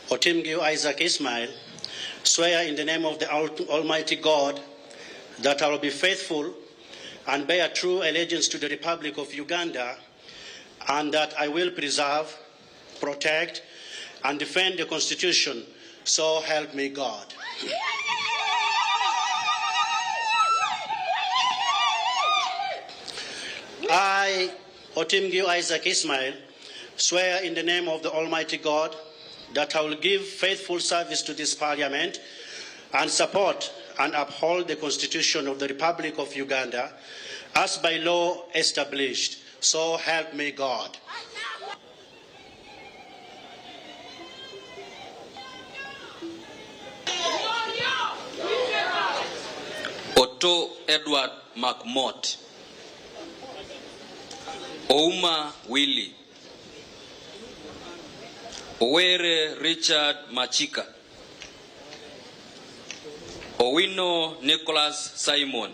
Otimgio Isaac Ismail, swear in the name of the Almighty God that I will be faithful and bear true allegiance to the Republic of Uganda, and that I will preserve, protect, and defend the Constitution, so help me God. I, Otimgio Isaac Ismail, swear in the name of the Almighty God that I will give faithful service to this Parliament and support and uphold the Constitution of the Republic of Uganda as by law established. So help me God. Otto Edward McMott, Ouma Willie, Owere Richard Machika, Owino Nicholas Simon,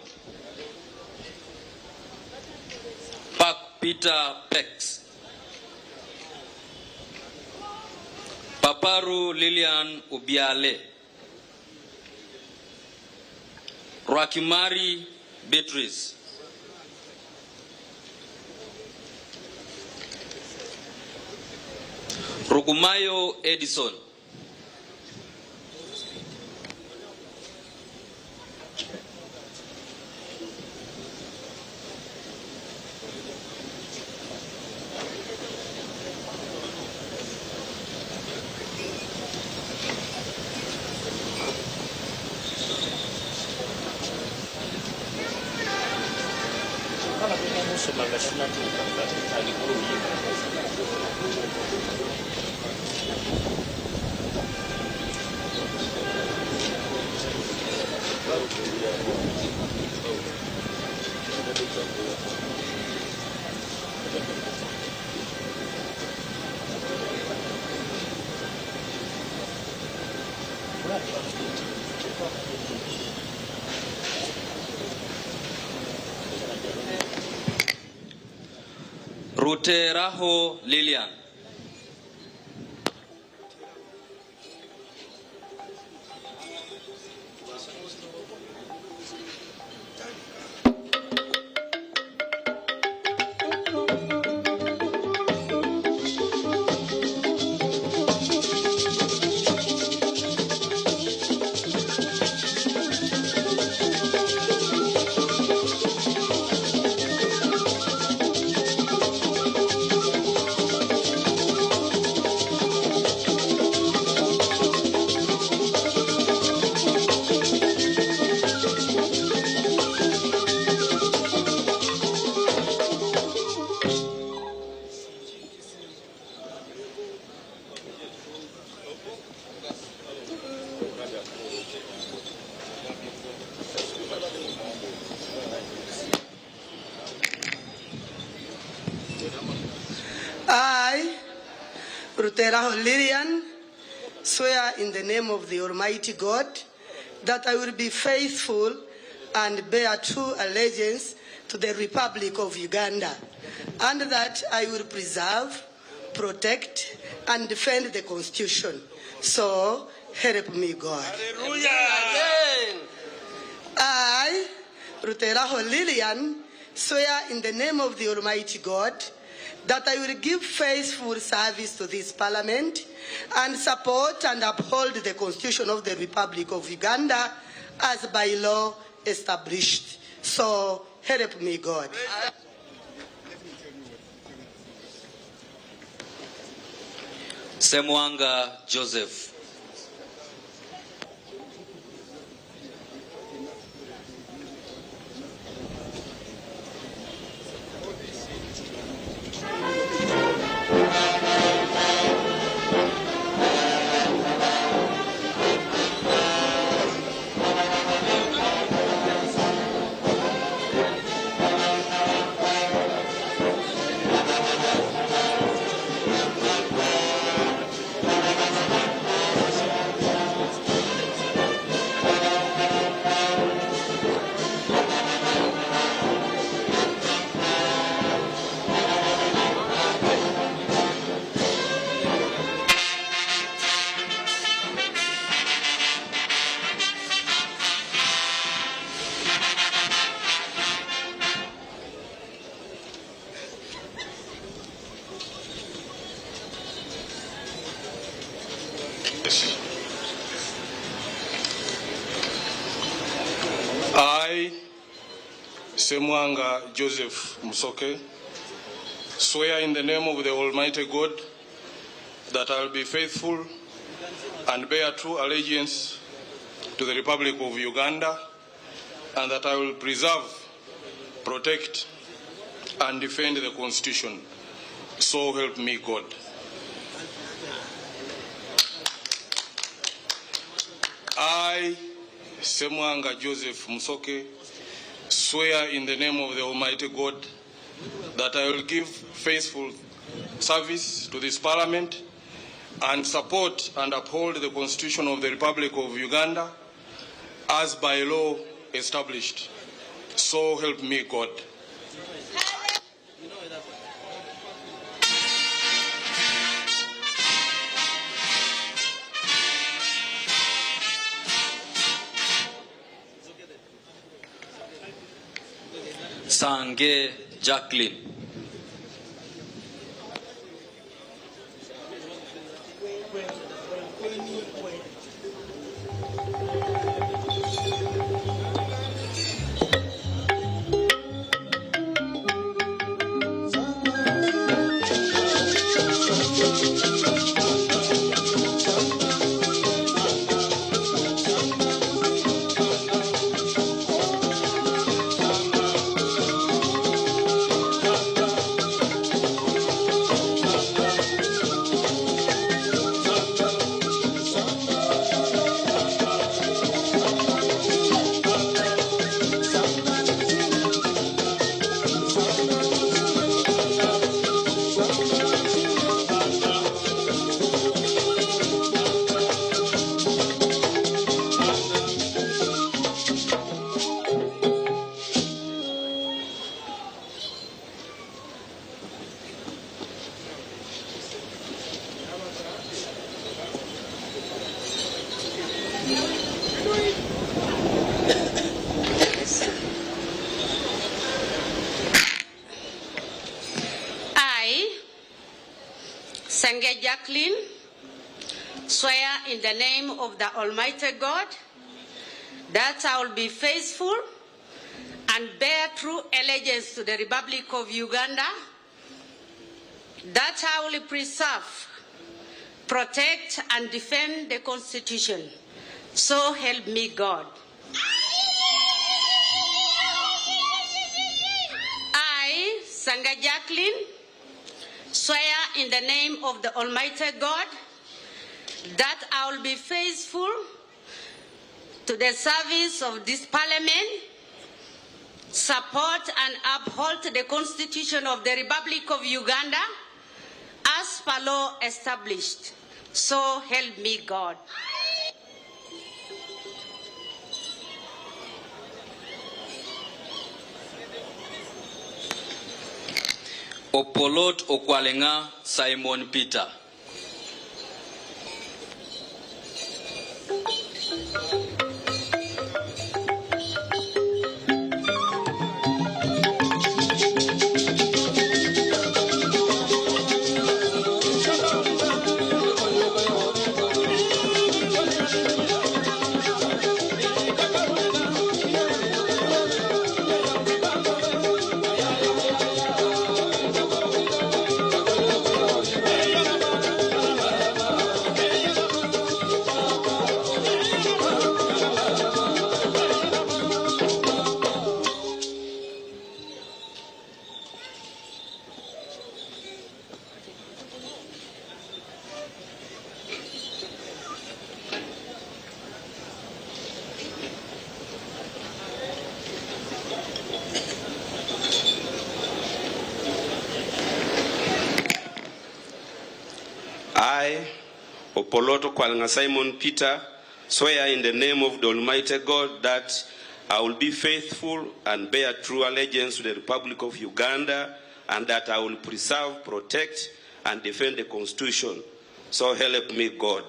Park Peter Pex, Paparu Lilian Ubiale, Rakimari Beatrice, Rugumayo Edison, Ruteraho Lilian, I, Ruteraho Lilian, swear in the name of the Almighty God that I will be faithful and bear true allegiance to the Republic of Uganda, and that I will preserve, protect, and defend the Constitution. So help me God. Hallelujah. I, Ruteraho Lilian, swear in the name of the Almighty God that I will give faithful service to this Parliament and support and uphold the Constitution of the Republic of Uganda as by law established. So help me God. Semwanga Joseph, I, Semwanga Joseph Musoke, swear in the name of the Almighty God that I will be faithful and bear true allegiance to the Republic of Uganda, and that I will preserve, protect, and defend the Constitution. So help me God. I, Semwanga Joseph Musoke, swear in the name of the Almighty God that I will give faithful service to this Parliament and support and uphold the Constitution of the Republic of Uganda as by law established. So help me God. Sange Jacqueline. Sange Jacqueline, swear in the name of the Almighty God that I will be faithful and bear true allegiance to the Republic of Uganda, that I will preserve, protect, and defend the Constitution. So help me God. I, Sange Jacqueline, swear in the name of the Almighty God that I will be faithful to the service of this Parliament, support and uphold the Constitution of the Republic of Uganda as per law established. So help me God. Opolot Okwalenga Simon Peter. I, Opoloto Kwalanga Simon Peter, swear in the name of the Almighty God that I will be faithful and bear true allegiance to the Republic of Uganda, and that I will preserve, protect, and defend the Constitution. So help me God.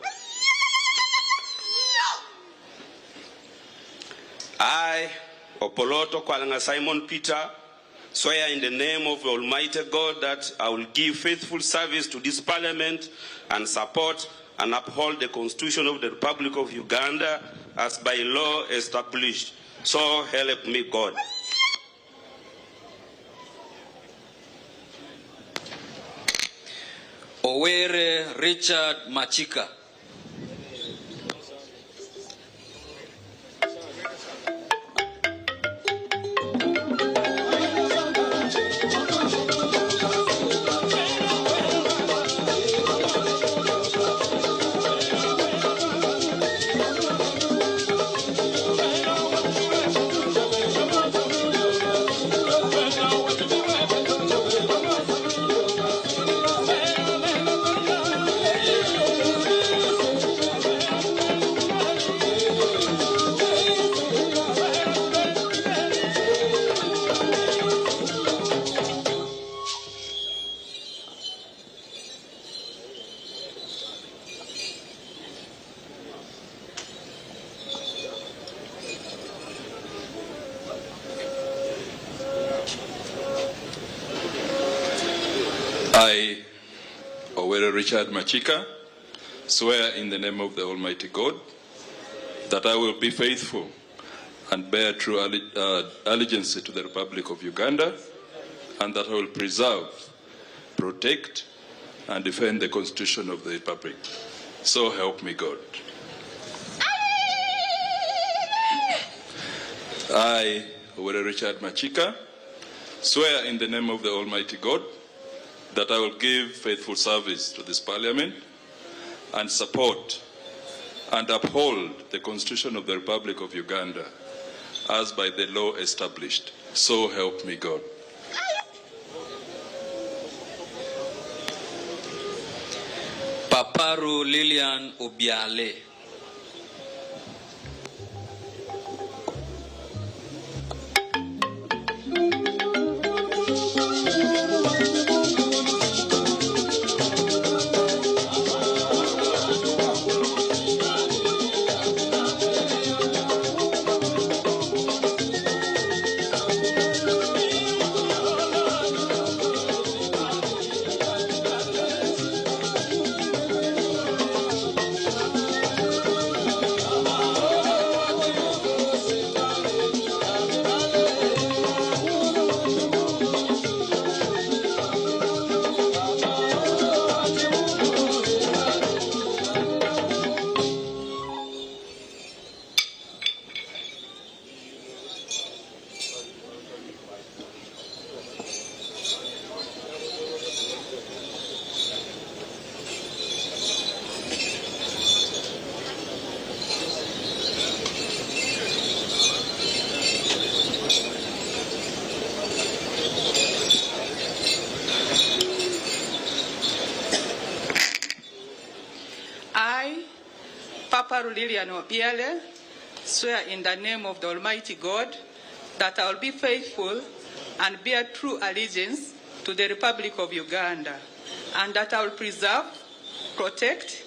I, Opoloto Kwalanga Simon Peter, swear in the name of the Almighty God that I will give faithful service to this Parliament and support and uphold the Constitution of the Republic of Uganda as by law established. So help me God. Owere Richard Machika. I, Owere Richard Machika, swear in the name of the Almighty God that I will be faithful and bear true allegiance to the Republic of Uganda, and that I will preserve, protect, and defend the Constitution of the Republic. So help me God. I, Owere Richard Machika, swear in the name of the Almighty God that I will give faithful service to this Parliament and support and uphold the Constitution of the Republic of Uganda as by the law established. So help me God. Paparu Lilian Obiale. Paparu Lilian Obiale, swear in the name of the Almighty God that I will be faithful and bear true allegiance to the Republic of Uganda, and that I will preserve, protect,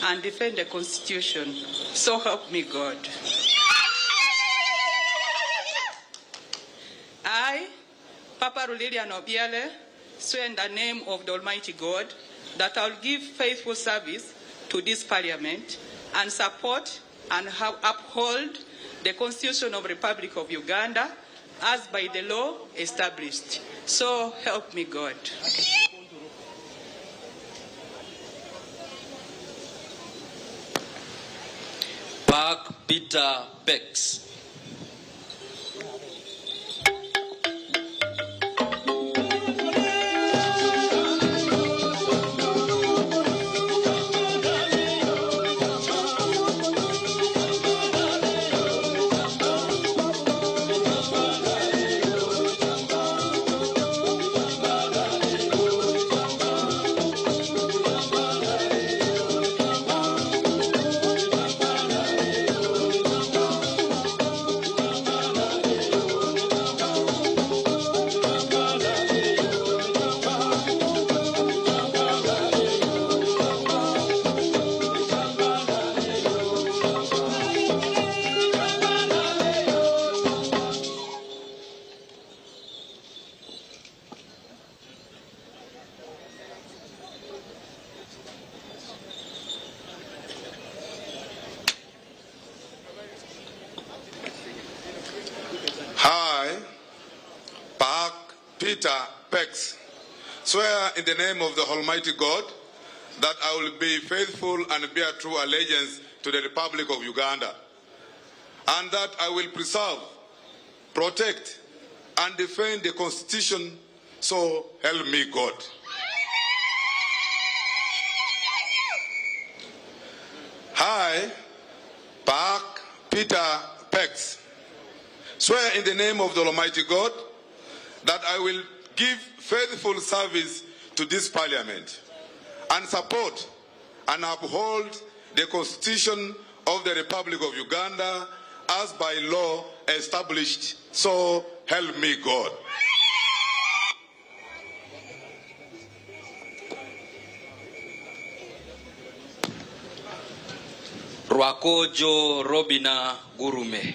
and defend the Constitution. So help me God. I, Paparu Lilian Obiale, swear in the name of the Almighty God that I will give faithful service to this Parliament and support and uphold the Constitution of the Republic of Uganda as by the law established. So help me God. Park Peter Bex. Peter Pex, swear in the name of the Almighty God that I will be faithful and bear true allegiance to the Republic of Uganda, and that I will preserve, protect, and defend the Constitution, so help me God. I, Park Peter Pex, swear in the name of the Almighty God that I will give faithful service to this Parliament and support and uphold the Constitution of the Republic of Uganda as by law established, so help me God. Rwakojo Robina Gurume.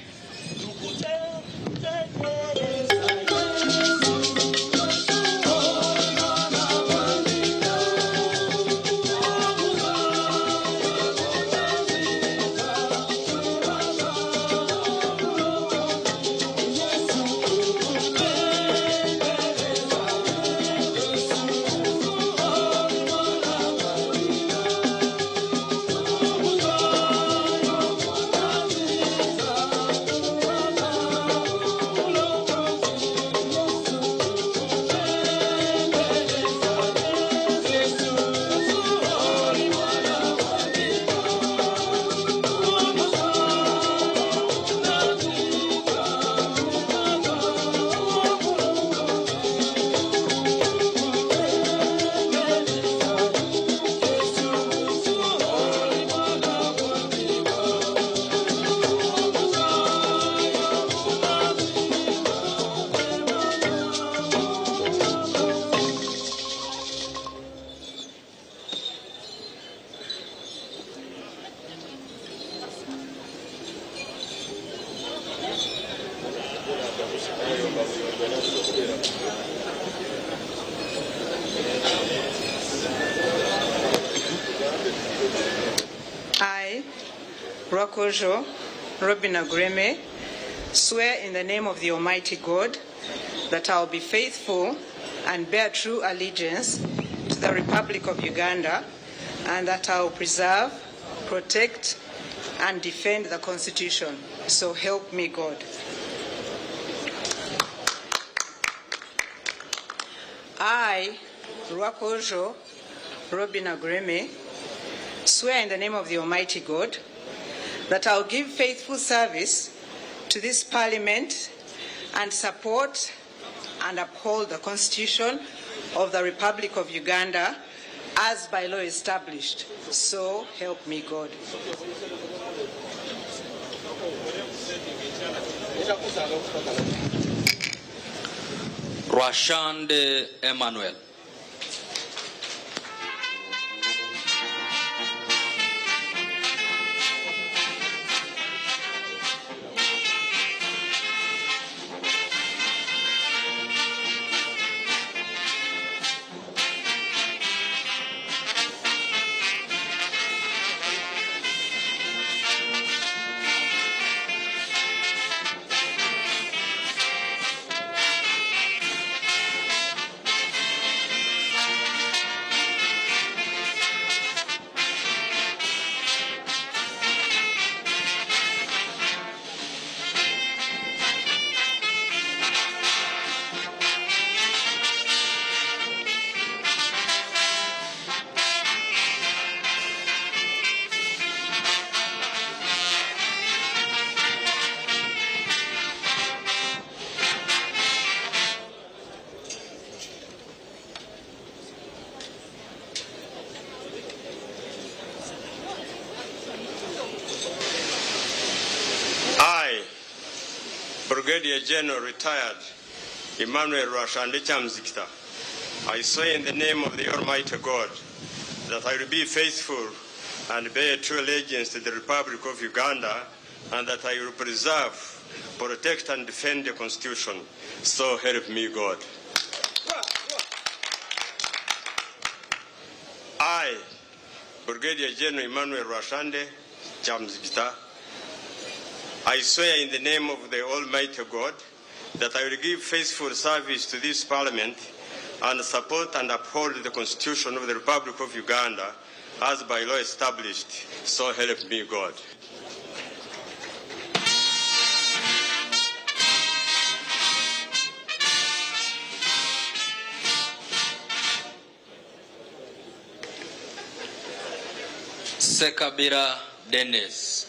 I, Gw'Okurahira Kw'Abany'Eishengyero, swear in the name of the Almighty God that I will be faithful and bear true allegiance to the Republic of Uganda, and that I will preserve, protect, and defend the Constitution. So help me God. I, Gw'Okurahira Kw'Abany'Eishengyero, swear in the name of the Almighty God that I will give faithful service to this Parliament and support and uphold the Constitution of the Republic of Uganda as by law established. So help me God. Rwashande Emmanuel. Brigadier General retired Emmanuel Rwashande Chamzikita, I swear in the name of the Almighty God that I will be faithful and bear true allegiance to the Republic of Uganda, and that I will preserve, protect, and defend the Constitution. So help me God. I, Brigadier General Emmanuel Rwashande Chamzikita, I swear in the name of the Almighty God that I will give faithful service to this Parliament and support and uphold the Constitution of the Republic of Uganda as by law established. So help me God. Sekabira Dennis.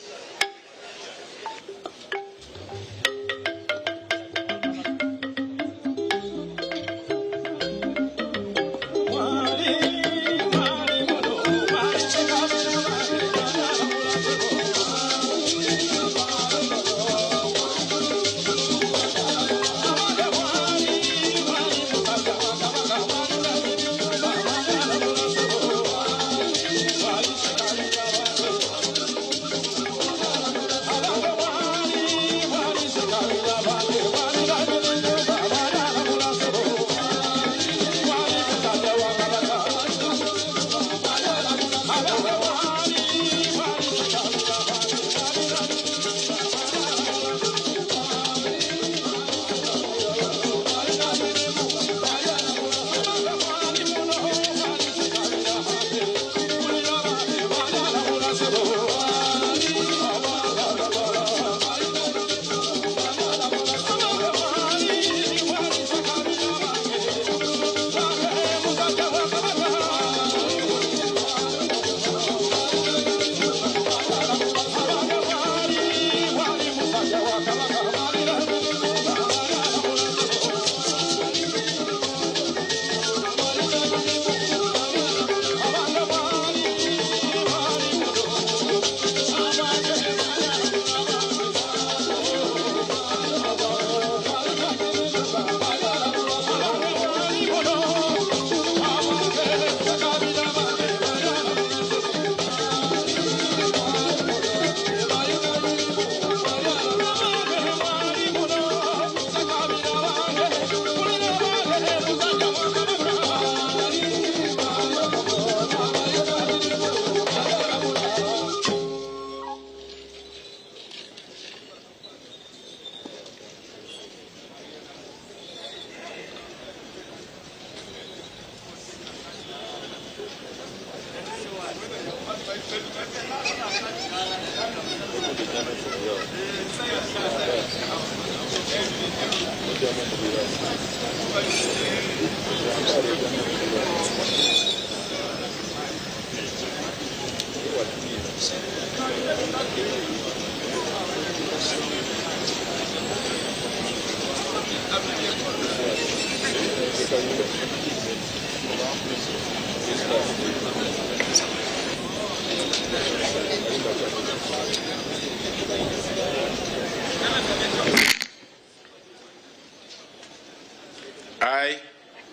I,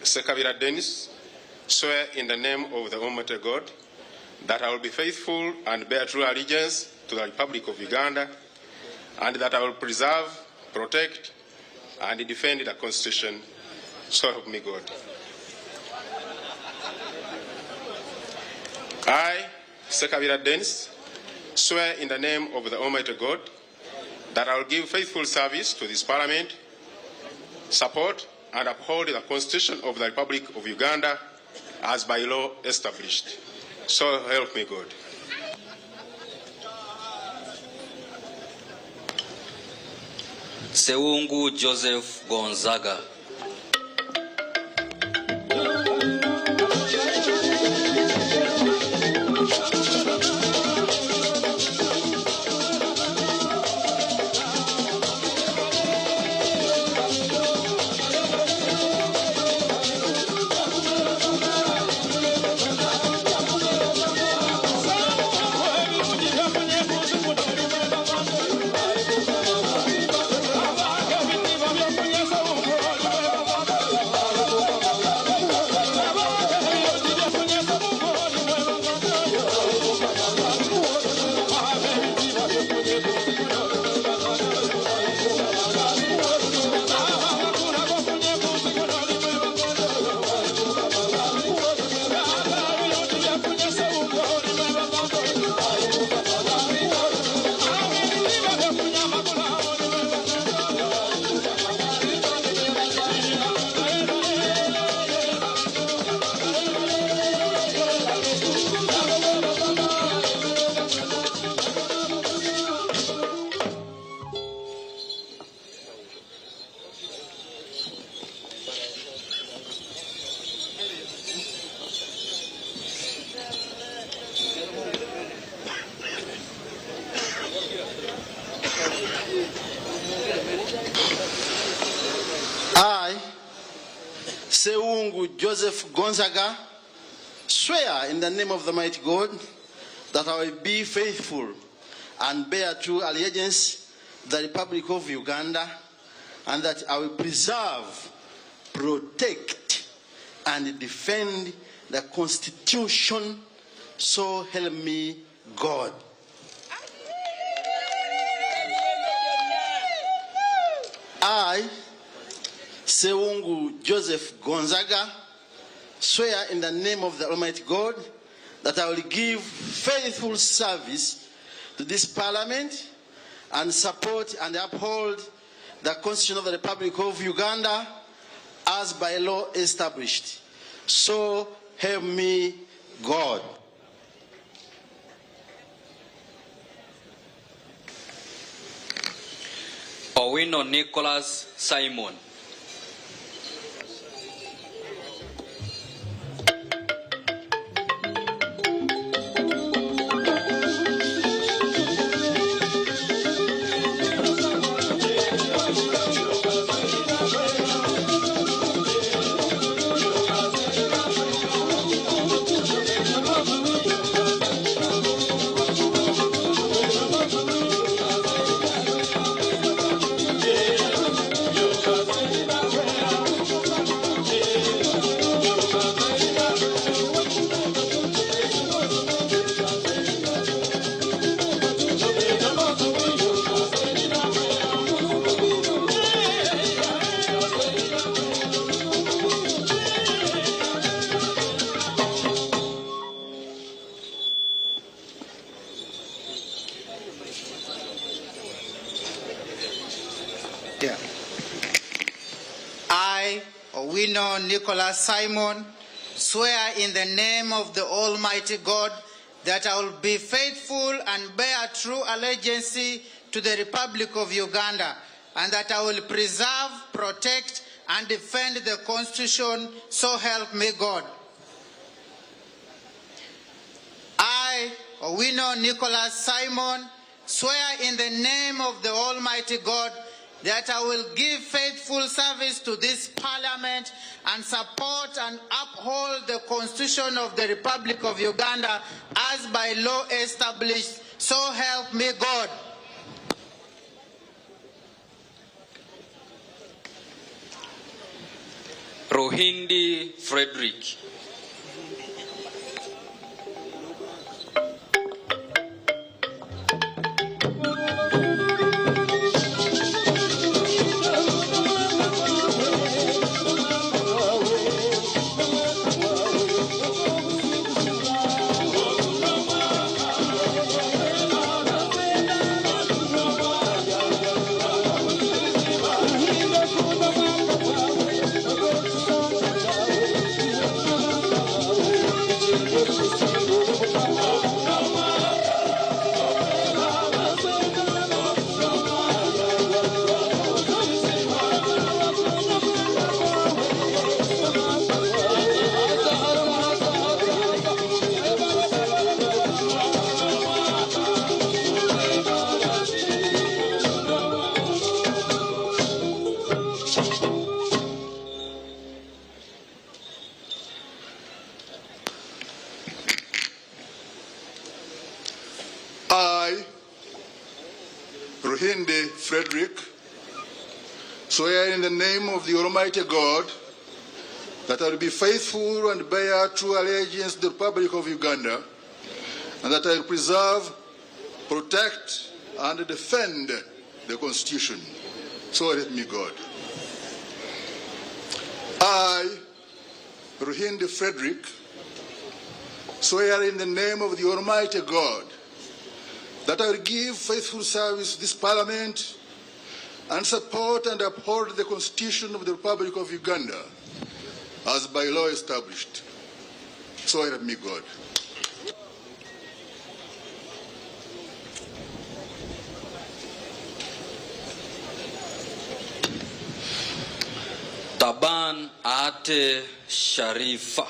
Sekabira Dennis, swear in the name of the Almighty God that I will be faithful and bear true allegiance to the Republic of Uganda, and that I will preserve, protect, and defend the Constitution. So help me God. I, Sekabira Dennis, swear in the name of the Almighty God that I will give faithful service to this Parliament, support and uphold the Constitution of the Republic of Uganda as by law established. So help me God. Seungu Joseph Gonzaga. Mungu Joseph Gonzaga, swear in the name of the mighty God that I will be faithful and bear true allegiance to the Republic of Uganda, and that I will preserve, protect, and defend the Constitution, so help me God. I, Sewungu Joseph Gonzaga, swear in the name of the Almighty God that I will give faithful service to this Parliament and support and uphold the Constitution of the Republic of Uganda as by law established. So help me God. Owino Nicholas Simon. I, Owino Nicholas Simon, swear in the name of the Almighty God that I will be faithful and bear true allegiance to the Republic of Uganda, and that I will preserve, protect, and defend the Constitution, so help me God. I, Owino Nicholas Simon, swear in the name of the Almighty God that I will give faithful service to this Parliament and support and uphold the Constitution of the Republic of Uganda as by law established, so help me God. Rohindi Frederick. I, Rohindi Frederick, swear in the name of the Almighty God that I will be faithful and bear true allegiance to the Republic of Uganda, and that I will preserve, protect, and defend the Constitution. So help me God. I, Rohindi Frederick, swear in the name of the Almighty God that I will give faithful service to this Parliament and support and uphold the Constitution of the Republic of Uganda as by law established. So help me God. Taban Ate Sharifa.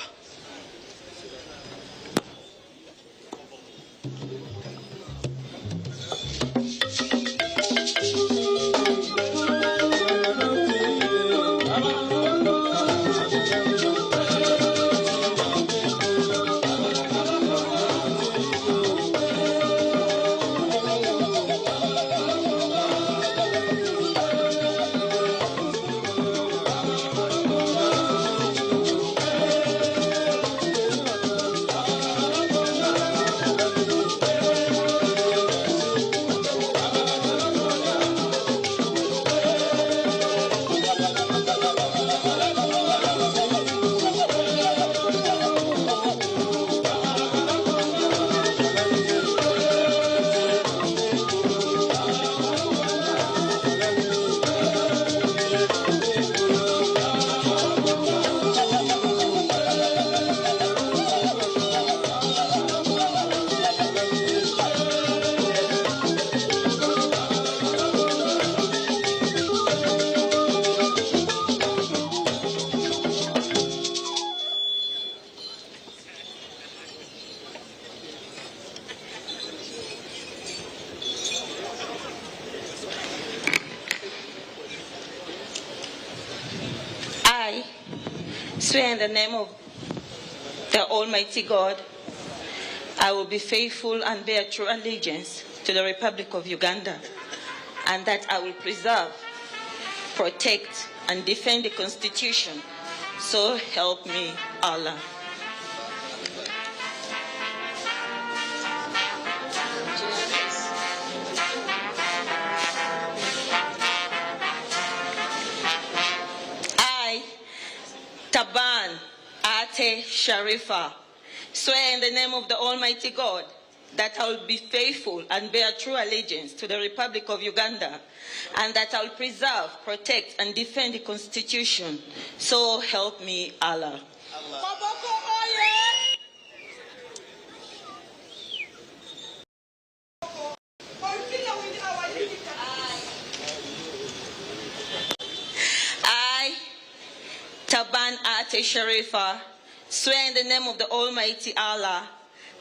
swear in the name of the Almighty God, I will be faithful and bear true allegiance to the Republic of Uganda, and that I will preserve, protect, and defend the Constitution. So help me Allah. I, Taban Ate Sharifa, swear in the name of the Almighty God that I will be faithful and bear true allegiance to the Republic of Uganda, and that I will preserve, protect, and defend the Constitution. So help me Allah. I, Taban Ate Sharifa, swear in the name of the Almighty Allah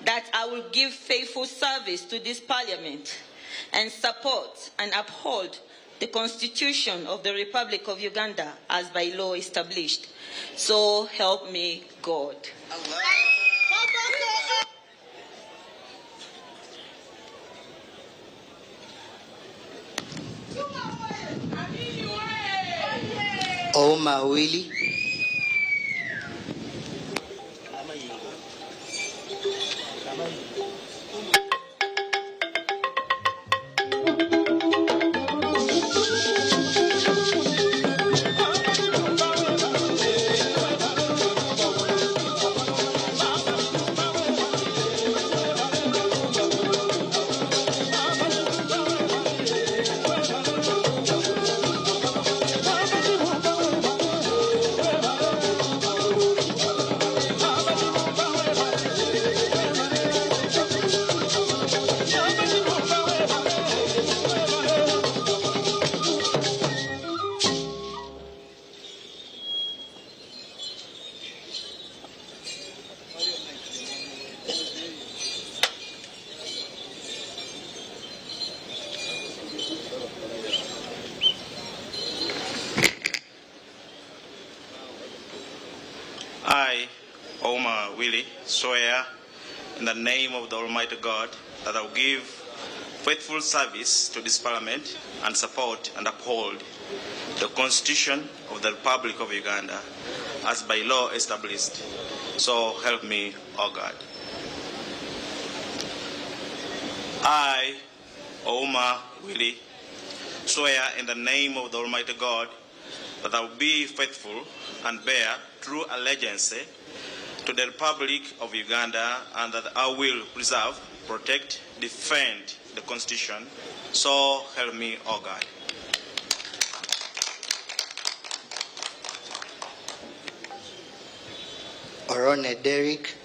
that I will give faithful service to this Parliament and support and uphold the Constitution of the Republic of Uganda as by law established. So help me God. Oma Willie. I, Oma Willie, swear in the name of the Almighty God that I will give faithful service to this Parliament and support and uphold the Constitution of the Republic of Uganda as by law established. So help me, O God. I, Oma Willie, swear in the name of the Almighty God that I will be faithful and bear true allegiance to the Republic of Uganda, and that I will preserve, protect, defend the Constitution. So help me, O God. Orone Derek.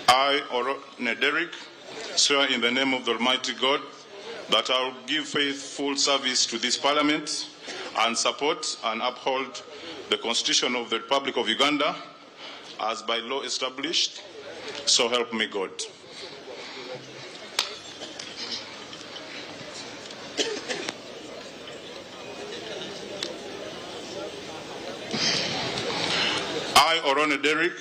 I, Orone Derek, swear in the name of the Almighty God that I will give faithful service to this Parliament and support and uphold the Constitution of the Republic of Uganda as by law established. So help me God. I, Orone Derek,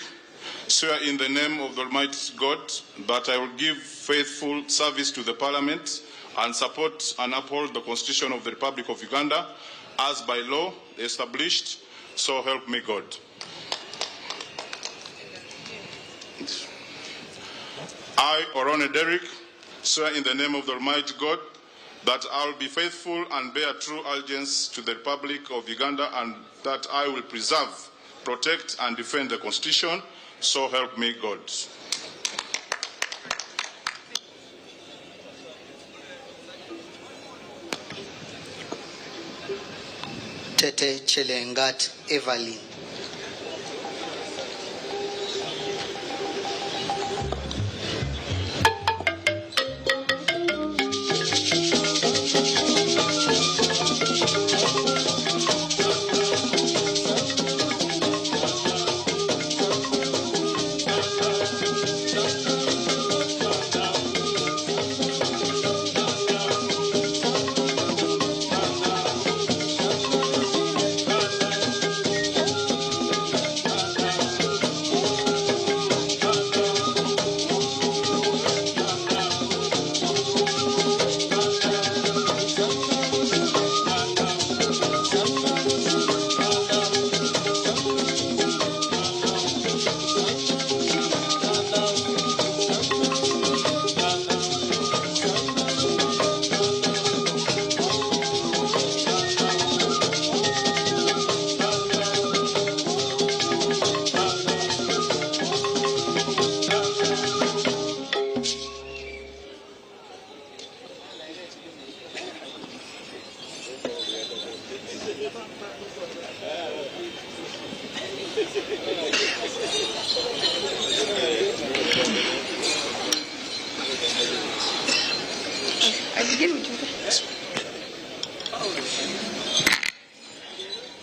swear in the name of the Almighty God that I will give faithful service to the Parliament and support and uphold the Constitution of the Republic of Uganda as by law established. So help me God. I, Orone Derrick, swear in the name of the Almighty God that I will be faithful and bear true allegiance to the Republic of Uganda, and that I will preserve, protect, and defend the Constitution, so help me God. Tete Chelengat Evelyn.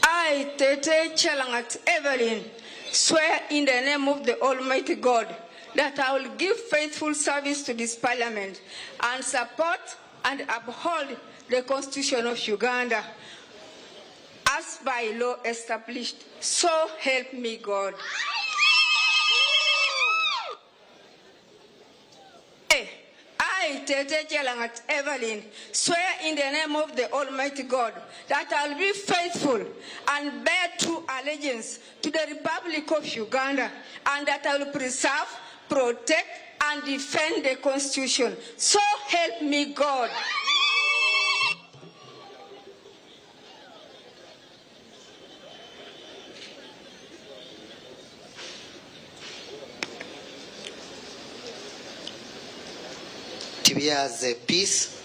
I, Tete Chelangat Evelyn, swear in the name of the Almighty God that I will give faithful service to this Parliament and support and uphold the Constitution of Uganda as by law established. So help me God. I, Tete Chelangat Evelyn, swear in the name of the Almighty God that I will be faithful and bear true allegiance to the Republic of Uganda, and that I will preserve, protect, and defend the Constitution. So help me God. Tibiaze Peace.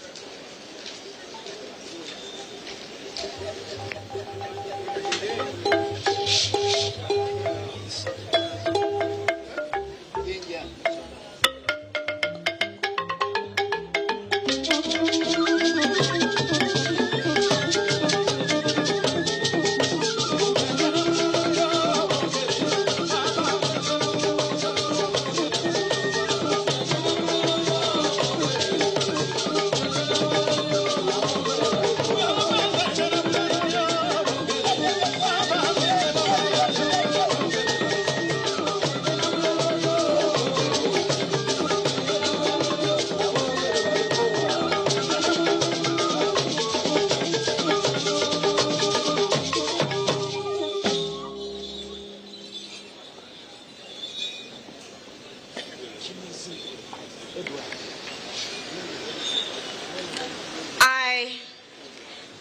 I,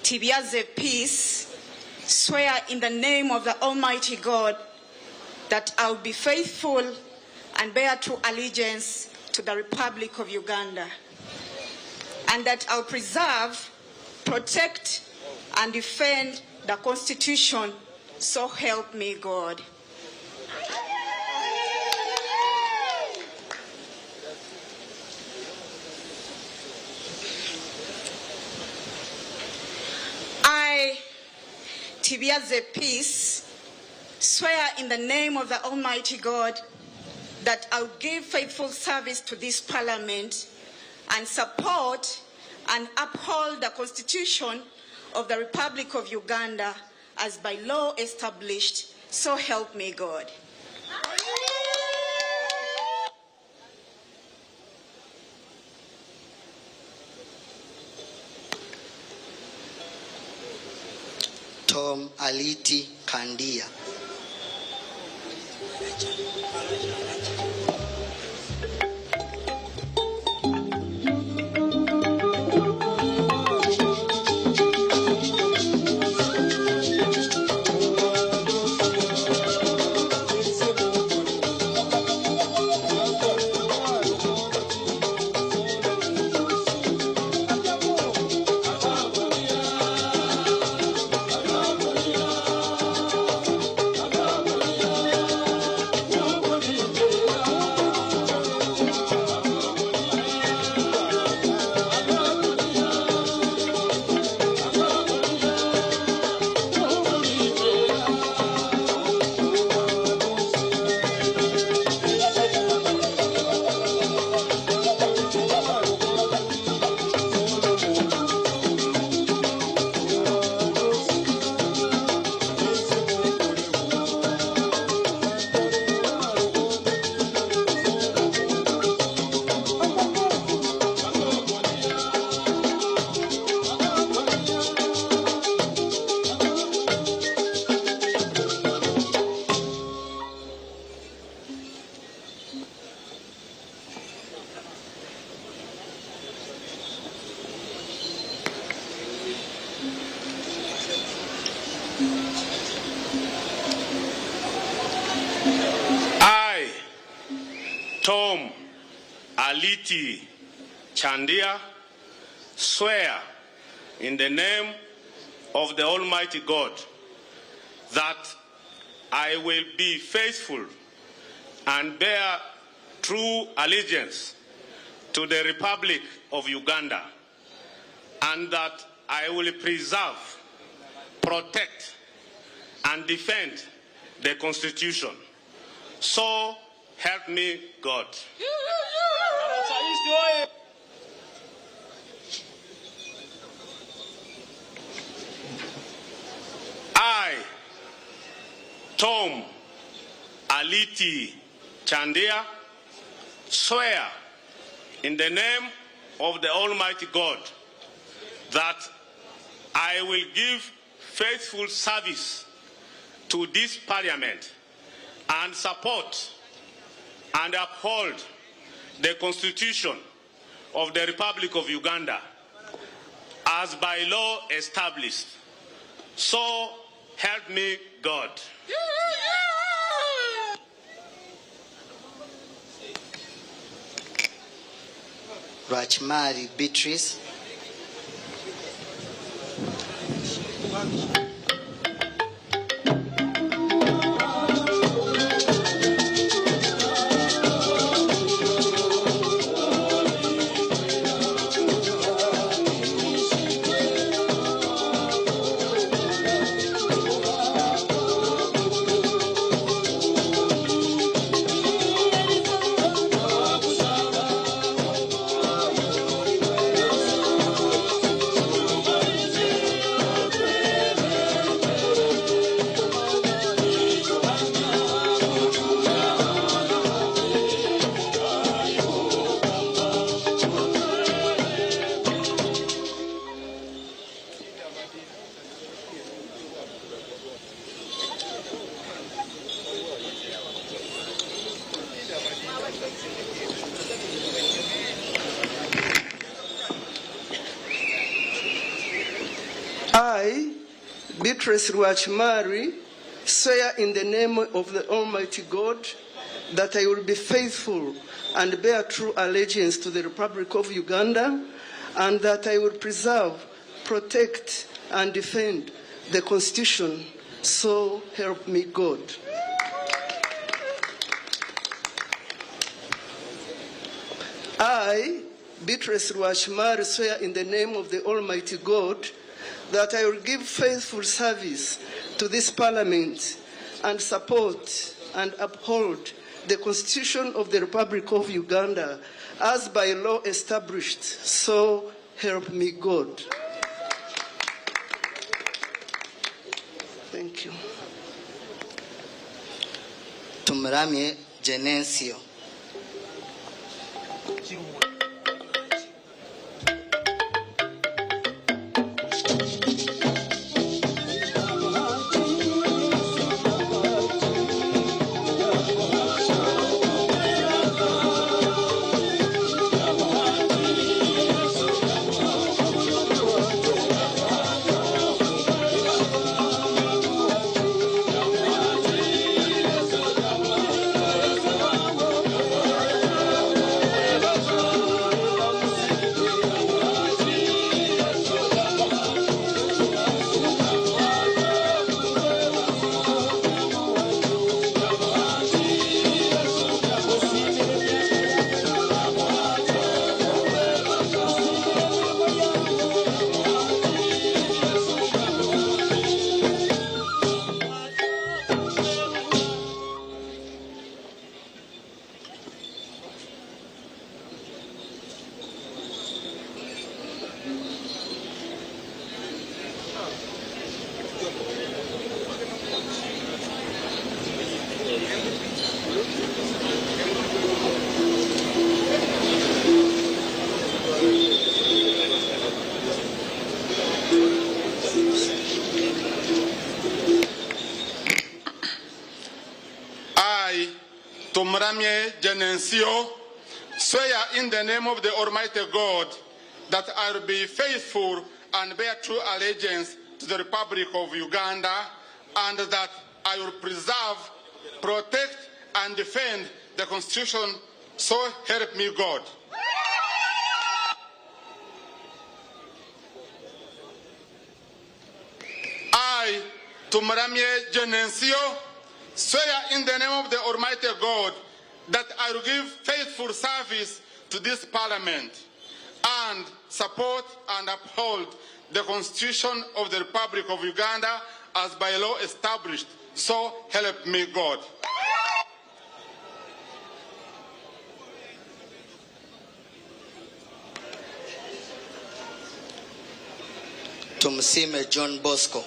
Tibiaze Peace, swear in the name of the Almighty God that I will be faithful and bear true allegiance to the Republic of Uganda, and that I will preserve, protect, and defend the Constitution. So help me God. I, Tibiaze Peace, swear in the name of the Almighty God that I will give faithful service to this Parliament and support and uphold the Constitution of the Republic of Uganda as by law established. So help me God. Tom Aliti Kandia. Tom Aliti Chandia, swear in the name of the Almighty God that I will be faithful and bear true allegiance to the Republic of Uganda, and that I will preserve, protect, and defend the Constitution. So help me God. I, Tom Aliti Chandia, swear in the name of the Almighty God that I will give faithful service to this Parliament and support and uphold the Constitution of the Republic of Uganda as by law established. So help me God. Rachmari Beatrice. I, Beatrice Rwachmari, swear in the name of the Almighty God that I will be faithful and bear true allegiance to the Republic of Uganda, and that I will preserve, protect, and defend the Constitution. So help me God. I, Beatrice Rwachmari, swear in the name of the Almighty God that I will give faithful service to this Parliament and support and uphold the Constitution of the Republic of Uganda as by law established. So help me God. Thank you. Tumramye Genensio. Tumramye Genensio, swear in the name of the Almighty God that I will be faithful and bear true allegiance to the Republic of Uganda, and that I will preserve, protect, and defend the Constitution So help me God. I, Tumramye Genensio, swear in the name of the Almighty God that I will give faithful service to this Parliament and support and uphold the Constitution of the Republic of Uganda as by law established. So help me God. Tumsime John Bosco.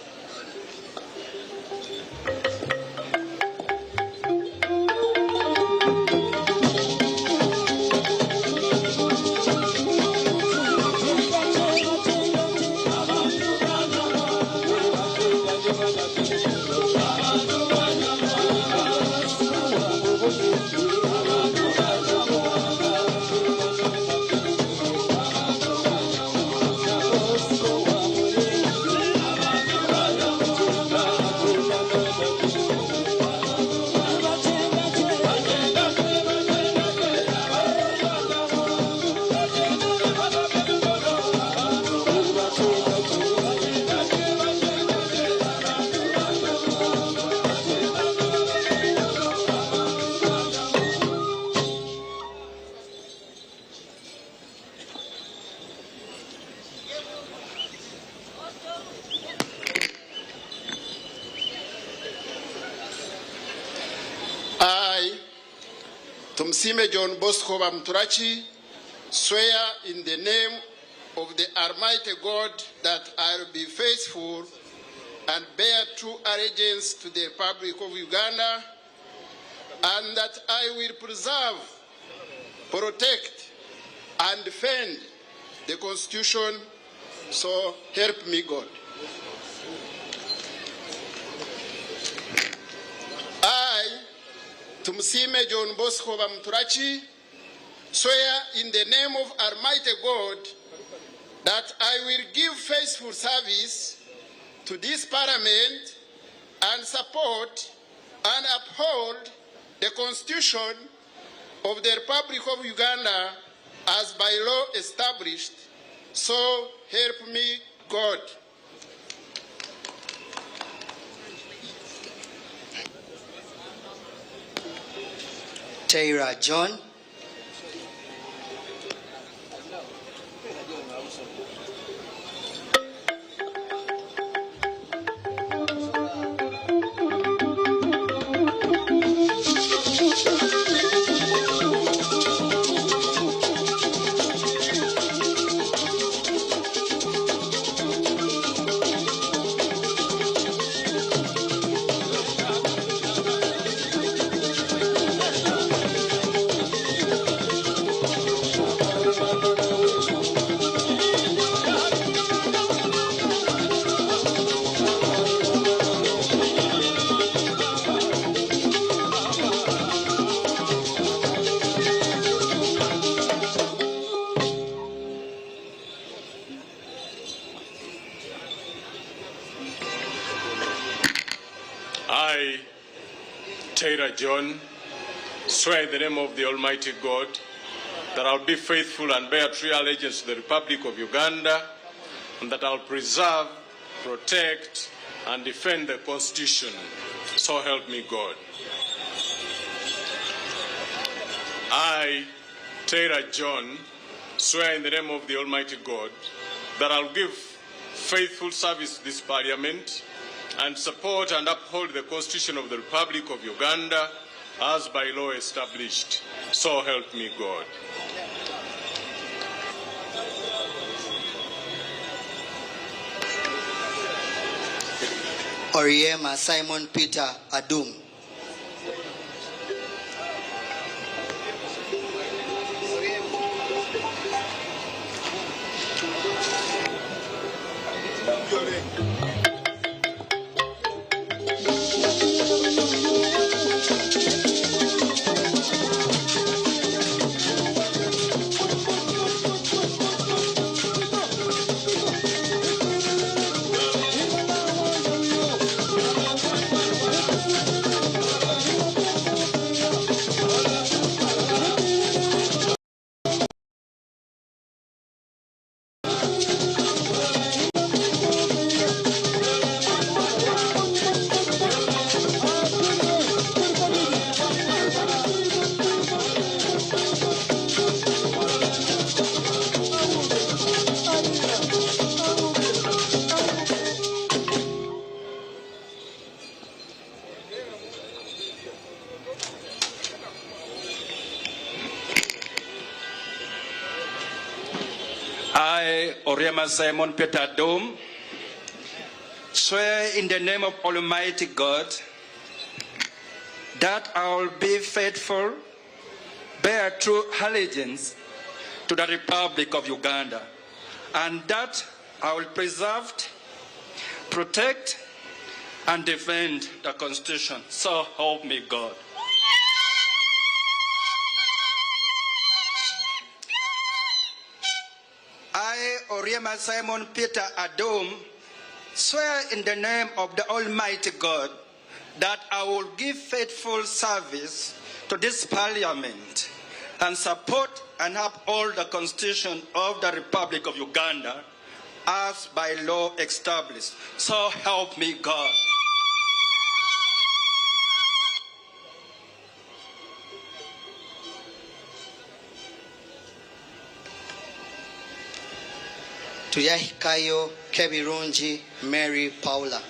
Tumsime John Bosco Bamturachi, swear in the name of the Almighty God that I will be faithful and bear true allegiance to the Republic of Uganda, and that I will preserve, protect, and defend the Constitution, so help me God. I, Tumsime John Bosco Bamturachi, swear in the name of Almighty God that I will give faithful service to this Parliament and support and uphold the Constitution of the Republic of Uganda as by law established. So help me God. Taylor John. I, Taylor John, swear in the name of the Almighty God that I'll be faithful and bear true allegiance to the Republic of Uganda, and that I'll preserve, protect, and defend the Constitution. So help me God. I, Taylor John, swear in the name of the Almighty God that I'll give faithful service to this Parliament and support and uphold the Constitution of the Republic of Uganda as by law established. So help me God. Oriema Simon Peter Adum. I, Oriema Simon Peter Adum, swear in the name of Almighty God that I will be faithful, bear true allegiance to the Republic of Uganda, and that I will preserve, protect, and defend the Constitution. So help me God. I, Oriema Simon Peter Adum, swear in the name of the Almighty God that I will give faithful service to this Parliament and support and uphold the Constitution of the Republic of Uganda as by law established. So help me God. Tuyahikayo Kebirungi Mary Paula.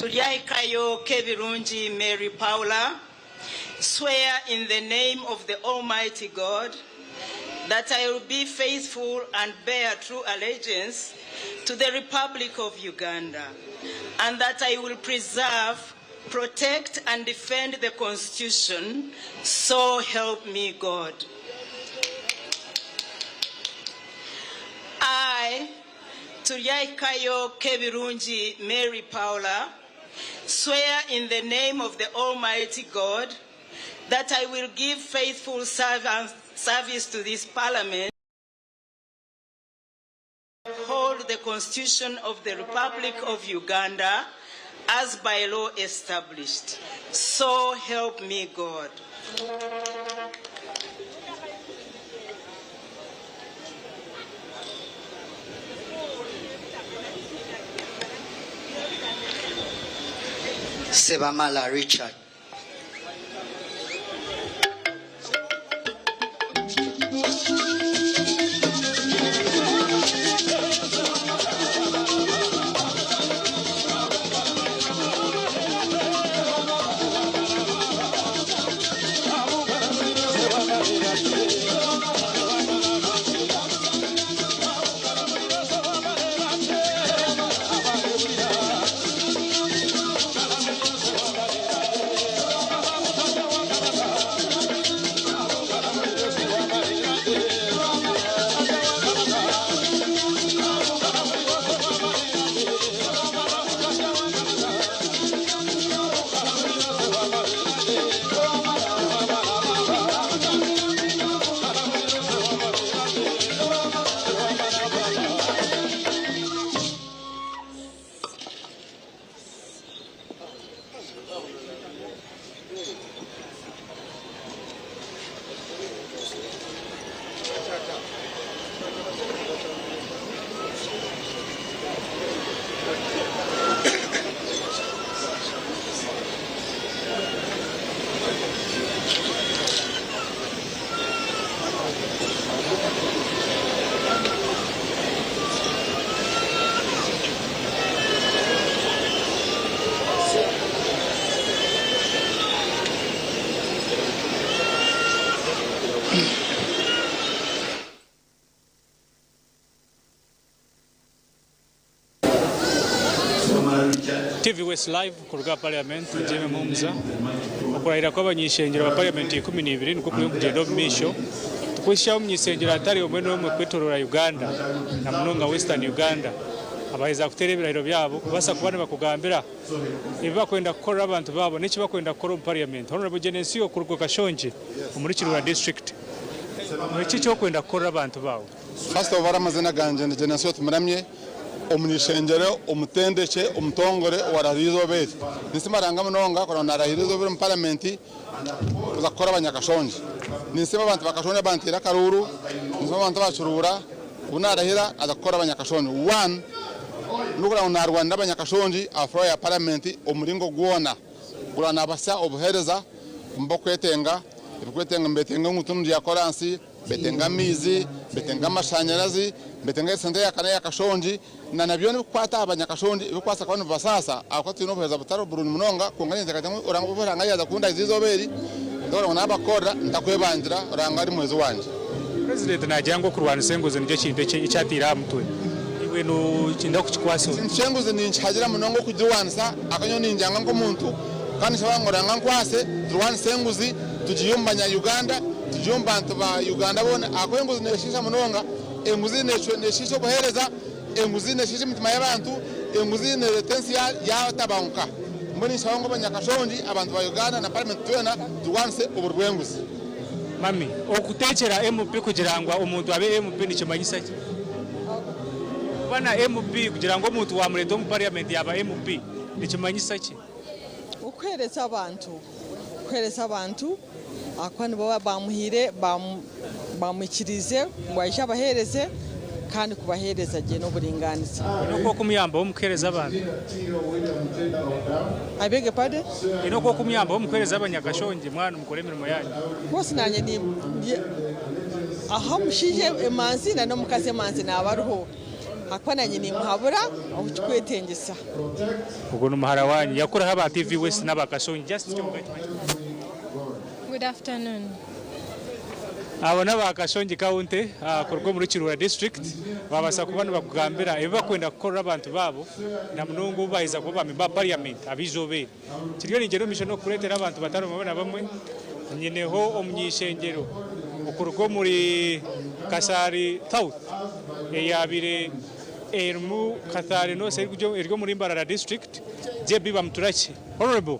Tuyahikayo Kebirungi Mary Paula, swear in the name of the Almighty God that I will be faithful and bear true allegiance to the Republic of Uganda, and that I will preserve, protect, and defend the Constitution. So help me God. I, Tuyahikayo Kebirungi Mary Paula, swear in the name of the Almighty God that I will give faithful service to this Parliament, uphold the Constitution of the Republic of Uganda as by law established. So help me God. Sebamala Richard. TV West Live kuruga Paramenti Jeme Mumza Gw'Okurahira Kw'Abany'Eishengyero ba Paramenti 12 niko kuri kugenda misho tukwisha umnyisengero atari omwe no kwetorora Uganda na munonga Western Uganda abaheza kutere ibirahiro byabo kubasa kubana bakugambira iba kwenda gukora abantu babo n'iki bakwenda gukora mu Parliament Honorable Genensio kurugo Kashonje muri Kirura District n'iki cyo kwenda gukora abantu babo. First of all amazina ganje ni Genensio tumuramye Om'Eishengyero omutendeke omutongore warahirizo beti nisimaranga munonga kora narahirizo biri mu Parliament uzakora abanyakashonje nisema abantu bakashonje bantira karuru nisema abantu bacurura unarahira azakora abanyakashonje one nukura unarwanda abanyakashonje afro ya Parliament omuringo gwona kurana abasa obuhereza mbokwetenga ibikwetenga mbetenga ngutundu ya koransi betenga mizi betenga amashanyarazi betenga sente ya kana ya kashonji na nabyo nikwata abanyakashonji ibikwasa kwa basasa akwati no beza butaro buruni munonga kunganyenze katamwe urango buvanga yaza kunda izizoberi ndora unabakora ndakwebandira uranga ari mwezi wanje President najango kurwana senguze nicyo kintu cyatira mutwe iwe no kinda kukikwaso senguze ni nchagira munongo kujiwansa akanyo ninjanga ngo muntu kandi shabangoranga nkwase turwana senguzi tujiyumbanya Uganda tujumba abantu ba Uganda bona akwenguzi neshisha munonga enguzi neshisho bohereza enguzi neshisha mitima y'abantu enguzi ne retensia ya tabanka mboni shawango banyakashonji abantu ba Uganda na Parliament twena tuwanse uburwenguzi mami okutekera MP kugirangwa umuntu abe MP nikimanyisa ki bana MP kugirango umuntu wa mureto mu Parliament yaba MP nikimanyisa ki ukwereza abantu akwani baba bamuhire bamukirize ngwaje abahereze kandi kubahereza je no buringaniza inoko kumyamba wo mukereza abantu abege pade inoko kumyamba wo mukereza abanyakashonje mwana mukore mirimo yanyu bose nanye ni aha mushije emanzi na no mukaze manzi nabaruho akwananye ni muhabura ukikwetengesa ubwo no muhara wanyu yakora haba TV West n'abakashonje just Good afternoon. Abona bakashonje county kurwo muri Kirura district babasa kubana bakugambira ibakwenda gukora abantu babo na munungu bahiza kuba ba Parliament abizobe kiryo ningero misho no kuretera abantu bataro mabona bamwe nyeneho Om'Eishengyero ukurwo muri Kasari South eyabire ermu Kasari no sergyo ergo muri Mbarara district je biba muturachi honorable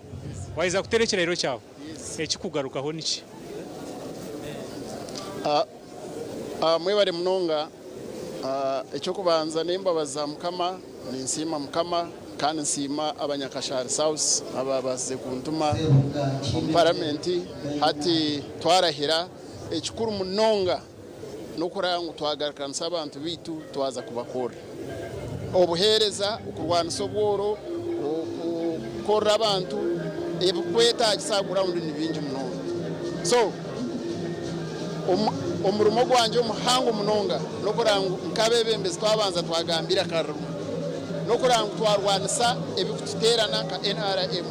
wahiza kuterekera iro cyawo ekikugarukaho niki mwebare munonga ekyo kubanza nimbabaza mukama ninsima mukama kandi nsima abanyakashari South ababaze kuntuma mu Parliament hati twarahira ekikuru munonga nokurangu twagarukanisa abantu bitu twaza kubakora obuhereza ukurwanisa obworo okukora abantu ebukweta kisagura undi nibinji munonga so umurumo gwanje umuhango munonga nokurangu nkabebembezi twabanza twagambira karu nokurangu twarwanisa ebikuterana ka NRM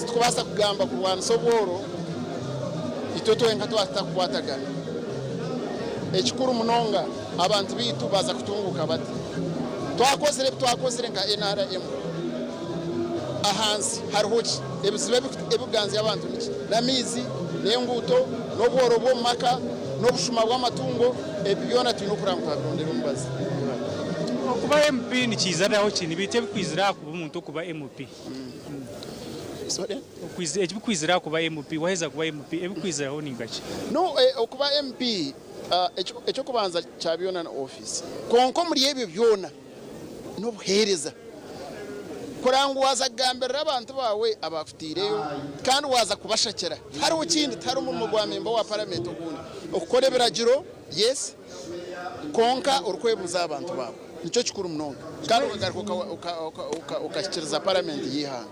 tukubasa kugamba kurwanisa obworo itoto enka twatakwatagana ekikuru munonga abantu bitu baza kutunguka bati twakozere nka NRM ahansi harihoki ebizibe ebuganzi abantu niki namizi nenguto nobworo bwo maka nobushuma bw'amatungo ebyona tino kuranga birondera umubazi kuba MP ni kizaraho kini bite bikwizira kuba umuntu kuba MP sorry ebikwizira kuba MP waheza kuba MP ebikwiziraho ningaki no okuba MP ekyo kubanza cyabyona na office konko muri ebyo byona nobuhereza kurangu waza gambira abantu bawe abafitireyo kandi waza kubashakira hari ukindi tari mu gwamemba wa Parliament ugundi ukore biragiro yes konka urukwebuza abantu bawe nicyo kikuru munonga kandi ukagaruka ukashikiriza Parliament yiha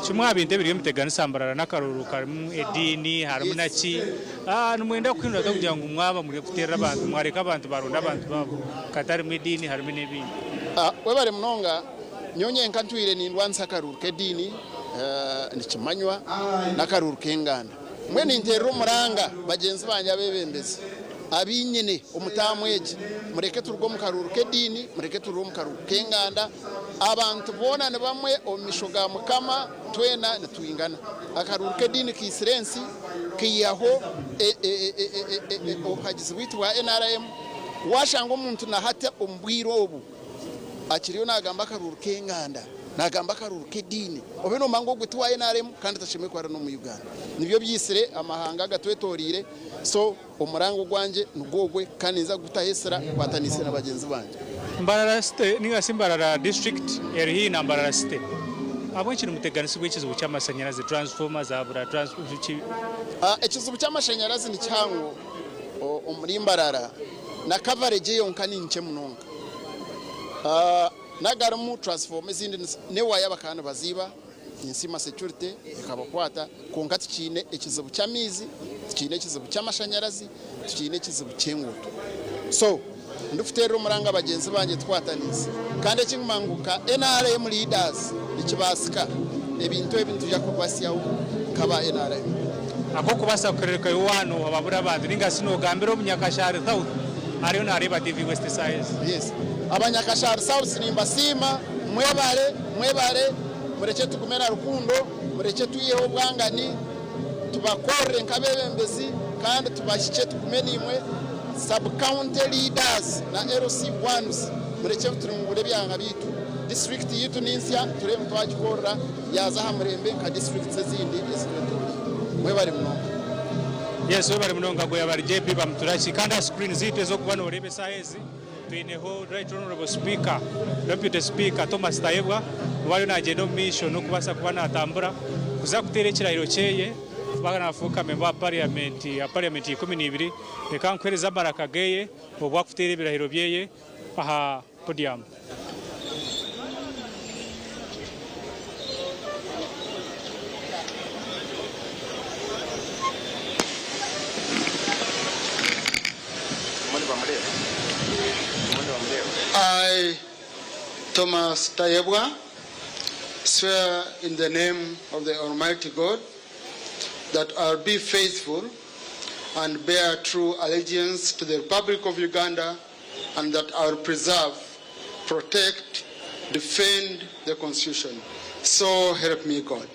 kimwabinde biriyo mutegana sambarara nakaruru karimu edini harimu naki numwenda kwinura kugira ngo umwaba muri gutera abantu mwareka abantu baronda abantu babo katari mu edini harimu nebindi webare munonga nyonye nkantwire nindwanisa karuru kedini nikimanywa nakaruru kenganda mwe ninterero muranga bagenzi banje abebembezi abinyene umutamweje mureke turwo mu karuru kedini mureke turwo mu karuru kenganda abantu bona ne bamwe omishoga mukama twena netuyingana akaruruke dini kisirensi kiyaho obuhagizi bwitu bwa NRM washanga omuntu na hata ombwiro obu akiriyo nagamba akaruruke nganda nagamba akaruruke dini obeno mango gwitu wa NRM kandi tashime kwara no mu Uganda nibyo byisire amahanga gatwetorire so umurango gwanje nugogwe kandi nza gutahesera kwatanise na bagenzi banje Mbarara state ninga simbarara district eri na Mbarara state abonye muteganisi bw'ikizu cy'amashanyarazi transformers abura transformer ekizu cy'amashanyarazi ni cyango muri Mbarara na coverage yonka ni nke munonga nagaramu transformers izindi ne waya bakana baziba insima security ikabakwata konka tikine ekizu cy'amizi tikine ekizu cy'amashanyarazi tikine ekizu cy'enguto so ndufitero muranga bagenzi banje twatanize kandi ekimanguka NRM leaders ikibasika ebintu yakubasiyaho kaba NRM ako kubasa kurereka yuwano ababura bandi ninga sino gambira omunyakashari south ariyo nareba TV West Size yes abanyakashari south nimba sima mwebare mureke tukumera rukundo mureke tuyeho bwangani tubakorre nkabebembezi kandi tubashike tukumenimwe sub-county leaders na LC1s mureke turungure byanga bitu district yitu ninsya turebe twagikorra yaza hamurembe ka district zindi ezitwetori mwebare muno yes webare muno ngago yabari JP bamturashi kandi screen zitu zo kubana urebe size tuineho right honorable speaker deputy speaker Thomas Tayebwa wayo na agenda mission no kubasa kubana atambura kuza kuterekera irokeye bagana afuka member parliament ya parliament 12 ekankwereza baraka geye obwa kutere birahiro byeye aha podium I, Thomas Tayebwa, swear in the name of the Almighty God that I'll be faithful and bear true allegiance to the Republic of Uganda and that I'll preserve, protect, defend the Constitution. So help me God.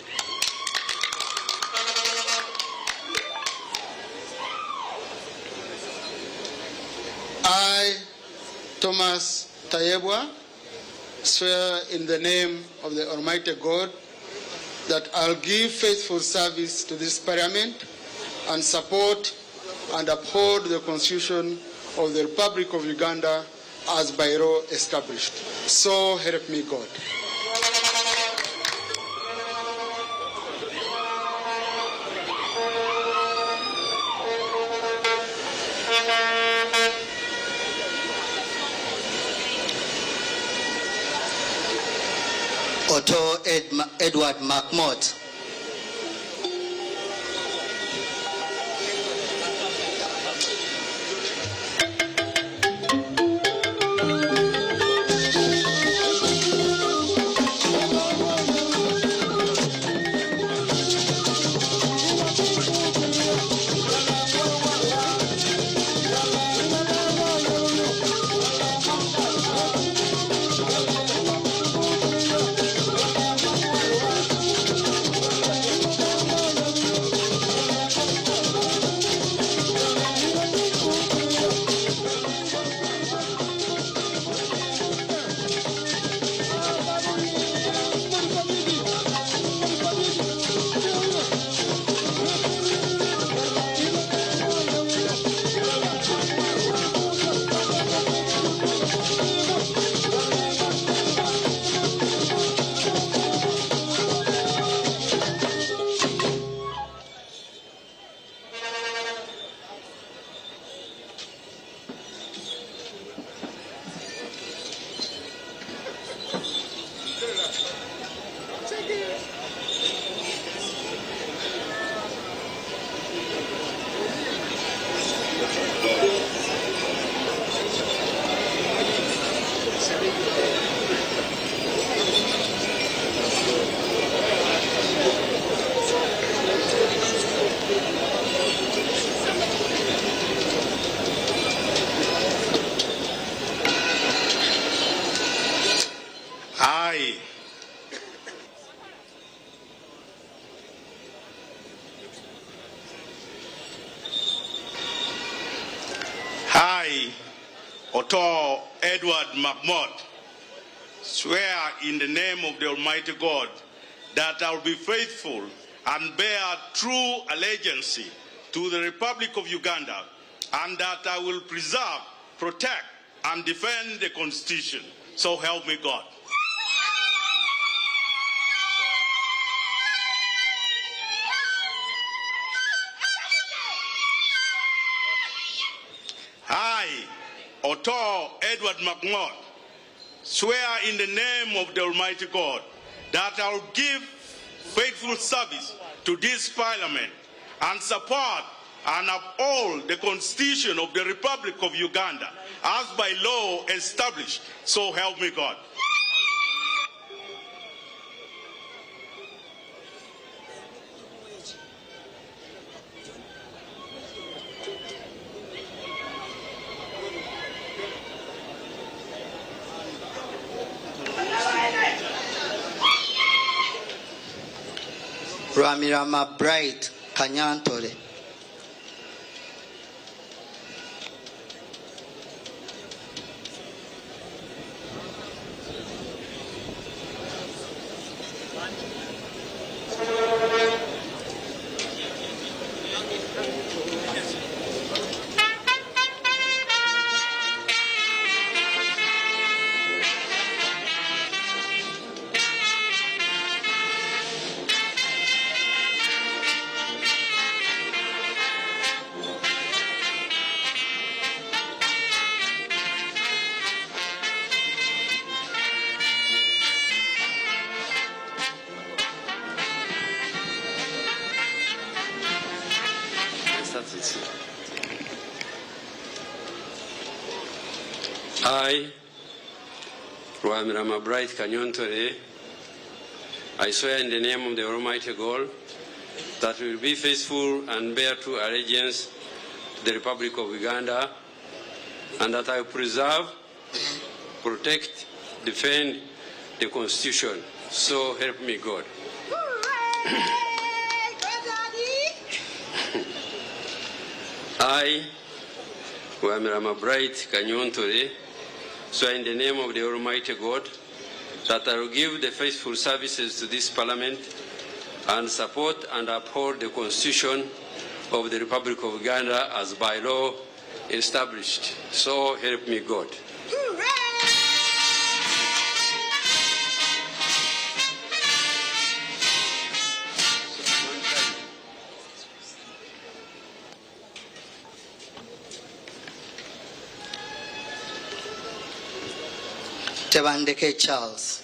I, Thomas Tayebwa, swear in the name of the Almighty God that I'll give faithful service to this Parliament and support and uphold the Constitution of the Republic of Uganda as by law established. So help me God. Otto Edward McMott. Oto Edward McMott, swear in the name of the Almighty God that I will be faithful and bear true allegiance to the Republic of Uganda, and that I will preserve, protect, and defend the Constitution. So help me God. I, Otto Edward McMott, swear in the name of the Almighty God that I will give faithful service to this Parliament and support and uphold the Constitution of the Republic of Uganda as by law established. So help me God. Rwamirama Bright Kanyantore. I, Rwamirama Bright Kanyontore, I swear in the name of the Almighty God that I will be faithful and bear true allegiance to the Republic of Uganda, and that I will preserve, protect, defend the Constitution. So help me God. I, Rwamirama Bright Kanyontore, swear in the name of the Almighty God that I will give the faithful services to this Parliament and support and uphold the Constitution of the Republic of Uganda as by law established. So help me God. Tebandeke Charles.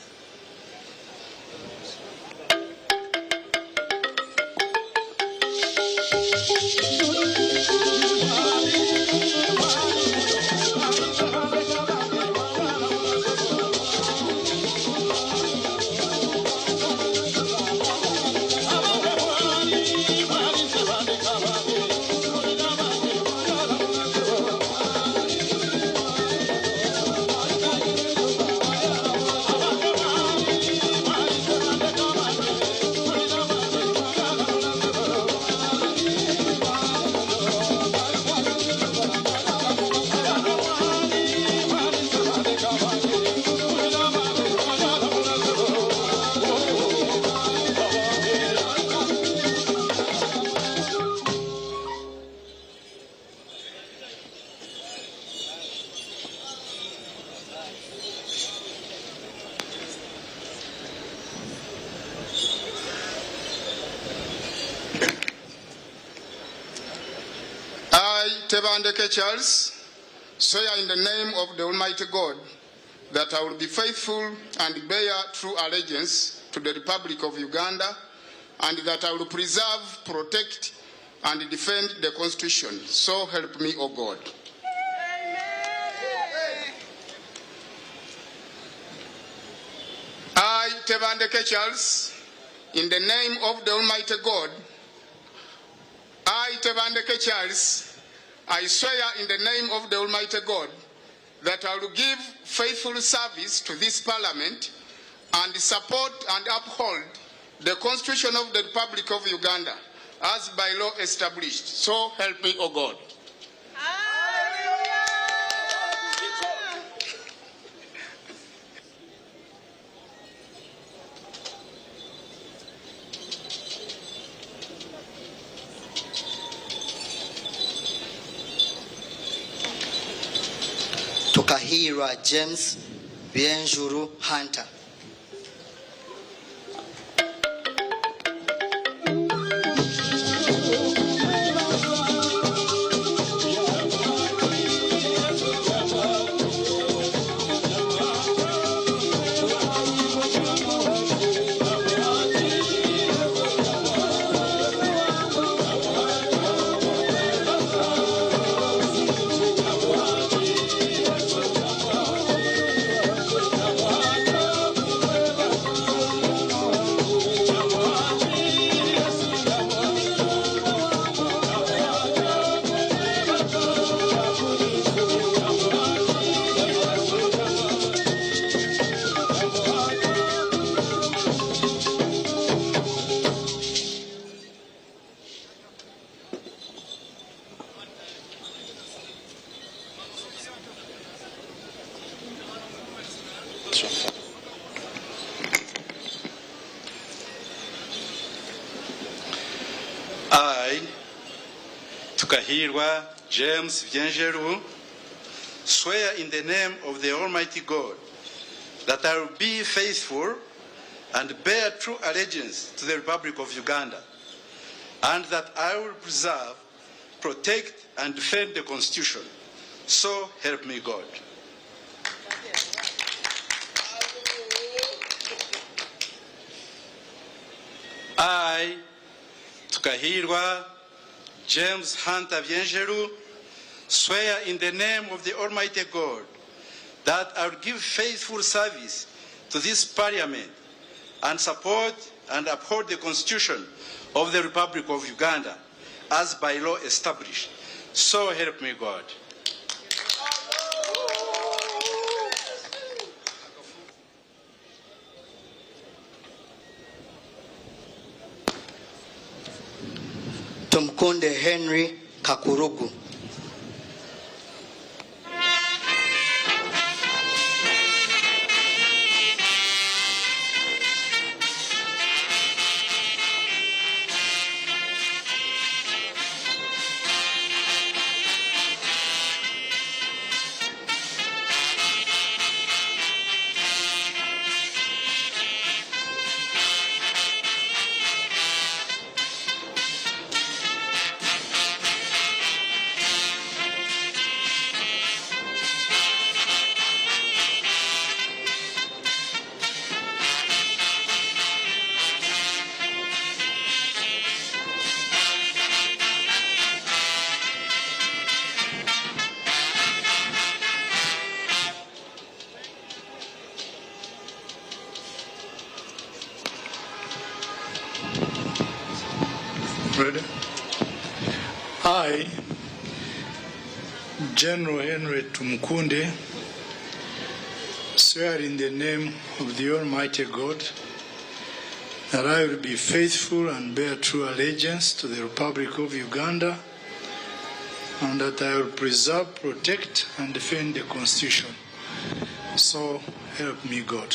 Tebandeke Charles, swear in the name of the Almighty God that I will be faithful and bear true allegiance to the Republic of Uganda, and that I will preserve, protect, and defend the Constitution. So help me, O God. I, Tebandeke Charles, in the name of the Almighty God, I, Tebandeke Charles, I swear in the name of the Almighty God that I will give faithful service to this Parliament and support and uphold the Constitution of the Republic of Uganda as by law established. So help me, O God. Gw'Okurahira James Bienjuru Hunter. I, Gw'Okurahira James Bienjuru, swear in the name of the Almighty God that I will be faithful and bear true allegiance to the Republic of Uganda, and that I will preserve, protect, and defend the Constitution. So help me God. I, Gw'Okurahira James Hunter Bienjuru, swear in the name of the Almighty God that I will give faithful service to this Parliament and support and uphold the Constitution of the Republic of Uganda as by law established. So help me God. Tumkunde Henry Kakurugu. Ready? I, General Henry Tumukunde, swear in the name of the Almighty God that I will be faithful and bear true allegiance to the Republic of Uganda, and that I will preserve, protect, and defend the Constitution. So help me God.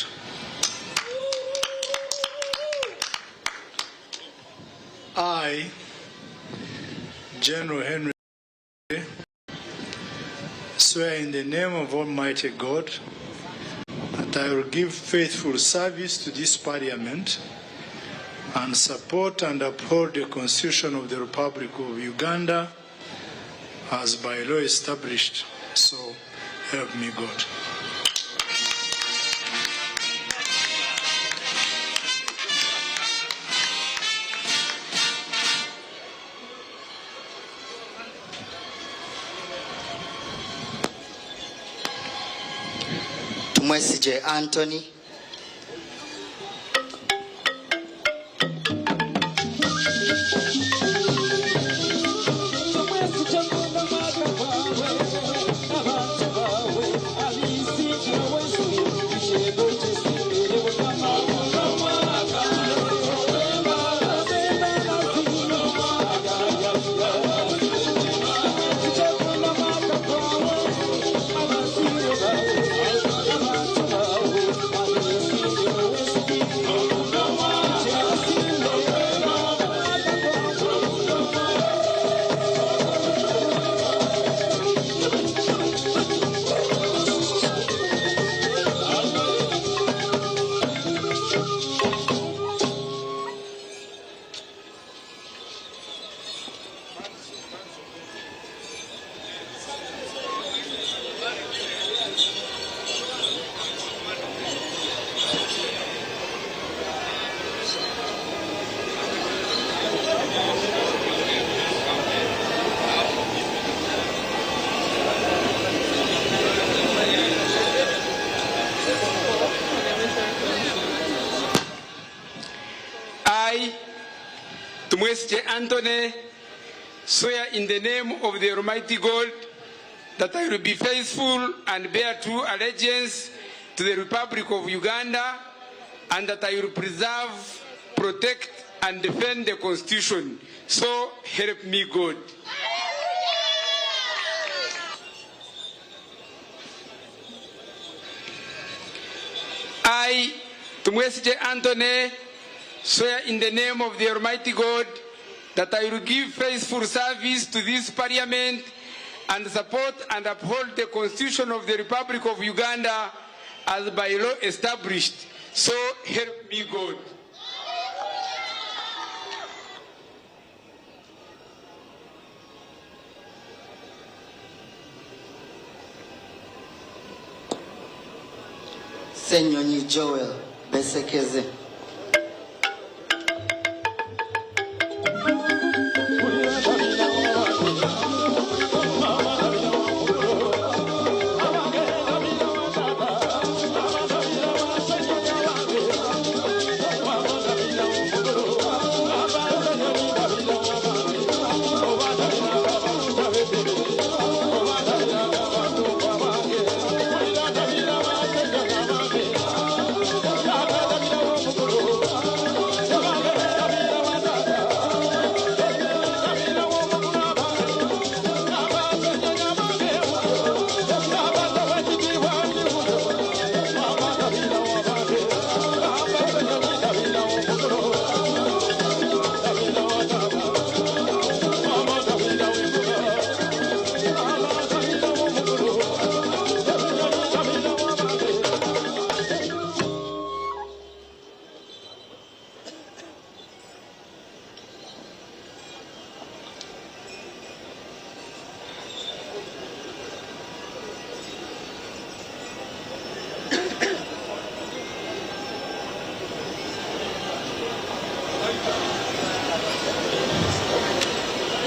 I, General Henry, swear in the name of Almighty God that I will give faithful service to this Parliament and support and uphold the Constitution of the Republic of Uganda as by law established. So help me God. Tumwesije Anthony. Tumwesche Anthony, swear in the name of the Almighty God that I will be faithful and bear true allegiance to the Republic of Uganda, and that I will preserve, protect, and defend the Constitution. So help me God. I, Tumwesche Anthony, swear in the name of the Almighty God that I will give faithful service to this Parliament and support and uphold the Constitution of the Republic of Uganda as by law established. So help me God. Senyonyi Joel Besekeze.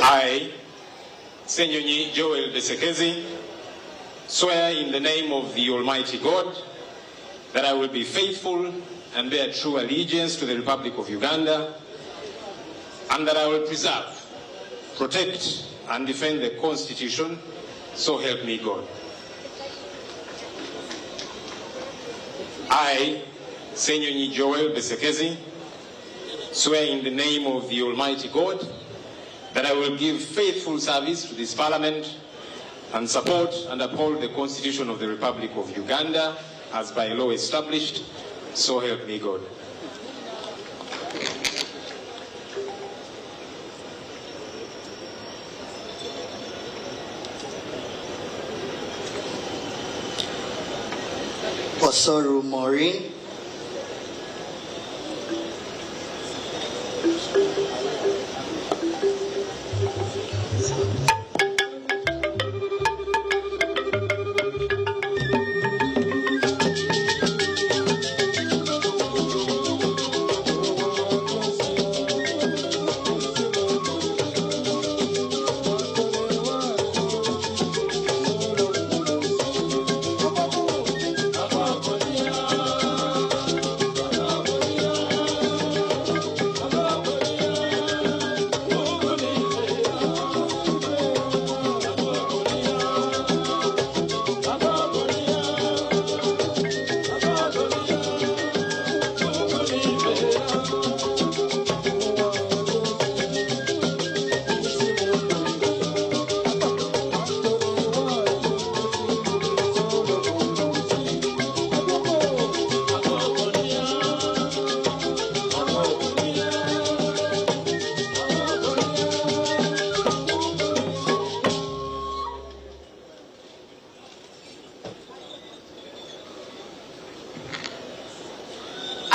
I, Senyonyi Joel Besekezi, swear in the name of the Almighty God that I will be faithful and bear true allegiance to the Republic of Uganda, and that I will preserve, protect, and defend the Constitution, so help me God. I, Senyonyi Joel Besekezi, swear in the name of the Almighty God that I will give faithful service to this Parliament and support and uphold the Constitution of the Republic of Uganda as by law established, so help me God. Osoru Maureen.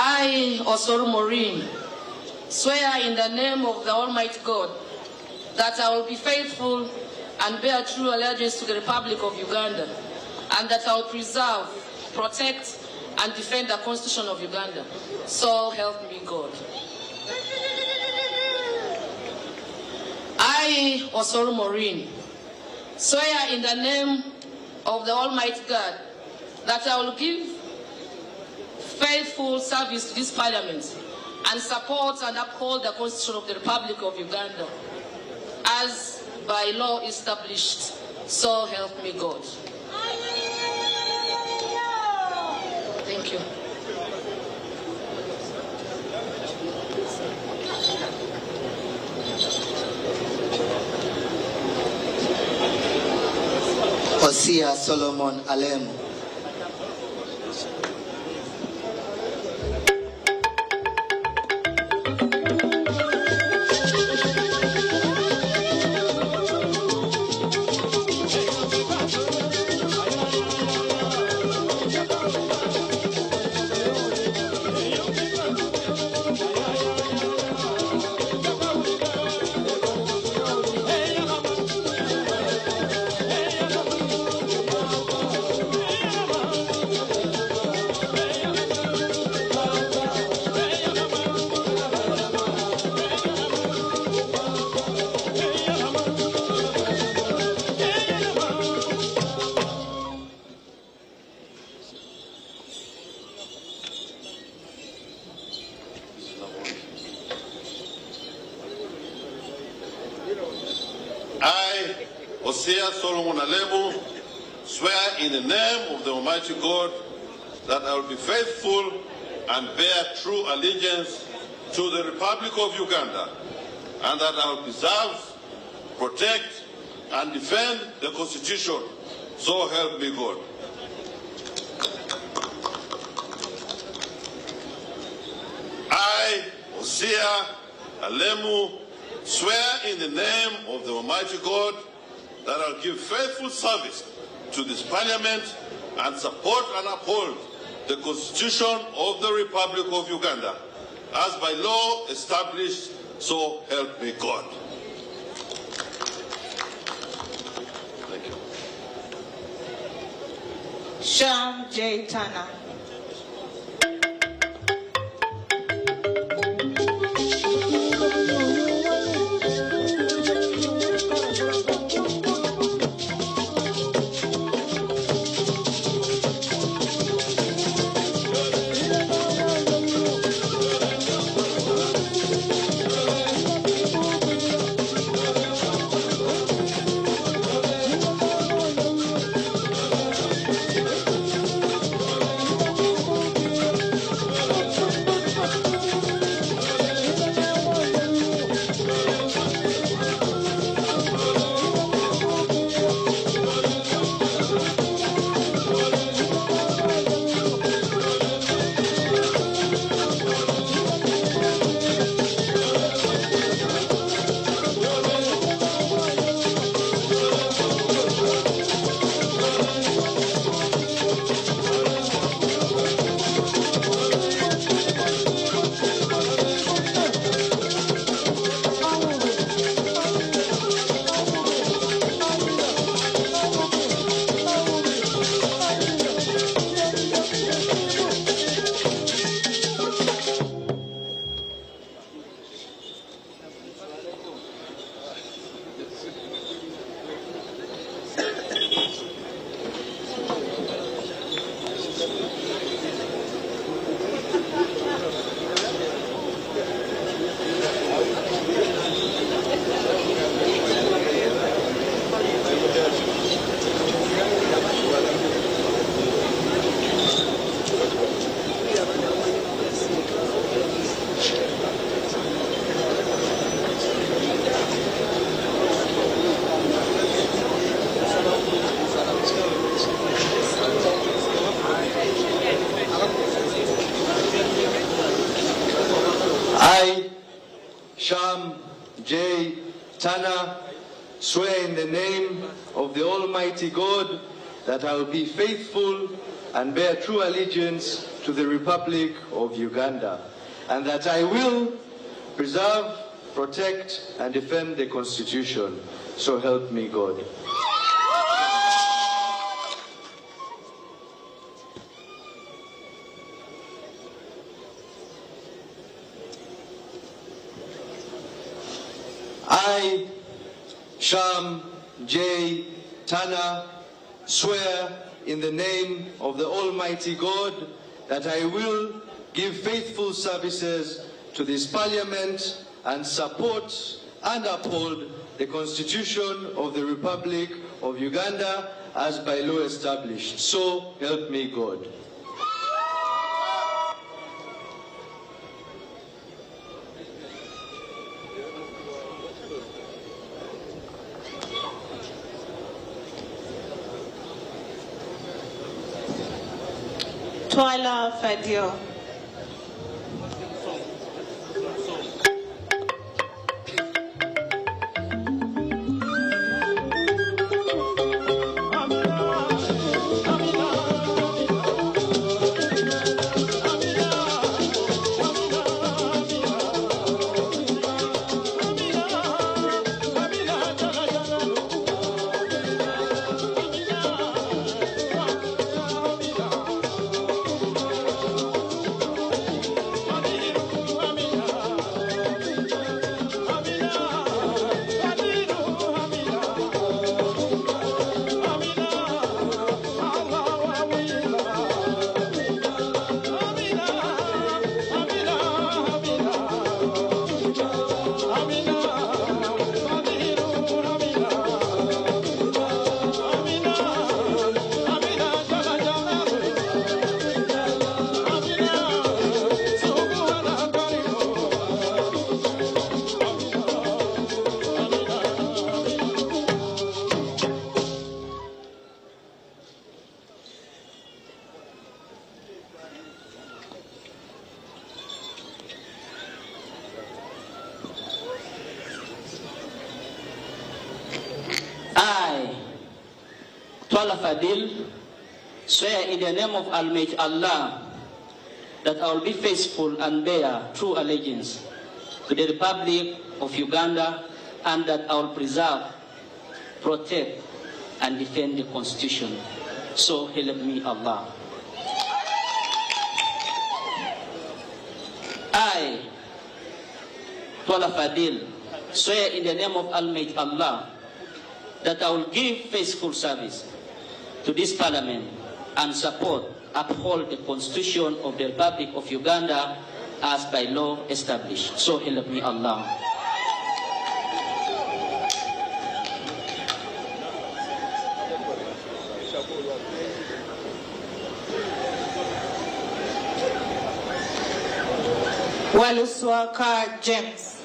I, Osoru Maureen, swear in the name of the Almighty God that I will be faithful and bear true allegiance to the Republic of Uganda, and that I will preserve, protect, and defend the Constitution of Uganda. So help me God. I, Osoru Maureen, swear in the name of the Almighty God that I will give faithful service to this Parliament and support and uphold the Constitution of the Republic of Uganda, as by law established, so help me God. Thank you. Hosea Solomon Alemu. I, Hosea Solomon Alemu, swear in the name of the Almighty God that I will be faithful and bear true allegiance to the Republic of Uganda, and that I will preserve, protect, and defend the Constitution, so help me God. I, Hosea Alemu, swear in the name of the Almighty God that I will give faithful service to this Parliament and support and uphold the Constitution of the Republic of Uganda, as by law established, so help me God. Thank you. Sham J. Tana. I, Sham J. Tana, swear in the name of the Almighty God that I will be faithful and bear true allegiance to the Republic of Uganda, and that I will preserve, protect, and defend the Constitution. So help me God. I, Sham J. Tana, swear in the name of the Almighty God that I will give faithful services to this Parliament and support and uphold the Constitution of the Republic of Uganda as by law established. So help me God. Twala Fadio. Fadil, swear in the name of Almighty Allah that I will be faithful and bear true allegiance to the Republic of Uganda and that I will preserve, protect, and defend the Constitution. So help me Allah. I, Twala Fadil, swear in the name of Almighty Allah that I will give faithful service to this Parliament and support, uphold the Constitution of the Republic of Uganda as by law established. So help me Allah. Waluswaka James.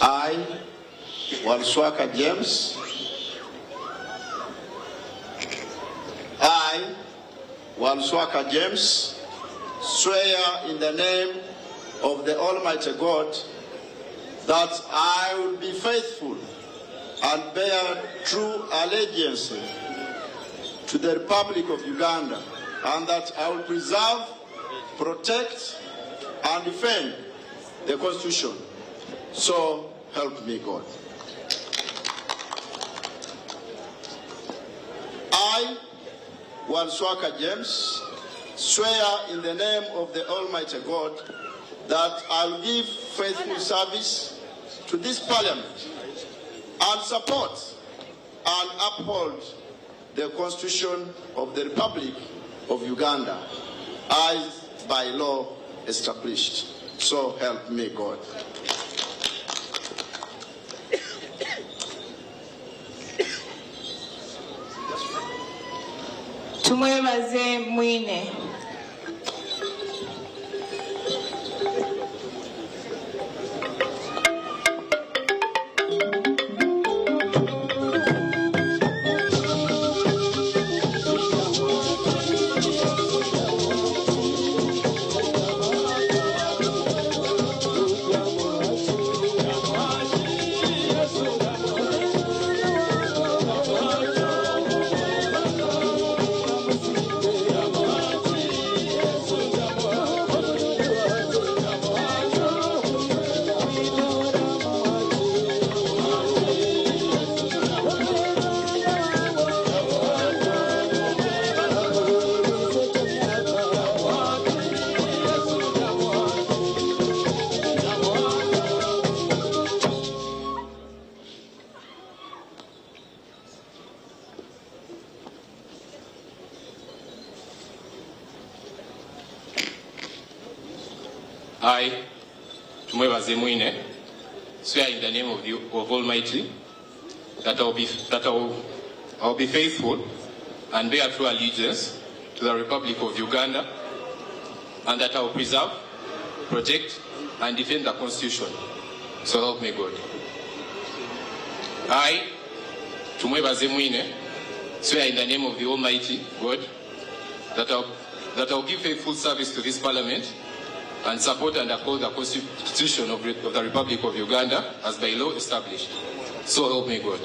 I, Waluswaka James, I, Waluswaka James, swear in the name of the Almighty God that I will be faithful and bear true allegiance to the Republic of Uganda, and that I will preserve, protect, and defend the Constitution. So help me God. I, Waluswaka James, swear in the name of the Almighty God that I will give faithful service to this Parliament and support and uphold the Constitution of the Republic of Uganda as by law established. So help me God. Tumwebaze mwine. I, Tumwebaze Mwine, swear in the name of Almighty that I will be faithful and bear true allegiance to the Republic of Uganda, and that I will preserve, protect, and defend the Constitution. So help me God. I, Tumwebaze Mwine, swear in the name of the Almighty God that I will give faithful service to this Parliament and support and uphold the Constitution of the Republic of Uganda as by law established. So help me God.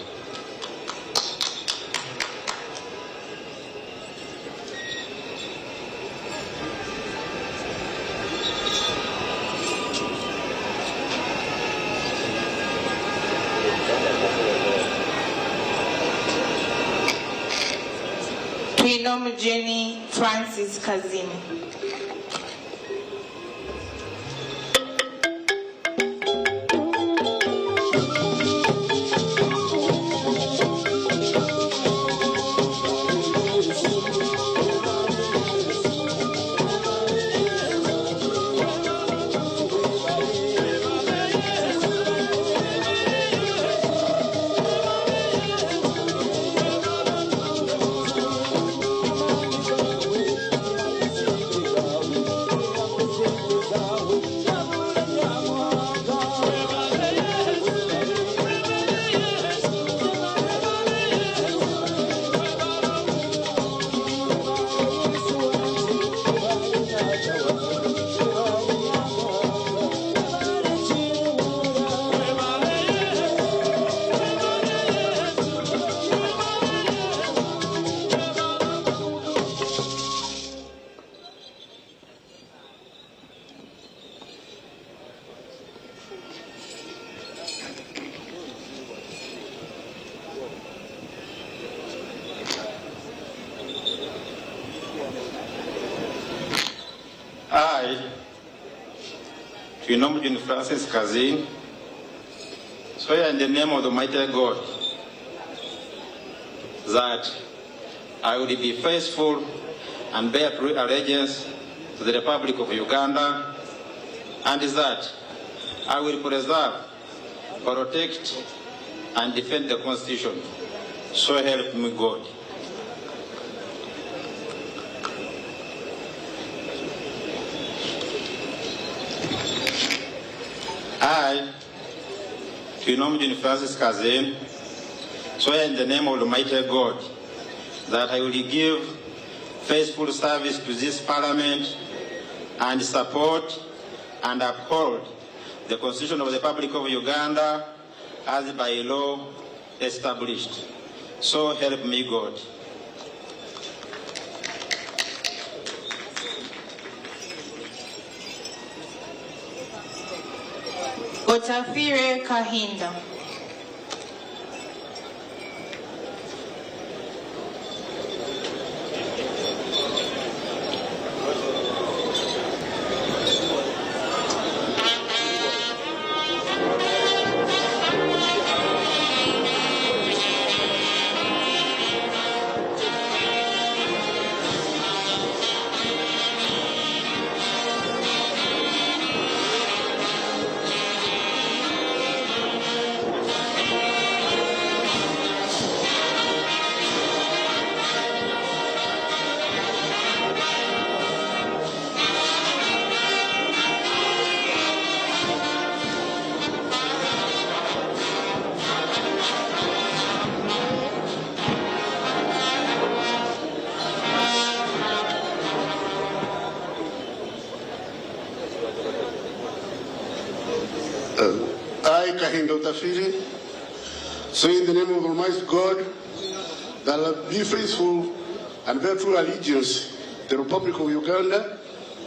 Twinomu Jenny Francis Kazimi. I, Twinomu Francis Kazini, swear in the name of the Almighty God that I will be faithful and bear true allegiance to the Republic of Uganda, and that I will preserve, protect, and defend the Constitution. So help me God. I, Twinomu Francis Kazini, swear in the name of the Almighty God that I will give faithful service to this Parliament and support and uphold the Constitution of the Republic of Uganda as by law established. So help me God. Otafire Kahinda. Utafiri, swear in the name of Almighty God that I will be faithful and bear true allegiance to the Republic of Uganda,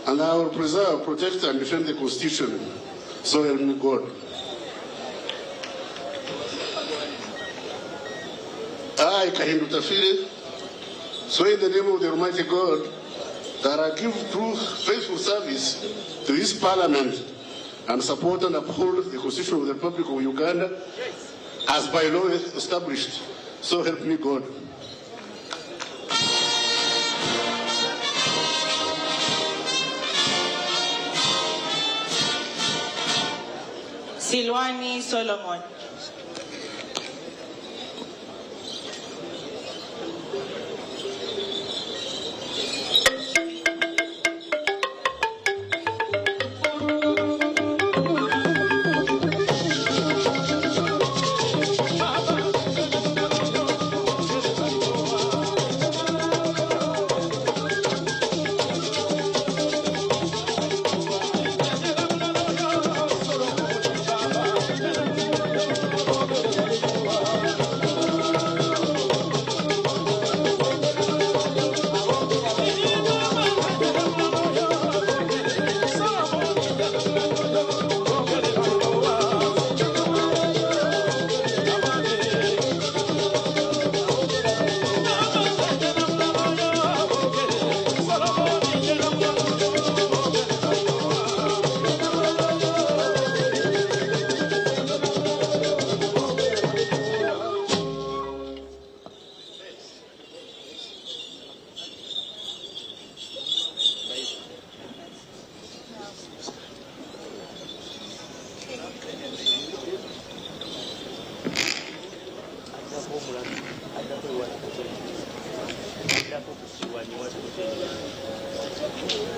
and I will preserve, protect, and defend the Constitution. So help me God. I, Kahindu Utafiri, swear in the name of the Almighty God that I give true, faithful service to this Parliament and support and uphold the Constitution of the Republic of Uganda as by law established. So help me God. Silwani Solomon.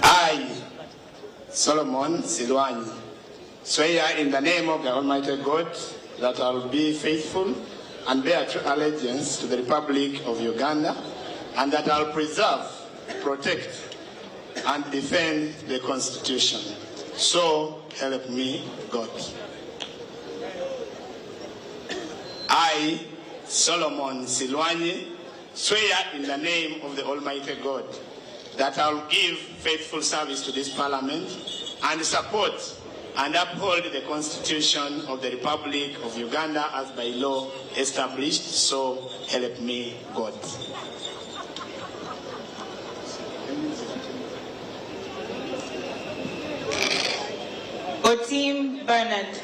I, Solomon Silwani, swear in the name of the Almighty God that I will be faithful and bear true allegiance to the Republic of Uganda, and that I will preserve, protect, and defend the Constitution. So help me God. I, Solomon Silwani, swear in the name of the Almighty God that I will give faithful service to this Parliament and support and uphold the Constitution of the Republic of Uganda as by law established. So help me God. Otim Bernard.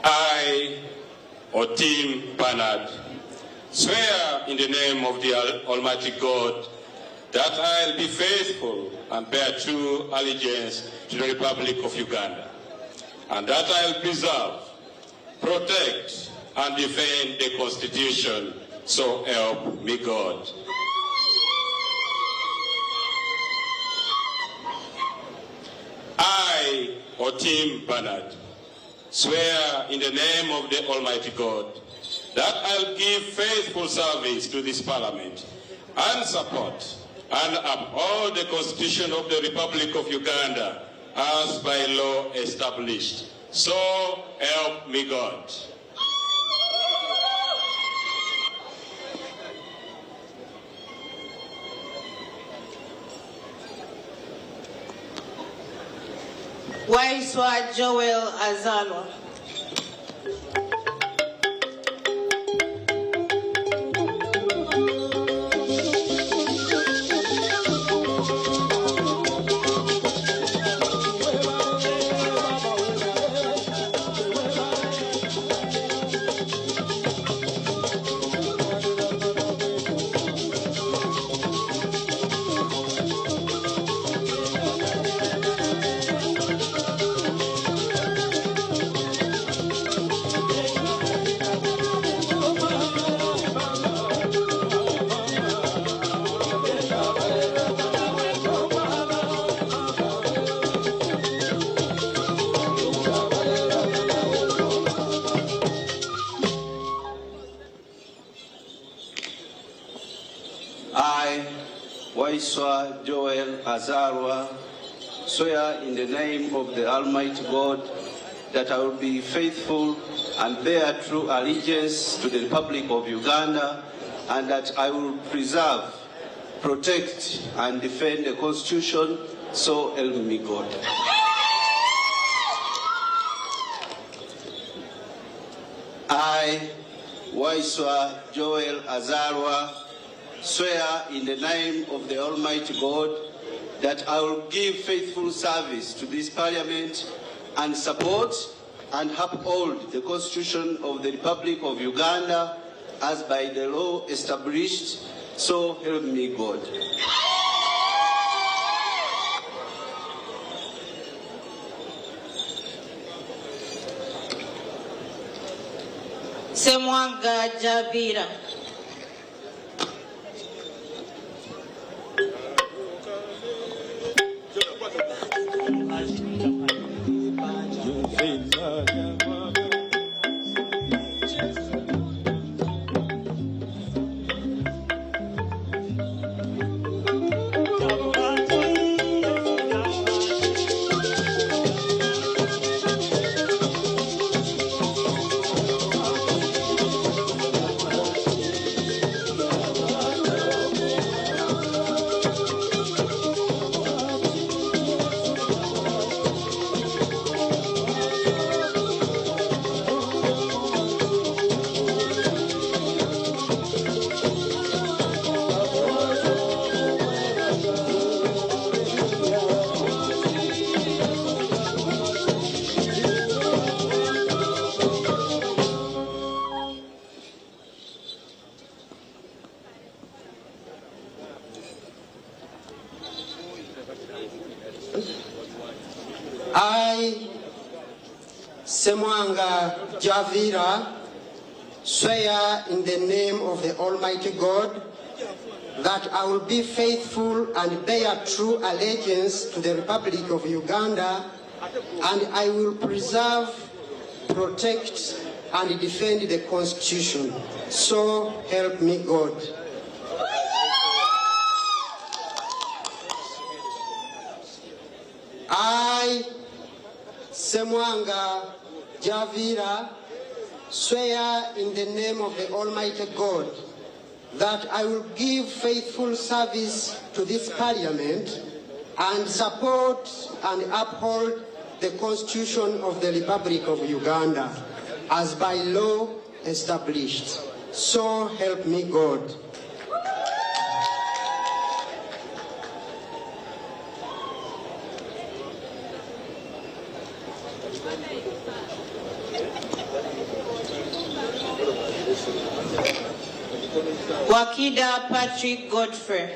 I, Otim Bernard, swear in the name of the Almighty God that I'll be faithful and bear true allegiance to the Republic of Uganda, and that I'll preserve, protect, and defend the Constitution. So help me God. I, Otim Bernard, swear in the name of the Almighty God that I'll give faithful service to this Parliament and support and uphold the Constitution of the Republic of Uganda as by law established. So help me God. Waiswa Joel Azalwa. I, Waiswa Joel Azarwa, swear in the name of the Almighty God that I will be faithful and bear true allegiance to the Republic of Uganda, and that I will preserve, protect, and defend the Constitution, so help me God. I, Waiswa Joel Azarwa, swear in the name of the Almighty God that I will give faithful service to this Parliament and support and uphold the Constitution of the Republic of Uganda as by the law established, so help me God. Semwanga Jabira. I, Semwanga Javira, swear in the name of the Almighty God that I will be faithful and bear true allegiance to the Republic of Uganda, and I will preserve, protect, and defend the Constitution. So help me God. I, Semwanga Javira, swear in the name of the Almighty God that I will give faithful service to this Parliament and support and uphold the Constitution of the Republic of Uganda as by law established. So help me God. Wakida Patrick Godfrey.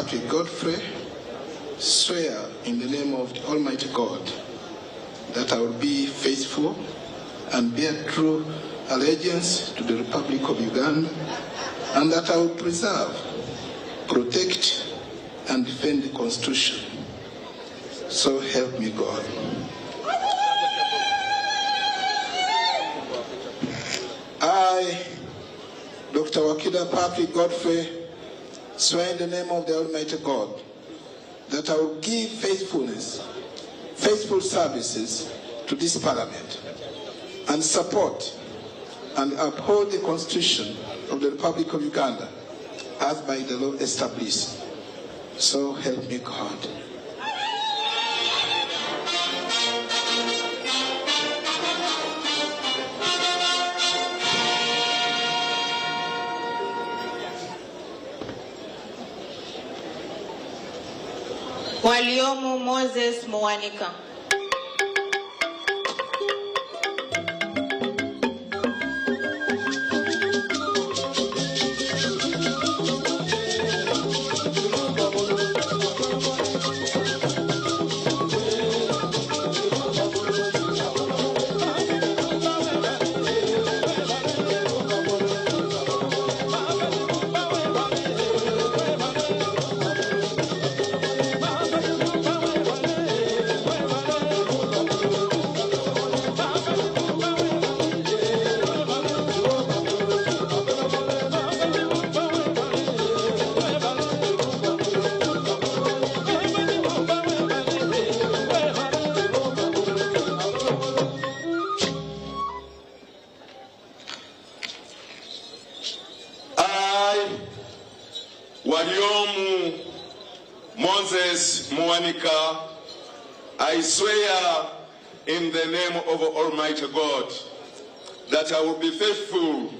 Patrick Godfrey, swear in the name of the Almighty God that I will be faithful and bear true allegiance to the Republic of Uganda, and that I will preserve, protect, and defend the Constitution. So help me God. I, Dr. Wakida Patrick Godfrey, swear in the name of the Almighty God that I will give faithful services to this Parliament and support and uphold the Constitution of the Republic of Uganda as by the law established. So help me God. Waliomu Moses Mwanika. Waliomu Moses Mwanika, I swear in the name of Almighty God that I will be faithful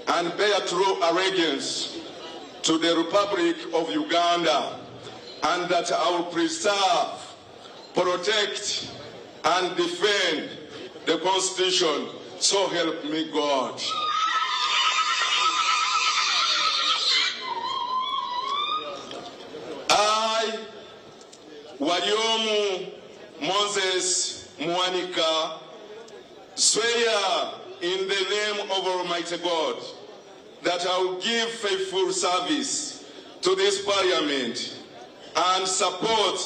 and bear true allegiance to the Republic of Uganda, and that I will preserve, protect, and defend the Constitution. So help me God. I, Waliomu Moses Mwanika, swear in the name of Almighty God that I will give faithful service to this Parliament and support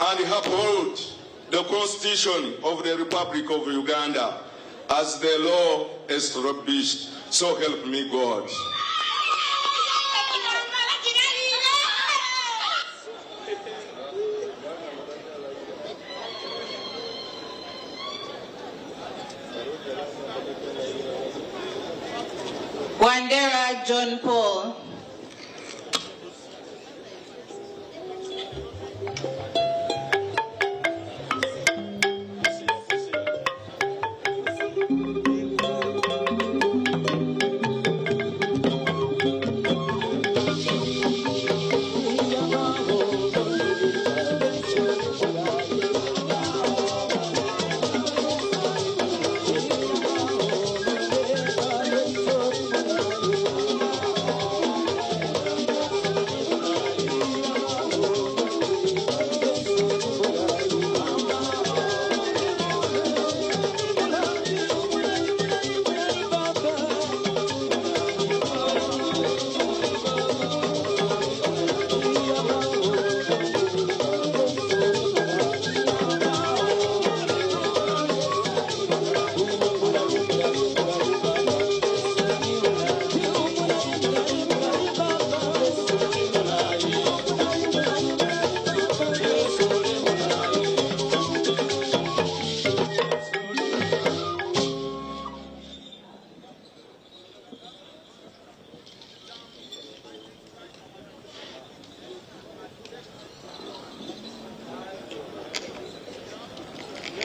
and uphold the Constitution of the Republic of Uganda as the law established. So help me God. Wandera John Paul.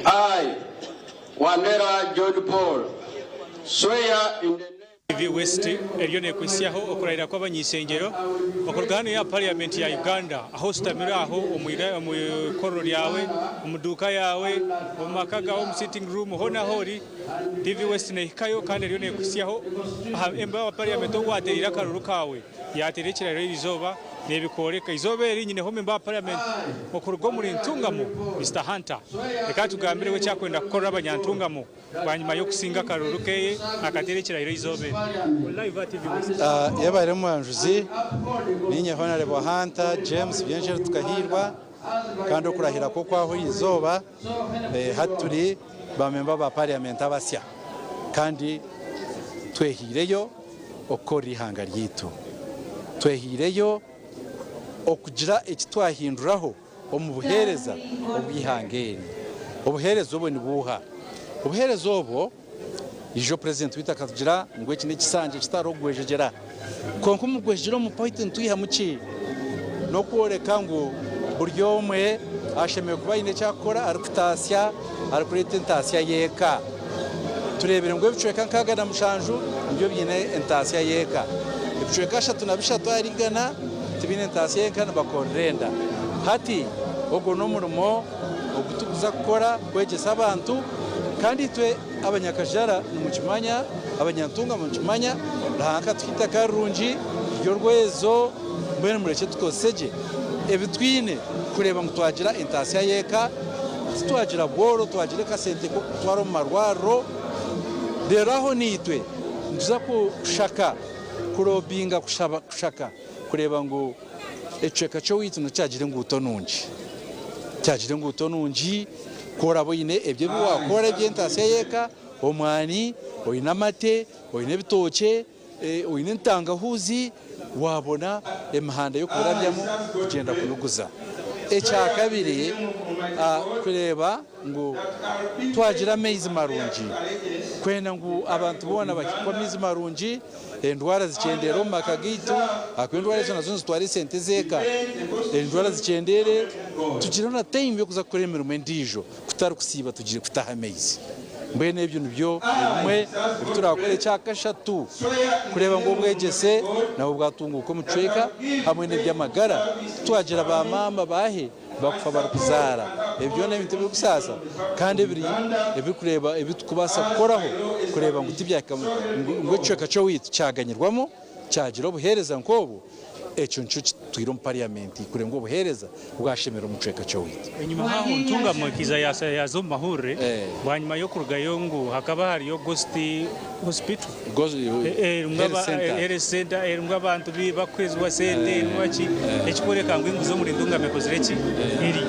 I, Wandera John Paul, swear in the name TV West eriyo nekwisiaho Gw'Okurahira Kw'Abany'Eishengyero okorwa hano ya Paramenti ya Uganda aho sitamira aho omukoro lyawe omuduka yawe omumaka gawe sitting room hona hori TV West nehikayo kandi eriyo nekwisiaho emba wa Paramenti waterira karuru kawe yaterekera rero izoba nebikoreka izoberi nyine home mba parliament okurgo muri ntungamo Mr Hunter reka tugambire we cyakwenda gukora abanyantungamo banyuma yo kusinga karurukeye akaterekera iro izoberi live TV yabare mu anjuzi ninye honorable Hunter James Byengero tukahirwa kandi okurahira ko kwaho izoba haturi bamemba ba parliament abasya kandi twehireyo okori hanga ryitu twehireyo okugira ekitwahinduraho omubuhereza obwihangeni obuhereza obo nibuha obuhereza obo ijo president witakatugira ngo ekine kisanje kitarogwejegera konko mugwejero mu point ntuyiha muki no kworeka ngo buryo umwe ashemeye kuba ine cyakora arikutasya arikuretentasya yeka turebere ngo bicweka nkaga na mushanju ibyo byine entasya yeka bicweka shatu na bishatu arigana tibine entasya yeka bakorenda hati ogo no murimo ogutukuza gukora kwegesa abantu kandi twe abanyakajara mu kimanya abanyantunga mu kimanya ranka twita karungi ryo rwezo mbere mureke tukoseje ebitwine kureba ngo twagira entasya yeka twagira boro twagira kasente ko twaro marwaro deraho nitwe nduza kushaka kurobinga kushaka kureba ngo eceka cyo witu no cyagire nguto nungi korabo ine ebye biwakora byentase yeka omwani oyina mate oyina bitoke oyina ntangahuzi wabona emihanda yo kurabyamo kugenda kunuguza echa kabiri kureba ngo twagira amezi marungi kwena ngo abantu bona bakikomeza marungi endwara zicendero makagitu akwendwara zo nazo twari sente zeka endwara zicendere tugira na time yo kuza kuremera umendijo kutari kusiba tugire kutaha amezi mbene ibyo nibyo bimwe turakore cyakashatu kureba ngo bwegese nabo bwatunguko muceka hamwe n'ibyamagara twagira ba mama bahe bakufa barukizara ibyo n'ibintu byo kusasa kandi biri kureba ibitukubasa gukoraho kureba ngo tibyaka ngo ceka cyo witu cyaganyirwamo cyagira ubuhereza nkobo echo ncho twiro mu parliament kureba ngo ubuhereza bwashemera umuceka cyo witu inyuma haho ntunga mukiza yazo mahure bwanyuma yo kurugayo ngo hakaba hari yo ghost hospital health center abantu bakwezwa sente nwaki ekikoreka ngo inguzo muri ndunga mekozereki iri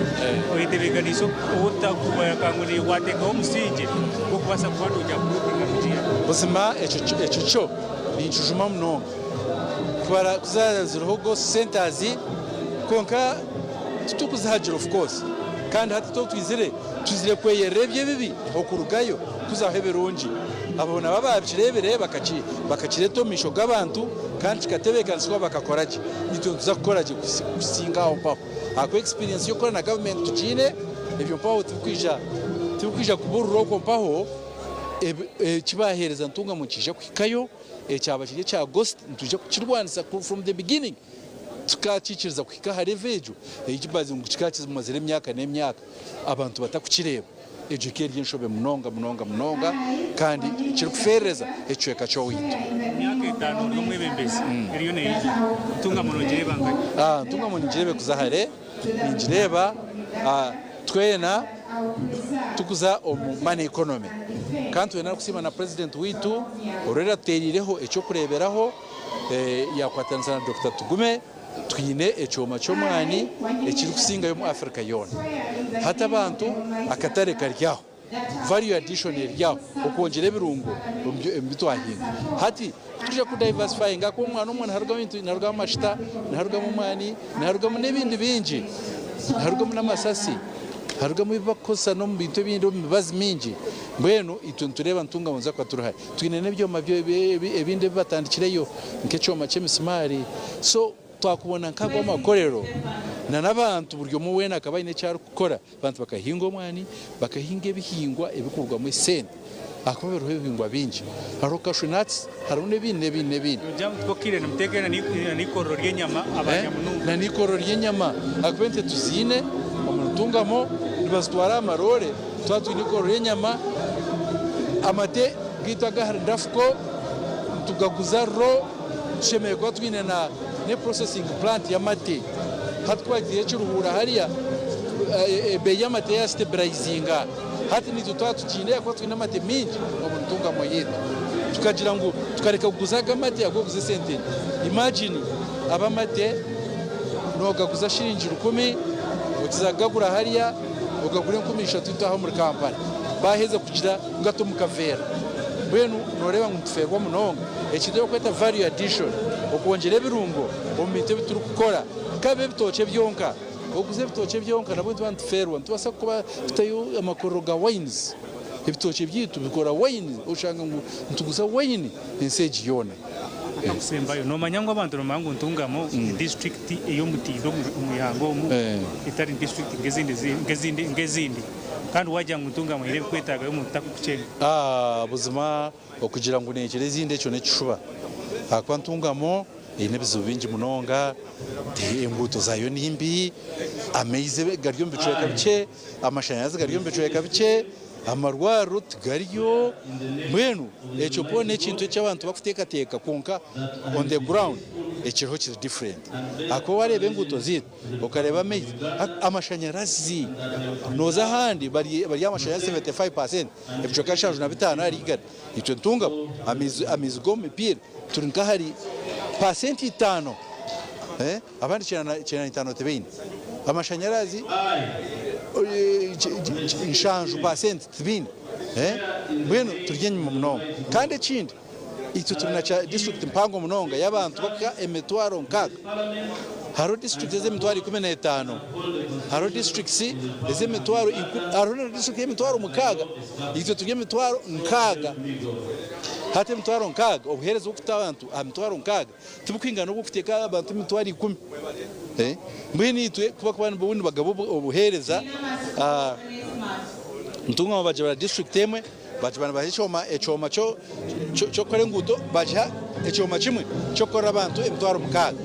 oitebeganisho utakuba kanguri wateka omusije okubasa kubanduja kurutinga kugira buzima echo cyo binjujuma muno para kuzaziroho go centers konka tutukuzahagira of course kandi hati to twizire kweyerebye bibi okurugayo kuzaheberungi abona bababyirebere bakakireto misho gabantu kandi kikatebekanswa bakakoraje nito tuzakoraje kusinga aho papa ako experience yo kora na government tukine ibyo paho tukwija kubururo ko paho kibahereza ntunga mukije kwikayo cyaba kije cya ghost tuje kukirwanisa from the beginning tukakikiriza kwika harevejo ikibazi ngo kikakiza mumazere imyaka n'imyaka abantu batakukireba educate yenshobe munonga kandi kiri kufereza ecweka cyo witu imyaka 5 no mwebembezi iriyo ne tunga munogere banganye tunga munogere kuzahare ninjireba twena tukuza money economy kandi wena kusima na president witu orera terireho echo kureberaho yakwatanza na Dr. Tugume twine echoma chomwani ekiri kusinga yo mu Africa yone hata abantu akatare karyaho value addition yaryaho okongera birungo mbitwahinga hati tuje ku diversifying ako umwana haruga bintu naruga amashita naruga mu mwani naruga mu nebindi binji naruga mu namasasi haruga mu bibakosa no mu bintu bindi mu bibazi mingi mbwenu ituntureba ntunga munza kwa turuhaye twine nebyo mabyo ebindi batandikireyo nk'ecoma cy'emisimari so twakubona nkagwa makorero na nabantu buryo mu wena akabayine cyaro gukora abantu bakahinga omwani bakahinga ebihingwa ebikurwa mu sente akabero hebingwa bingi haroka shunats harune binne jamu twokire numutekena ni kororo ry'enyama abanyamunungu na ni kororo ry'enyama akubente tuzine omutungamo nibastwara amarore twatwine kororo ry'enyama amate gitwa gaharindafuko tugaguza ro shemeye kwa twine na ne processing plant y'amate hatwagiye cy'uruhura hariya be y'amate ya stabilizinga hati ni tutatukineye ko twina amate mingi mu ntungamo yetu tukagira ngo tukareka kuguzaga amate yagoguze sente. Imagine abamate nogaguza shiringi 10 utizagagura hariya ugagura 13 tutaho muri kampani baheze kugira ngato mukavera bwenu noreba ngumferwa munonga ekidero kweta value addition okongera ebirungo omite bituru gukora kabe bitoce byonka oguze bitoce byonka nabo ntwanferwa ntubasa kuba tutayo amakoro ga wines ebitoce byitu bikora wine ushanga ngo ntuguza wine enseji yona akusembayo nomanya ngo abantu romango ntungamo district eyo mutindo umuyango mu itari district ngezindi kandi wajya ngo ntungamo ire kwetaga yo mutaka kucenga buzima okugira ngo nekereze inde cyo necishuba akwa ntungamo inebizo bingi munonga imbuto zayo nimbi ameize garyo mbicweka bice amashanyarazi garyo mbicweka bice amarwaro tugariyo mwenu echo pone ikintu cy'abantu bakutekateka konka on the ground echo kiri different ako warebe imbuto zito ukareba ameize amashanyarazi noza handi bari amashanyarazi 75% ebico kashaje na bitana ari igara icyo ntunga amizigo mipira turinka hari pasenti 5 abandi cyana 5 tebeni amashanyarazi inshanju pasenti 7 bwenu turyenye mu mnonga kandi ikindi icyo turina cha district mpango munonga y'abantu baka emetwaro nkaga haro district ezemetwaro 15 haro district ezemetwaro haro district ezemetwaro mukaga icyo turyemetwaro nkaga hate mtwaro nkaga obuhereza ukuta abantu amtwaro nkaga tubukwingana ubufiteka abantu mtwaro 10 mbini itwe kuba kubana bundi bagabo obuhereza ntunga mabajira district emwe bajibana bahishoma echoma cyo kore nguto baja echoma kimwe cyo kora abantu emtwaro mukaga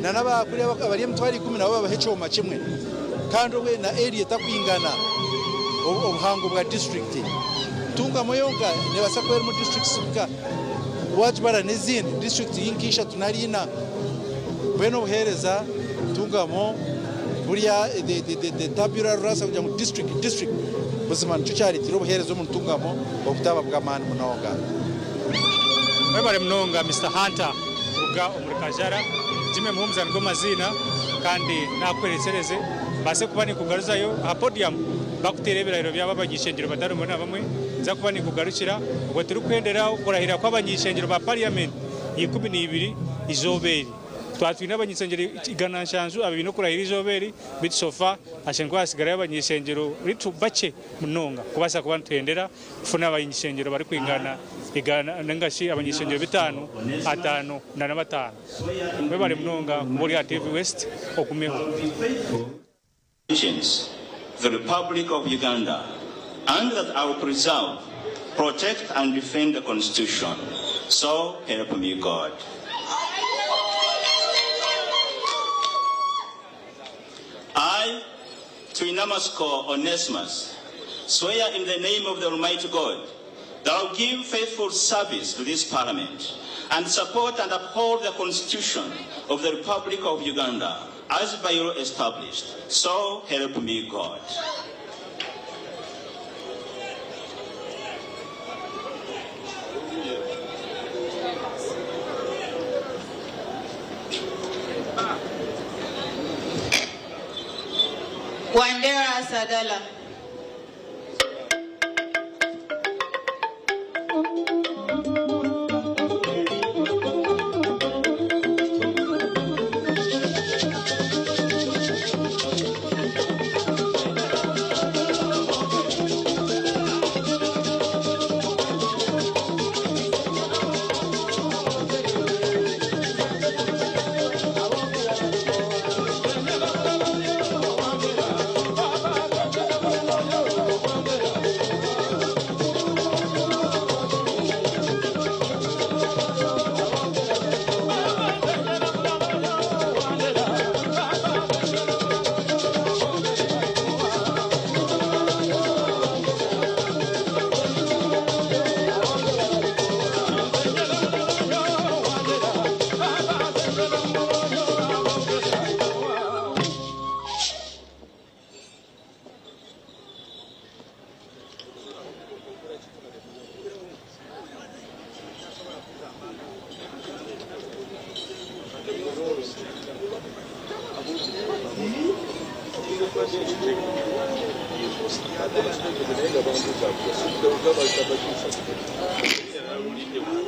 nanaba kuri abari emtwaro 10 nabo bahishoma kimwe kandi we na area takwingana obuhango bwa district tunga moyonga ne basakwera mu district sibika wajibara nezindi district yinkisha tunarina bweno buhereza tungamo buriya de tabula rasa kugira ngo district buzima ncucyari tiro buherezo mu tungamo okutaba bw'amani munonga webare munonga Mr Hunter uga umurikajara jime muhumza ngo mazina kandi nakweresereze base kuba ni kugaruzayo ha podium bakuterebera iro by'Abany'Eishengyero batarumona bamwe za kuba ni kugarukira ubwo turi kwendera kurahira kw'Abany'Eishengyero ba Parliament 12 izoberi twatwina Abany'Eishengyero igana nshanzu abibino kurahira izoberi bitsofa ashengwa hasigara y'Abany'Eishengyero ritu bace munonga kubasa kuba ntendera funa Abany'Eishengyero bari kwingana igana nangashi Abany'Eishengyero 5 na 5 mwe bari munonga muri TV West okumeho the Republic of Uganda, and that I will preserve, protect, and defend the Constitution. So help me God. I, Twinamasko Onesimus, swear in the name of the Almighty God that I will give faithful service to this Parliament and support and uphold the Constitution of the Republic of Uganda as by law established. So help me God. Wandera Sadala.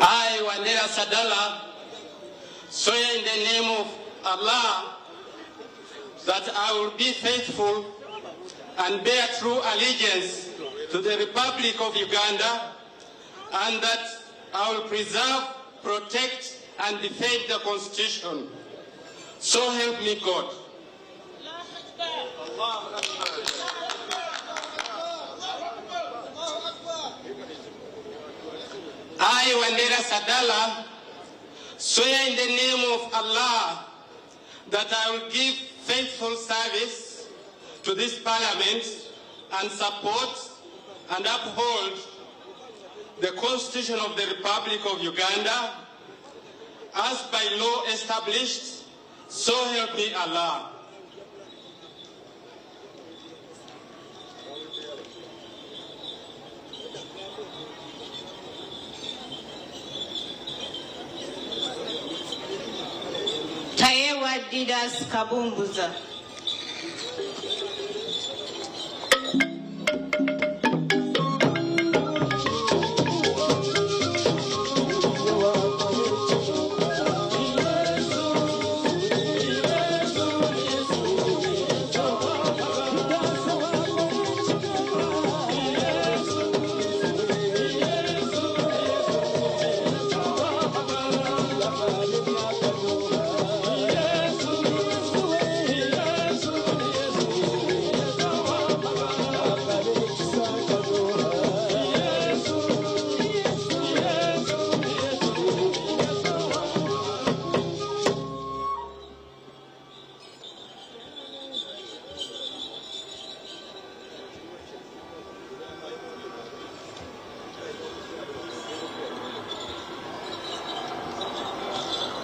I, Wandera Sadala, swear in the name of Allah that I will be faithful and bear true allegiance to the Republic of Uganda, and that I will preserve, protect, and defend the Constitution. So help me God. I, Wandera Sadala, swear in the name of Allah that I will give faithful service to this Parliament and support and uphold the Constitution of the Republic of Uganda as by law established, so help me Allah. Tayewa Didas Kabumbuza.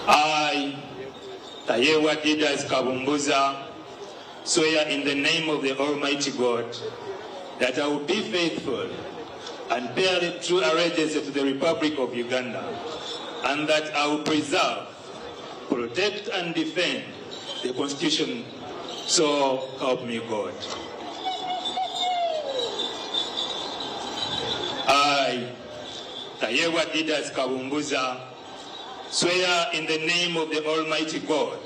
I, Tayewa Didas Kabumbuza, swear in the name of the Almighty God that I will be faithful and bear true allegiance to the Republic of Uganda, and that I will preserve, protect, and defend the Constitution. So help me God. I, Tayewa Didas Kabumbuza, swear in the name of the Almighty God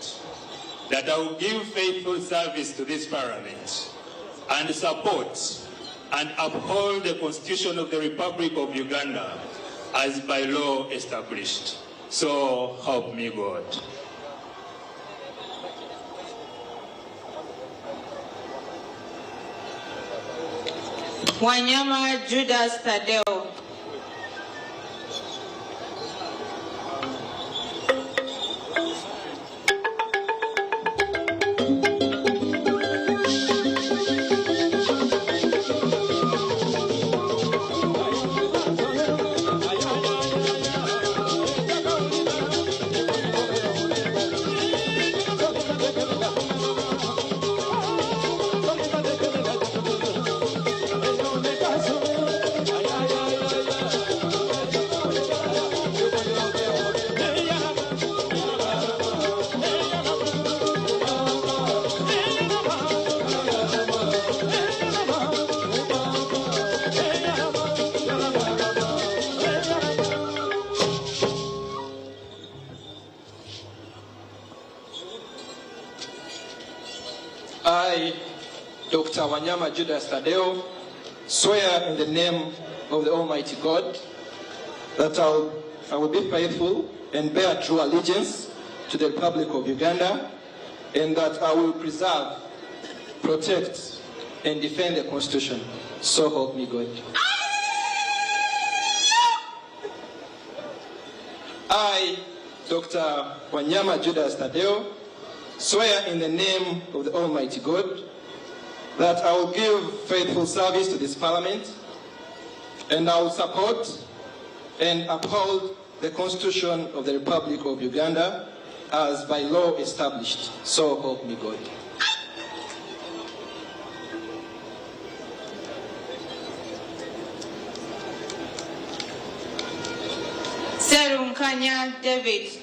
that I will give faithful service to this Parliament and support and uphold the Constitution of the Republic of Uganda as by law established. So help me God. Wanyama Judas Tadeo. I, Dr. Wanyama Judas Tadeo, swear in the name of the Almighty God that I will be faithful and bear true allegiance to the Republic of Uganda, and that I will preserve, protect, and defend the Constitution. So help me God. I, Dr. Wanyama Judas Tadeo, swear in the name of the Almighty God that I will give faithful service to this Parliament, and I will support and uphold the Constitution of the Republic of Uganda as by law established. So help me God. Serunkanya David.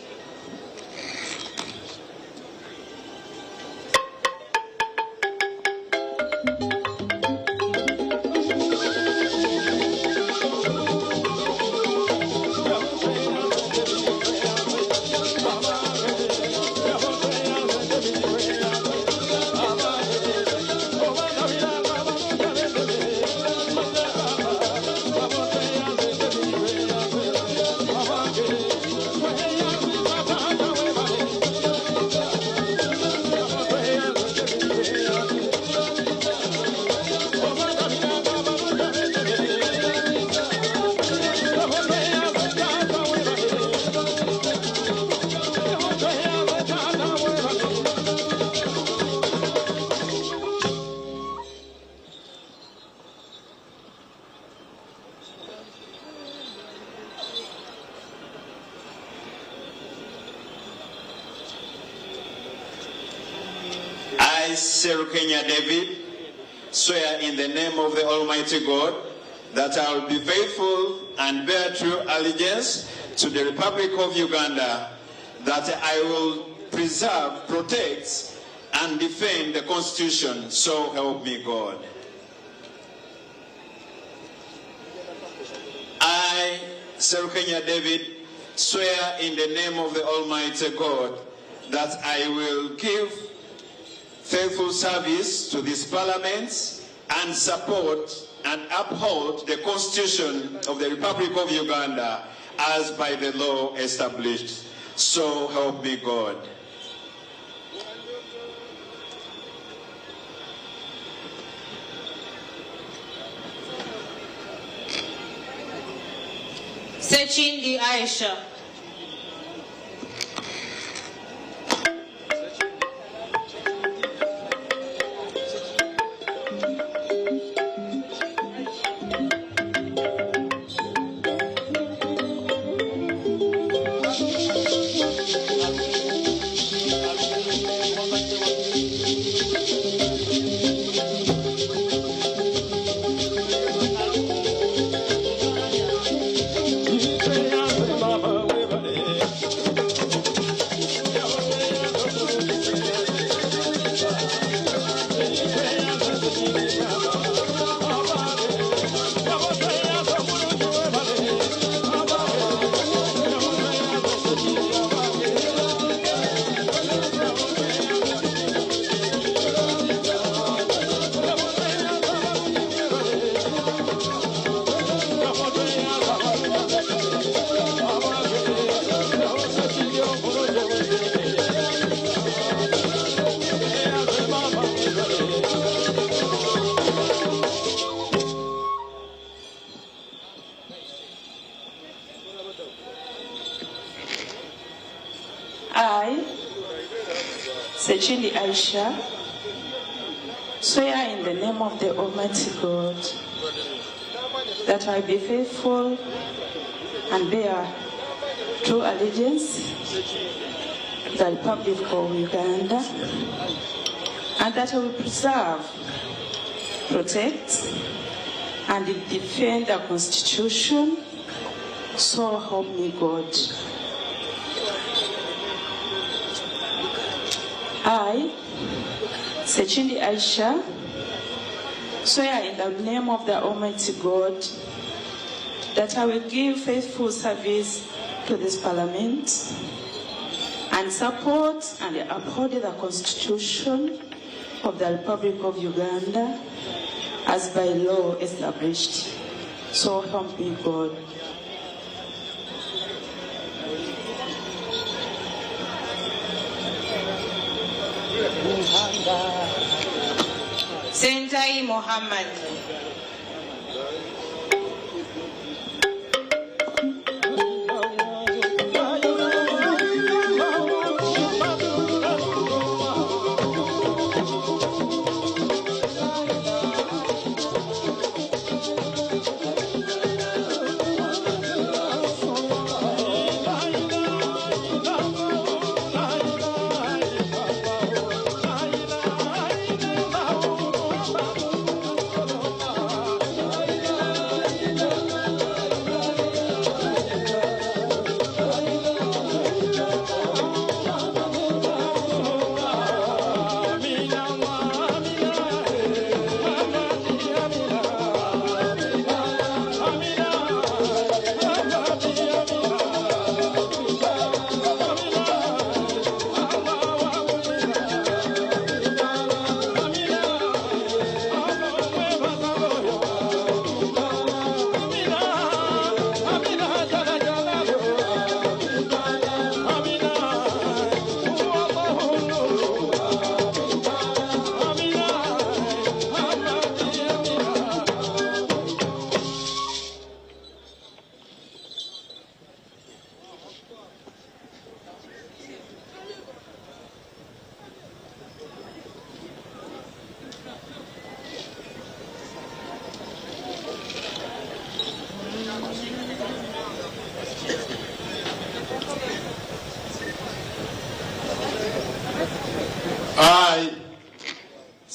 I, Serukenya David, swear in the name of the Almighty God that I will be faithful and bear true allegiance to the Republic of Uganda, that I will preserve, protect, and defend the Constitution, so help me God. I, Serukenya David, swear in the name of the Almighty God that I will give faithful service to this Parliament and support and uphold the Constitution of the Republic of Uganda as by the law established. So help me God. Sechindi Aisha. I, Sechindi Aisha, swear in the name of the Almighty God that I will be faithful and bear true allegiance to the Republic of Uganda, and that I will preserve, protect, and defend the Constitution, so help me God. I, Sechindi Aisha, swear in the name of the Almighty God that I will give faithful service to this Parliament and support and uphold the Constitution of the Republic of Uganda as by law established. So help me God. Sentai Mohammed.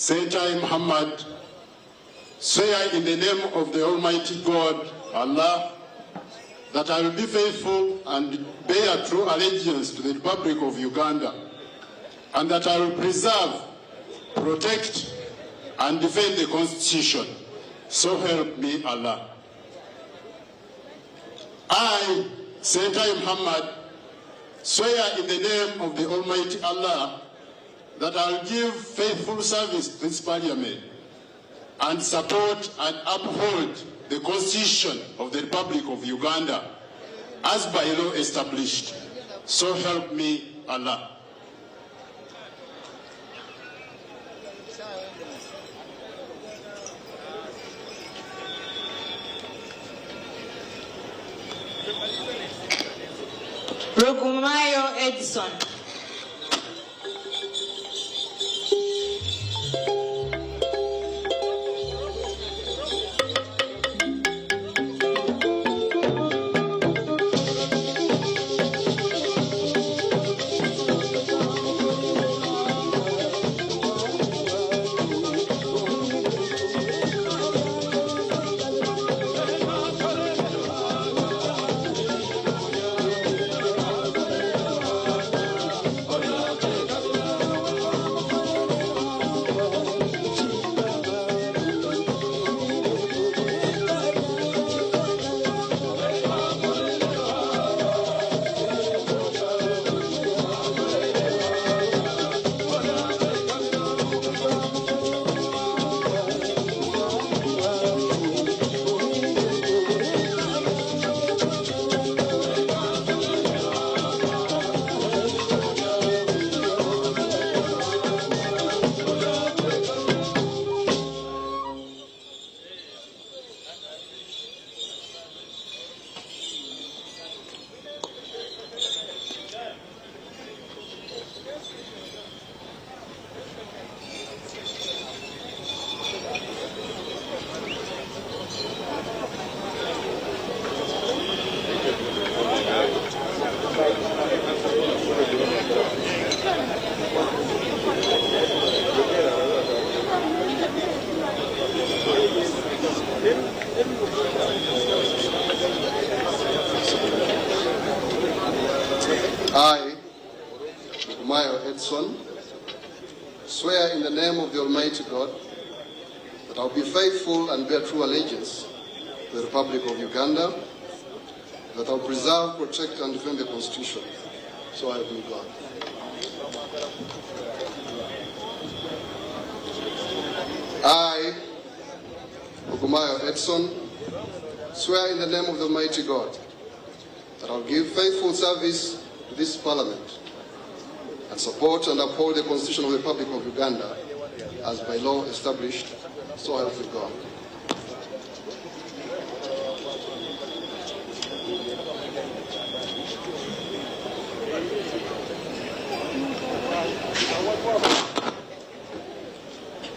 Sentai Muhammad, swear in the name of the Almighty God, Allah, that I will be faithful and bear true allegiance to the Republic of Uganda, and that I will preserve, protect, and defend the Constitution. So help me Allah. I, Sentai Muhammad, swear in the name of the Almighty Allah that I will give faithful service to this Parliament and support and uphold the Constitution of the Republic of Uganda as by law established. So help me Allah. Rugumayo Edson. I, Gw'Okurahira Edson, swear in the name of the Almighty God that I will be faithful and bear true allegiance to the Republic of Uganda, that I will preserve, protect, and defend the Constitution. So help me God. I, Gw'Okurahira Edson, swear in the name of the Almighty God that I will give faithful service to this Parliament and support and uphold the Constitution of the Republic of Uganda as by law established. So help me God.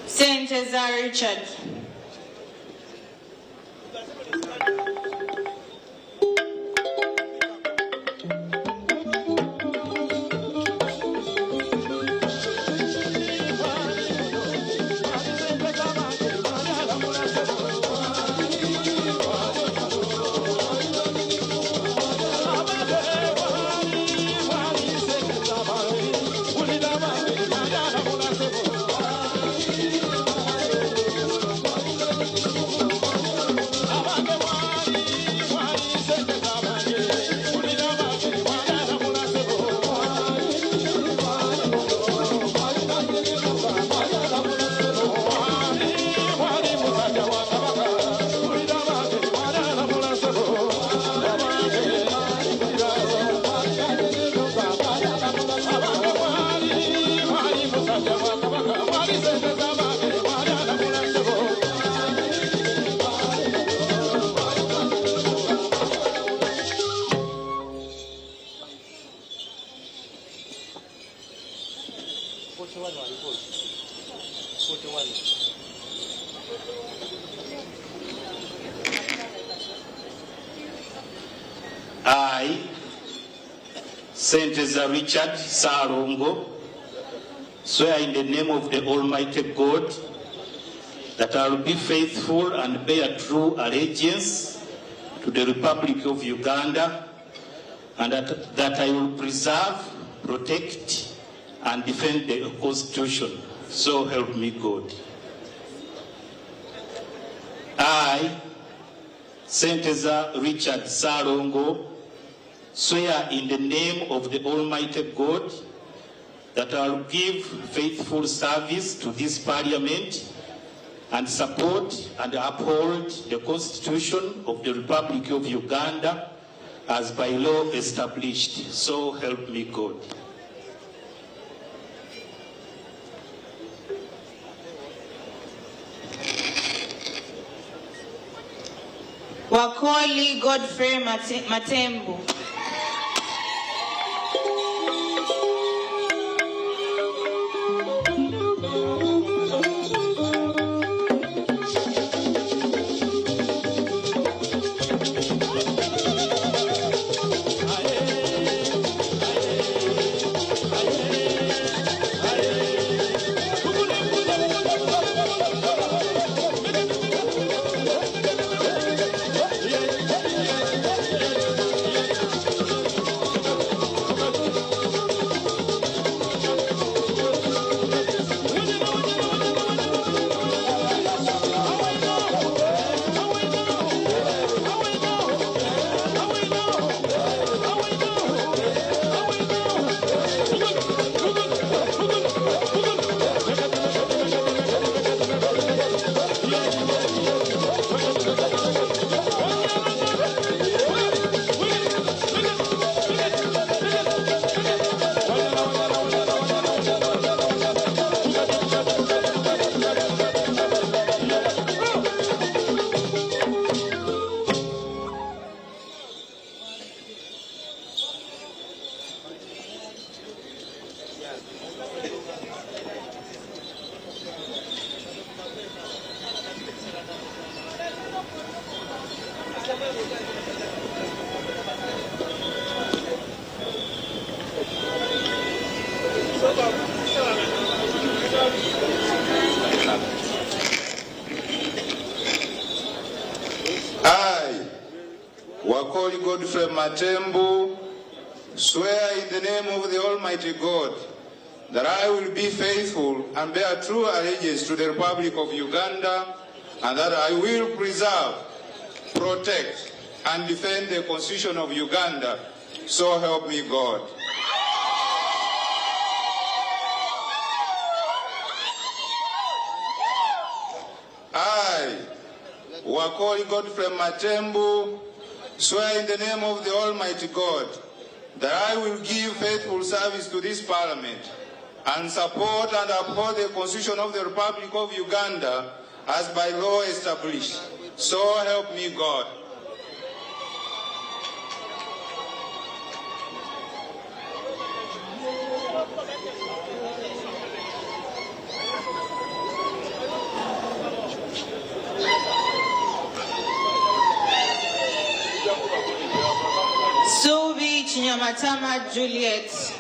Senteza Richard. I, Senteza Richard Salongo, swear in the name of the Almighty God that I will be faithful and bear true allegiance to the Republic of Uganda, and that I will preserve, protect, and defend the Constitution. So help me God. I, Senteza Richard Salongo, swear in the name of the Almighty God that I will give faithful service to this Parliament and support and uphold the Constitution of the Republic of Uganda as by law established. So help me God. Wakoli Godfrey Matembu. I, Wakoli Godfrey Matembu, swear in the name of the Almighty God that I will be faithful and bear true allegiance to the Republic of Uganda, and that I will preserve, protect, and defend the Constitution of Uganda. So help me God. I, Wakoli Godfrey Matembu, swear in the name of the Almighty God that I will give faithful service to this Parliament and support and uphold the Constitution of the Republic of Uganda as by law established. So help me God. Subi Chinyamatama Juliet.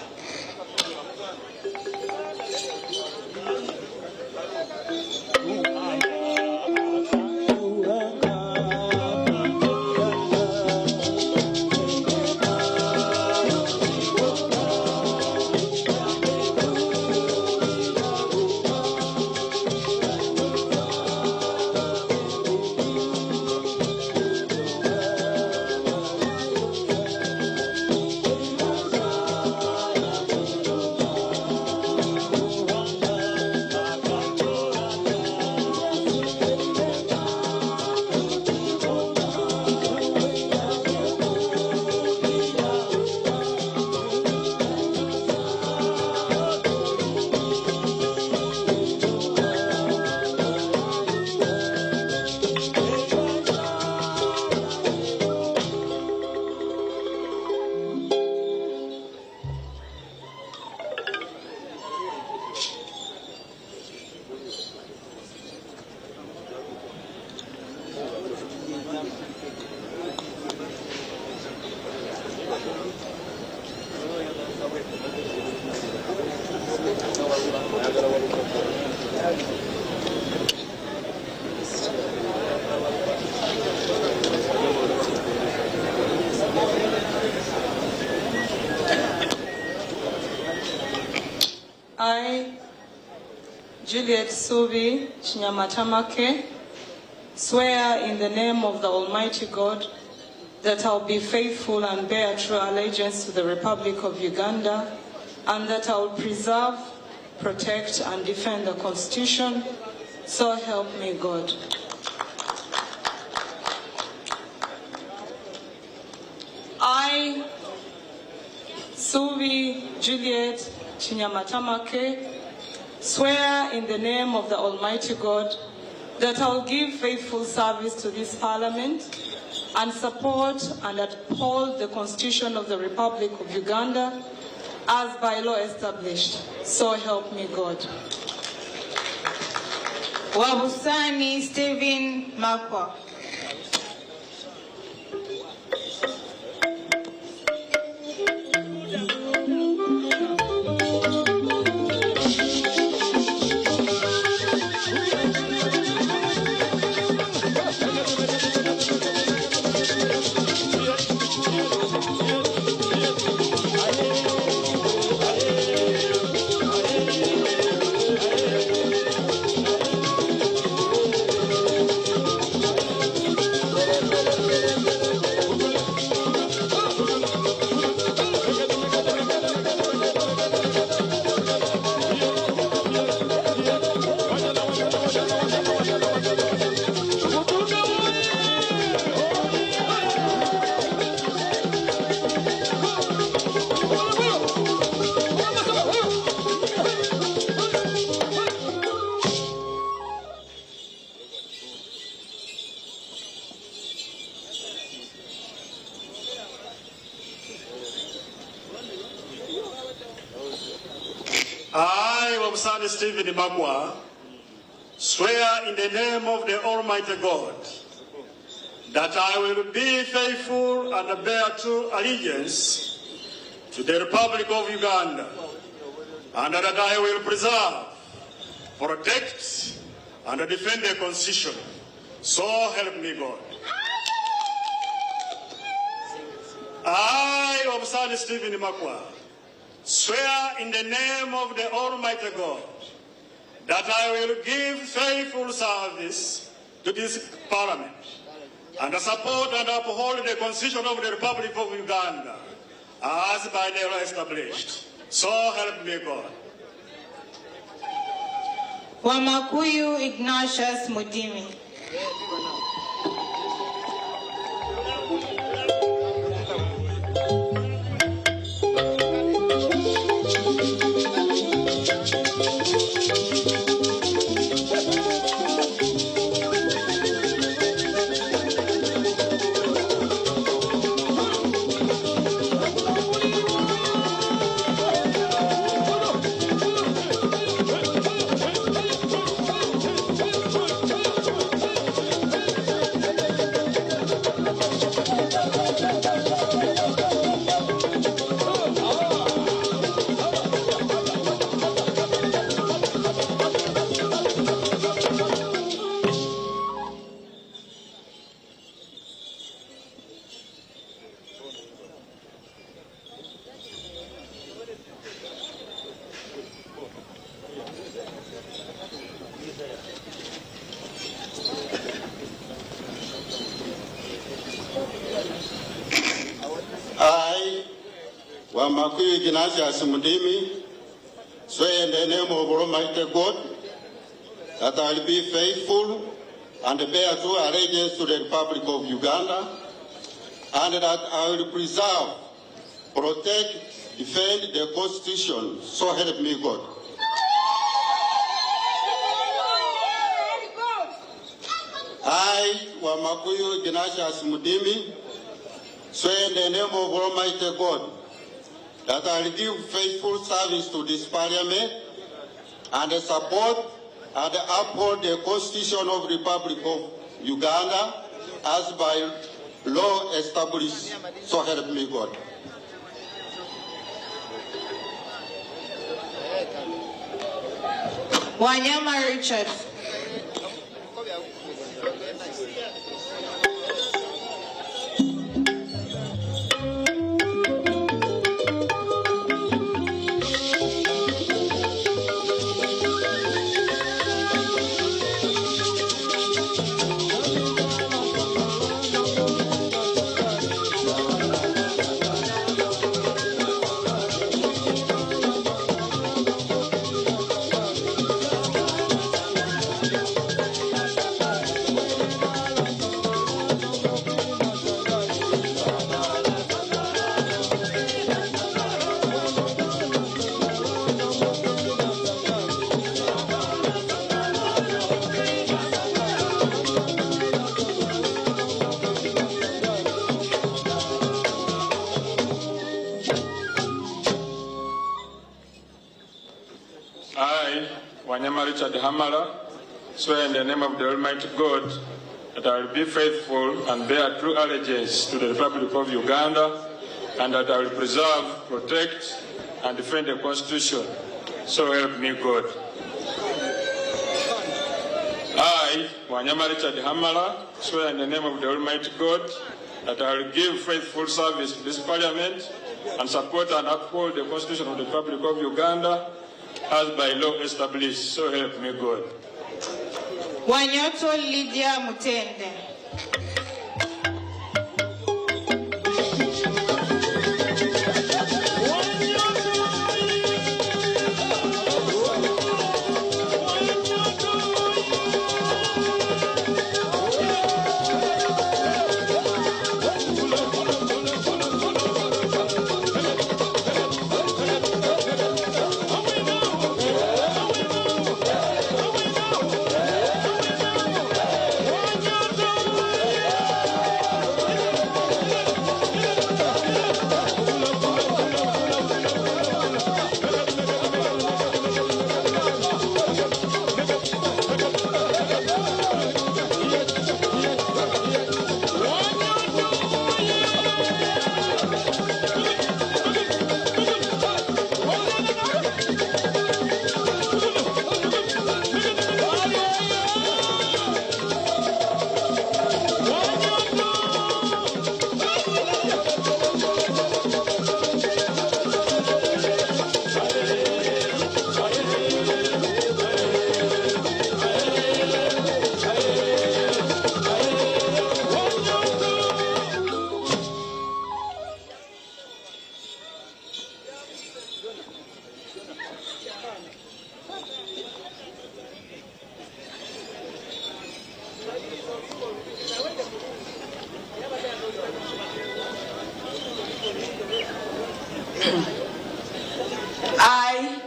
Juliet Subi Chinyamatamake, swear in the name of the Almighty God that I will be faithful and bear true allegiance to the Republic of Uganda, and that I will preserve, protect, and defend the Constitution, so help me God. I, Subi Juliet Chinyamatamake, swear in the name of the Almighty God that I will give faithful service to this Parliament and support and uphold the Constitution of the Republic of Uganda as by law established. So help me God. Wabusani Stephen Makwa. I, Wabusani Stephen Magwa, swear in the name of the Almighty God that I will be faithful and bear true allegiance to the Republic of Uganda, and that I will preserve, protect, and defend the Constitution. So help me God. I, Wabusani Stephen Magwa, swear in the name of the Almighty God that I will give faithful service to this Parliament and support and uphold the Constitution of the Republic of Uganda as by law established. So help me God. Wamakuyu Ignatius Mudimi. I, Wamakuyu Ignatius Mudimi, swear in the name of Almighty God that I will be faithful and bear true allegiance to the Republic of Uganda, and that I will preserve, protect, defend the Constitution. So help me God. I, Wamakuyu Ignatius Mudimi, swear in the name of Almighty God that I will give faithful service to this Parliament and support and uphold the Constitution of the Republic of Uganda as by law established. So help me God. Wanyama Richard. Wanyama Richard Hamala, swear in the name of the Almighty God that I will be faithful and bear true allegiance to the Republic of Uganda, and that I will preserve, protect, and defend the Constitution. So help me God. I, Wanyama Richard Hamala, swear in the name of the Almighty God that I will give faithful service to this Parliament and support and uphold the Constitution of the Republic of Uganda as by law established. So help me God. Wanyoto Lydia Mutende. I,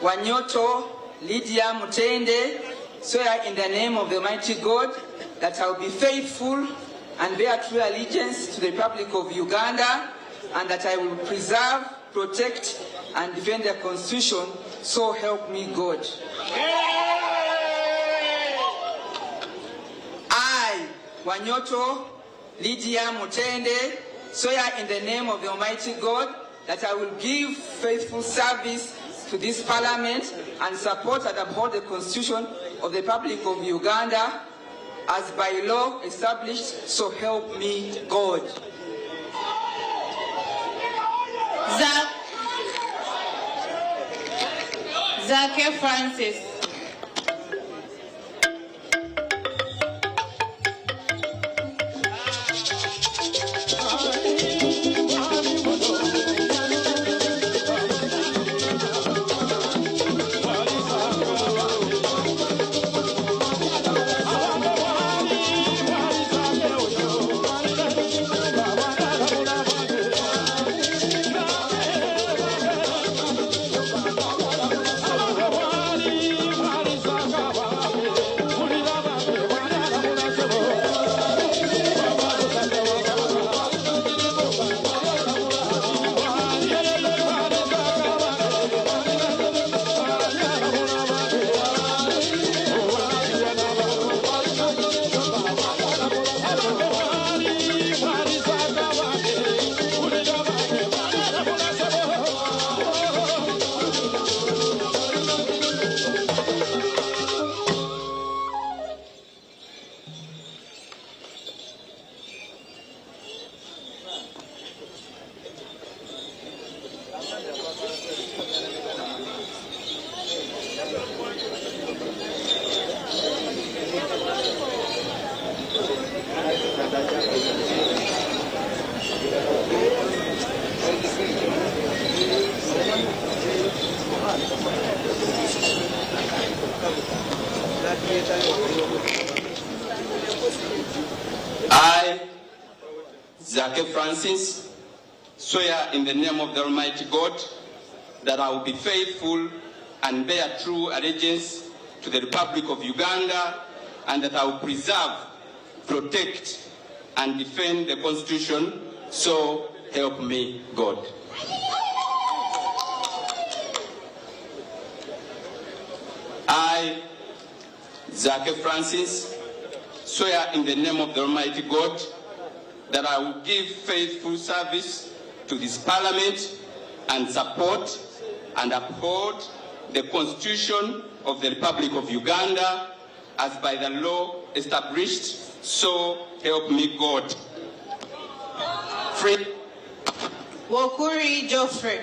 Wanyoto Lydia Mutende, swear in the name of the Almighty God that I will be faithful and bear true allegiance to the Republic of Uganda, and that I will preserve, protect, and defend the Constitution, so help me God. I, Wanyoto Lydia Mutende, swear in the name of the Almighty God that I will give faithful service to this Parliament and support and uphold the Constitution of the Republic of Uganda as by law established, so help me God. Zake Francis. I, Zake Francis, swear in the name of the Almighty God that I will be faithful and bear true allegiance to the Republic of Uganda, and that I will preserve, protect, and defend the Constitution, so help me God. I, Zake Francis, swear in the name of the Almighty God that I will give faithful service to this Parliament and support and uphold the Constitution of the Republic of Uganda as by the law established, so help me God. Free. Gw'Okurahira Geoffrey.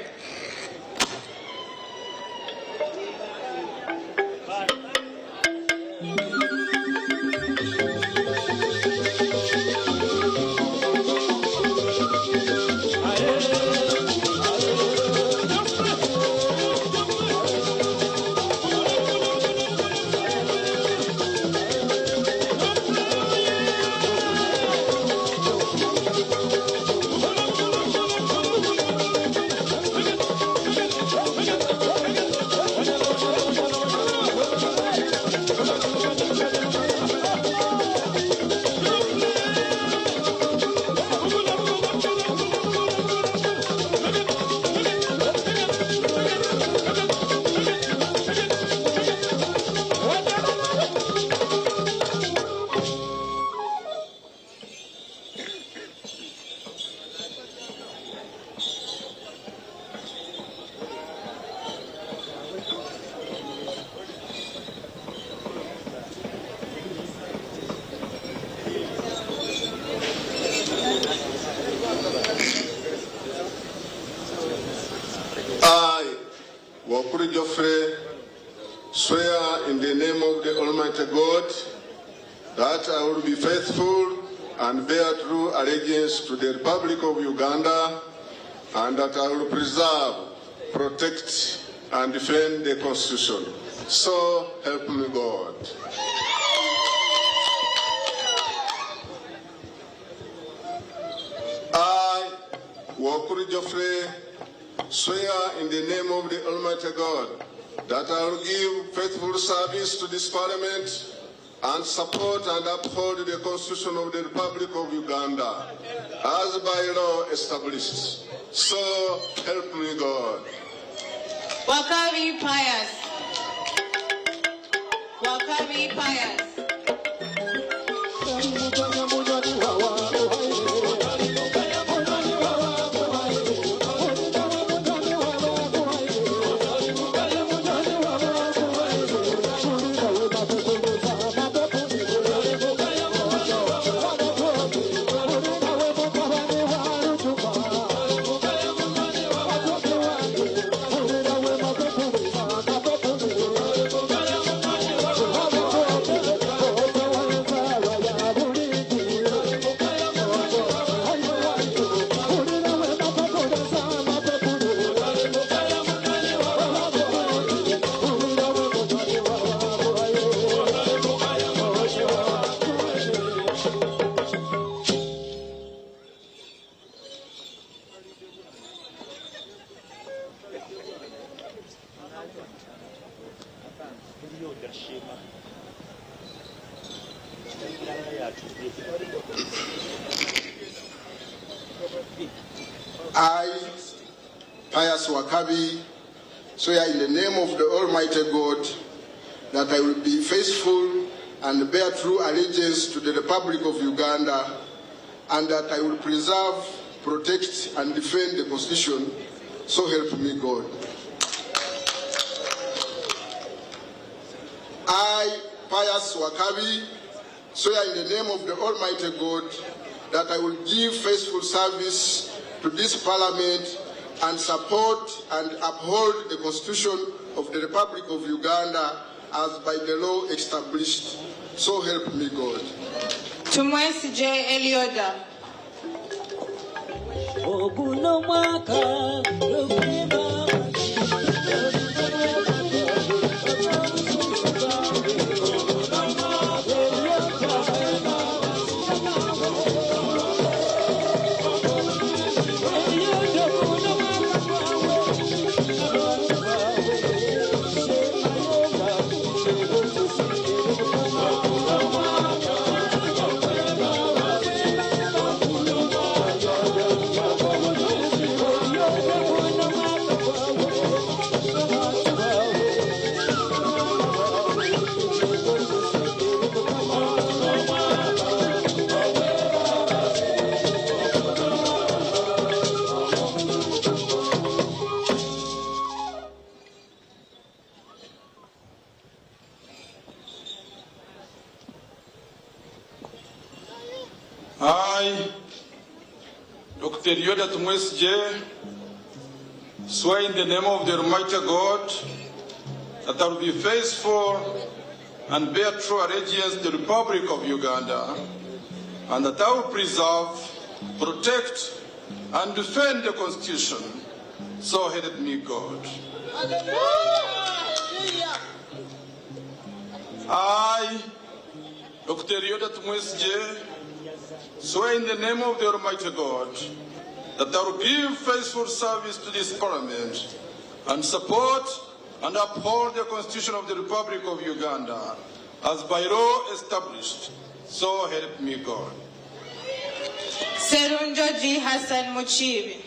I, Gw'Okurahira Geoffrey, swear in the name of the Almighty God that I will be faithful and bear true allegiance to the Republic of Uganda, and that I will preserve, protect, and defend the Constitution. So help me God. I, Gw'Okurahira Geoffrey, swear in the name of the Almighty God that I will give faithful service to this Parliament and support and uphold the Constitution of the Republic of Uganda as by law established. So help me God. Gw'Okurahira Pius. Gw'Okurahira Pius. I, Pius Wakabi, swear in the name of the Almighty God that I will be faithful and bear true allegiance to the Republic of Uganda, and that I will preserve, protect, and defend the Constitution. So help me God. I, Pius Wakabi, swear in the name of the Almighty God that I will give faithful service to this Parliament and support and uphold the Constitution of the Republic of Uganda as by the law established. So help me God. Tumwesi J. Elioda. I, Dr. Yoda Tumwesje, swear in the name of the Almighty God that I will be faithful and bear true allegiance to the Republic of Uganda, and that I will preserve, protect, and defend the Constitution. So help me God. I, Dr. Yoda Tumwesje, swear in the name of the Almighty God that I will give faithful service to this Parliament and support and uphold the Constitution of the Republic of Uganda as by law established. So help me God. Serunjoji Hassan Muchibi.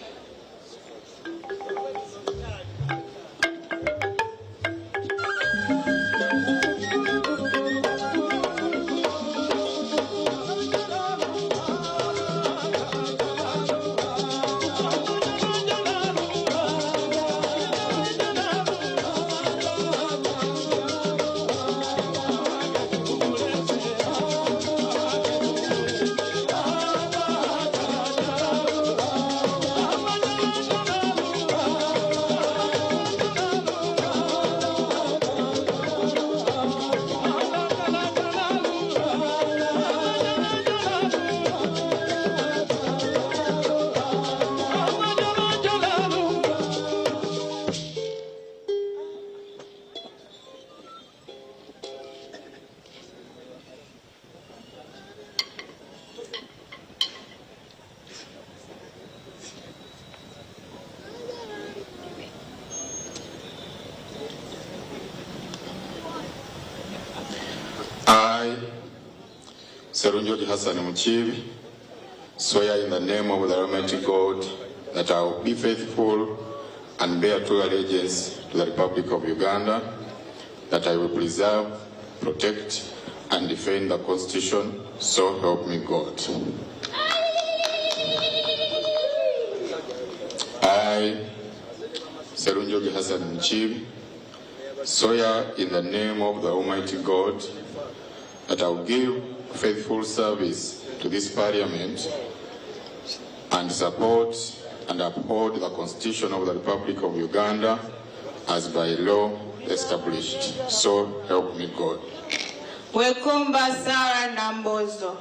I, Serunjoji Hassan Muchibi, swear in the name of the Almighty God that I will be faithful and bear true allegiance to the Republic of Uganda, that I will preserve, protect, and defend the Constitution, so help me God. I, Serunjoji Hassan Muchibi, swear in the name of the Almighty God that I will give faithful service to this Parliament and support and uphold the Constitution of the Republic of Uganda as by law established. So help me God. Wekomba Sarah Nambozo.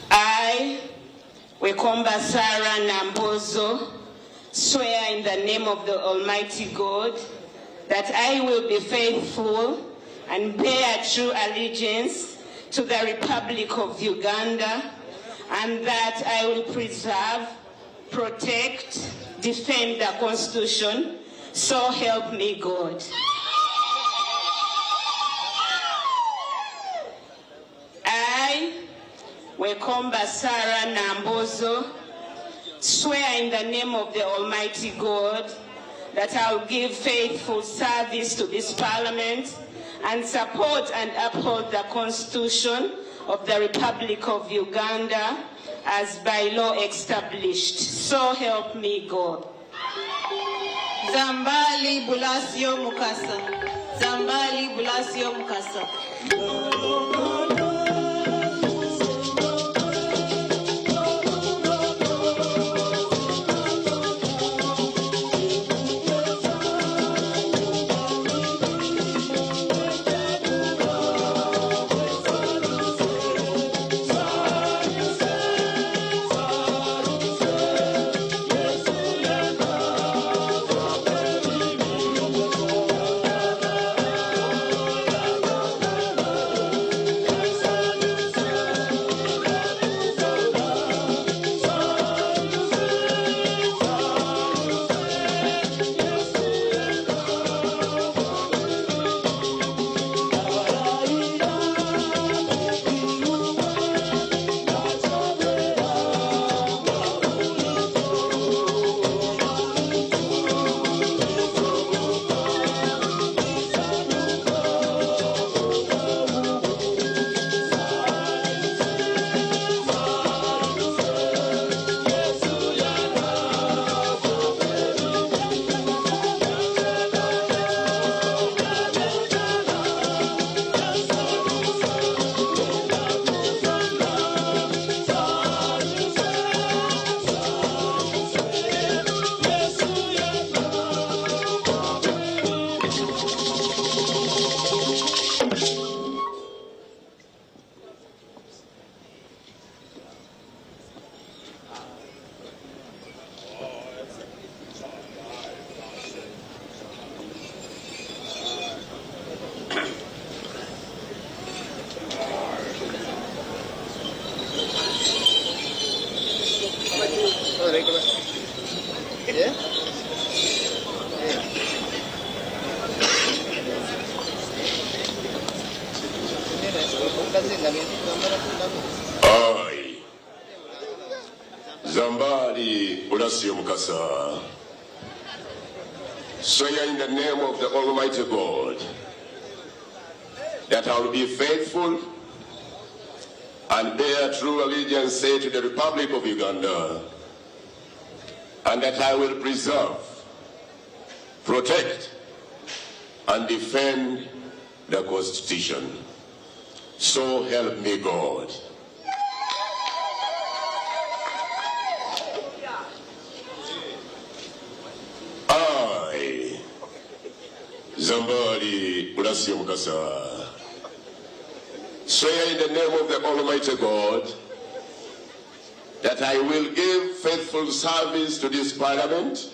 I, Wekomba Sarah Nambozo, swear in the name of the Almighty God that I will be faithful and bear true allegiance to the Republic of Uganda, and that I will preserve, protect, defend the Constitution, so help me God. I, Wekomba Sarah Nambozo, swear in the name of the Almighty God that I will give faithful service to this Parliament and support and uphold the Constitution of the Republic of Uganda as by law established. So help me God. Zambali Bulasio Mukasa. Zambali Bulasio Mukasa. I, Zambali Ulasio Mukasa, swear in the name of the Almighty God that I will be faithful and bear true allegiance to the Republic of Uganda, and that I will preserve, protect, and defend the Constitution. So help me God. I, Zambali Ulasio Mukasa, swear in the name of the Almighty God that I will give faithful service to this Parliament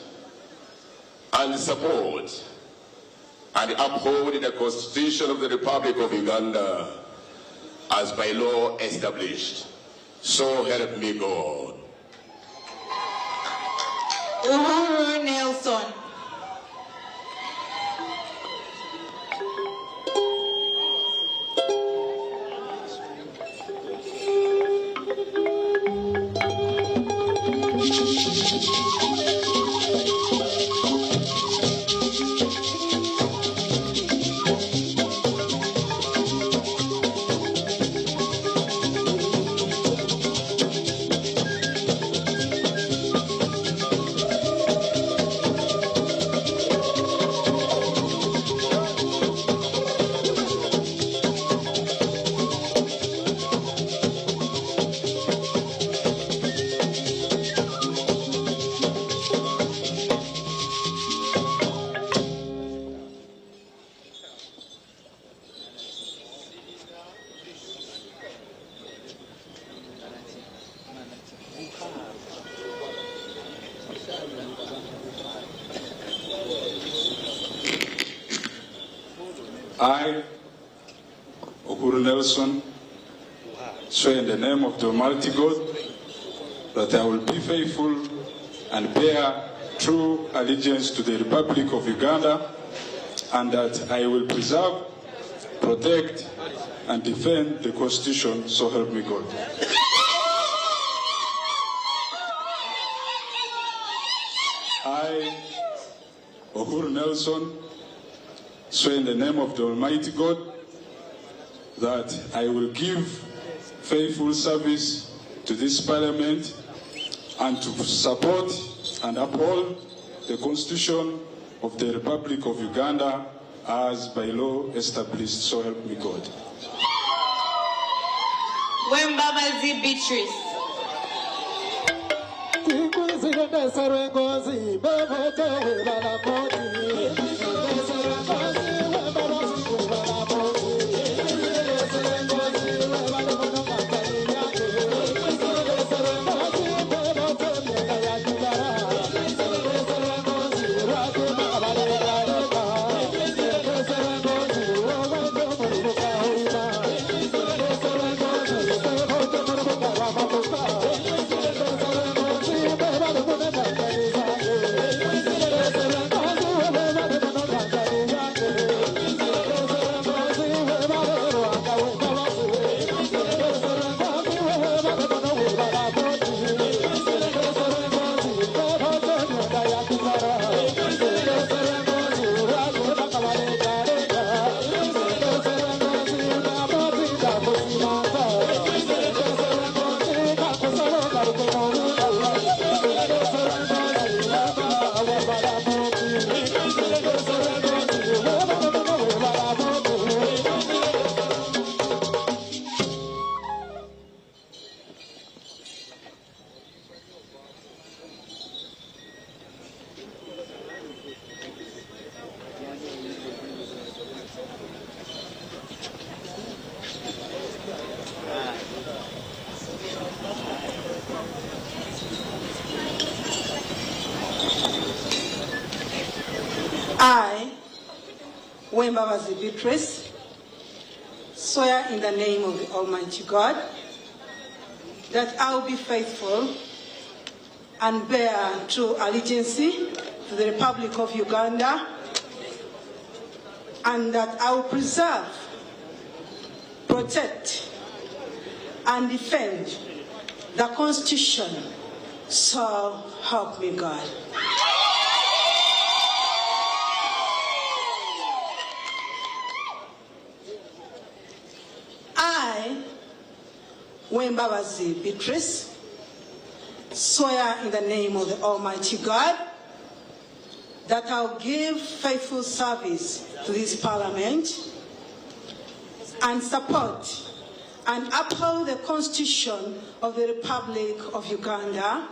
and support and uphold the Constitution of the Republic of Uganda as by law established. So help me God. Uhuru Nelson. I, Omukoro Nelson, swear in the name of the Almighty God that I will be faithful and bear true allegiance to the Republic of Uganda, and that I will preserve, protect, and defend the Constitution, so help me God. I, Omukoro Nelson, swear in the name of the Almighty God that I will give faithful service to this Parliament and to support and uphold the Constitution of the Republic of Uganda as by law established, so help me God. Wembabazi Beatrice. I, Wembabazi Beatrice, swear in the name of the Almighty God that I will be faithful and bear true allegiance to the Republic of Uganda, and that I will preserve, protect, and defend the Constitution, so help me God. I, Wembabazi Beatrice, swear in the name of the Almighty God that I'll give faithful service to this Parliament and support and uphold the Constitution of the Republic of Uganda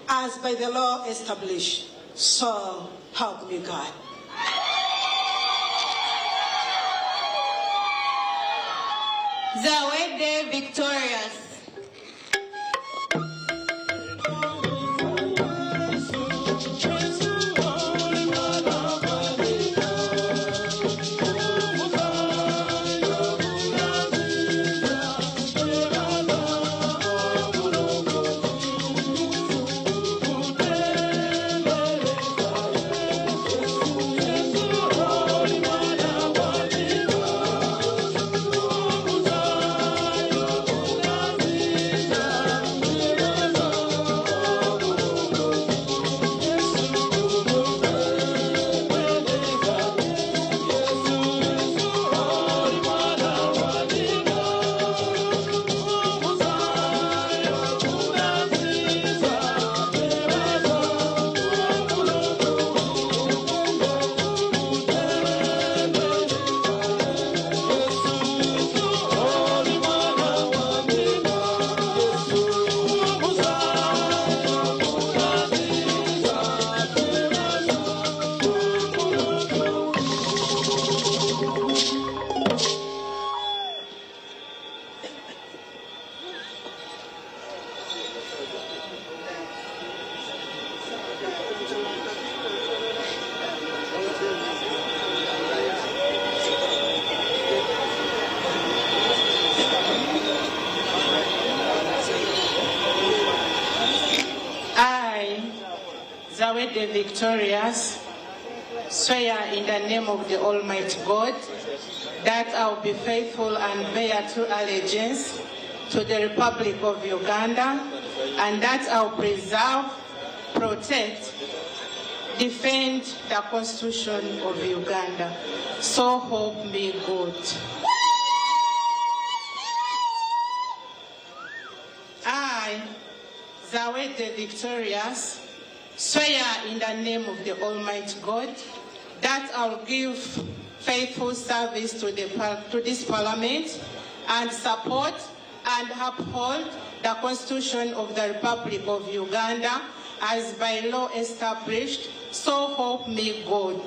as by the law established. So help me God. Zawede victorious. Zawede victorious, swear in the name of the Almighty God that I will be faithful and bear true allegiance to the Republic of Uganda, and that I will preserve, protect, defend the Constitution of Uganda. So help me God. I, Zawede victorious, swear in the name of the Almighty God that I will give faithful service to this Parliament and support and uphold the Constitution of the Republic of Uganda as by law established. So help me God.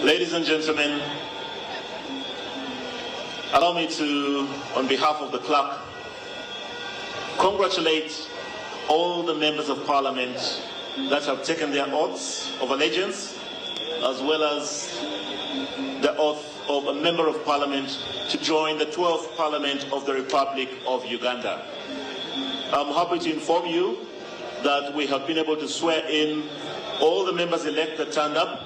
Ladies and gentlemen, allow me to, on behalf of the clerk, congratulate all the members of Parliament that have taken their oaths of allegiance, as well as the oath of a member of Parliament to join the 12th Parliament of the Republic of Uganda. I'm happy to inform you that we have been able to swear in all the members-elect that turned up,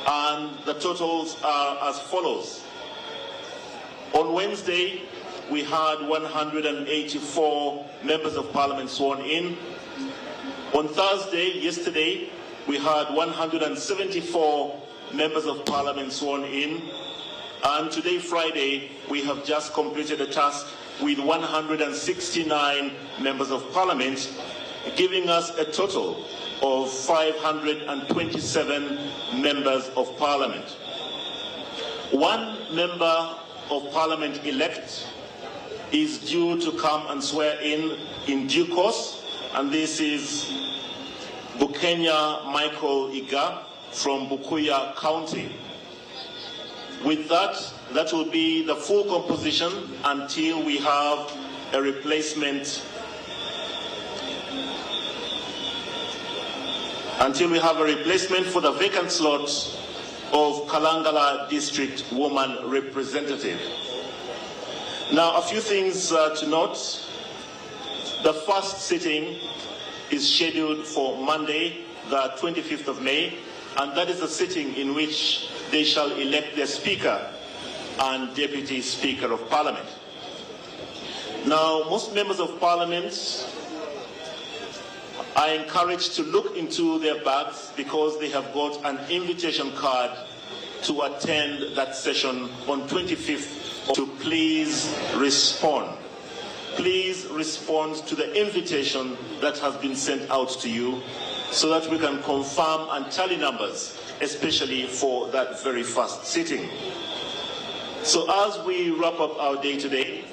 and the totals are as follows. On Wednesday, we had 184 members of Parliament sworn in. On Thursday, yesterday, we had 174 members of Parliament sworn in. And today, Friday, we have just completed the task with 169 members of parliament, giving us a total of 527 members of parliament. One member of parliament elect is due to come and swear in due course, and this is Bukenya Michael Iga from Bukuya County. With that, that will be the full composition until we have a replacement. For the vacant slot of Kalangala District Woman Representative. Now, a few things to note. The first sitting is scheduled for Monday, the 25th of May, and that is the sitting in which they shall elect their Speaker and Deputy Speaker of Parliament. Now, most members of Parliament are encouraged to look into their bags because they have got an invitation card to attend that session on 25th. To please respond. Please respond to the invitation that has been sent out to you so that we can confirm and tally numbers, especially for that very first sitting. So as we wrap up our day today,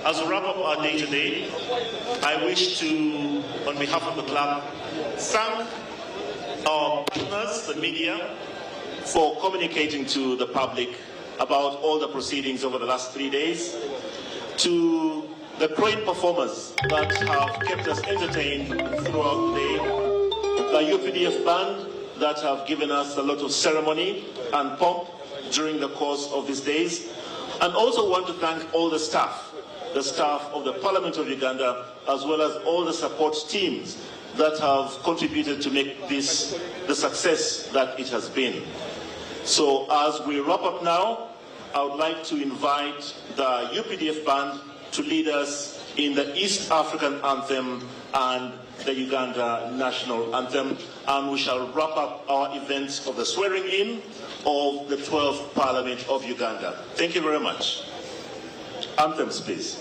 I wish to, on behalf of the club, thank our partners, the media, for communicating to the public about all the proceedings over the last 3 days, to the great performers that have kept us entertained throughout the day, the UPDF band that have given us a lot of ceremony and pomp during the course of these days, and also want to thank all the staff of the Parliament of Uganda, as well as all the support teams that have contributed to make this the success that it has been. So as we wrap up now, I would like to invite the UPDF band to lead us in the East African Anthem and the Uganda National Anthem, and we shall wrap up our event of the swearing in of the 12th Parliament of Uganda. Thank you very much. Anthems, please.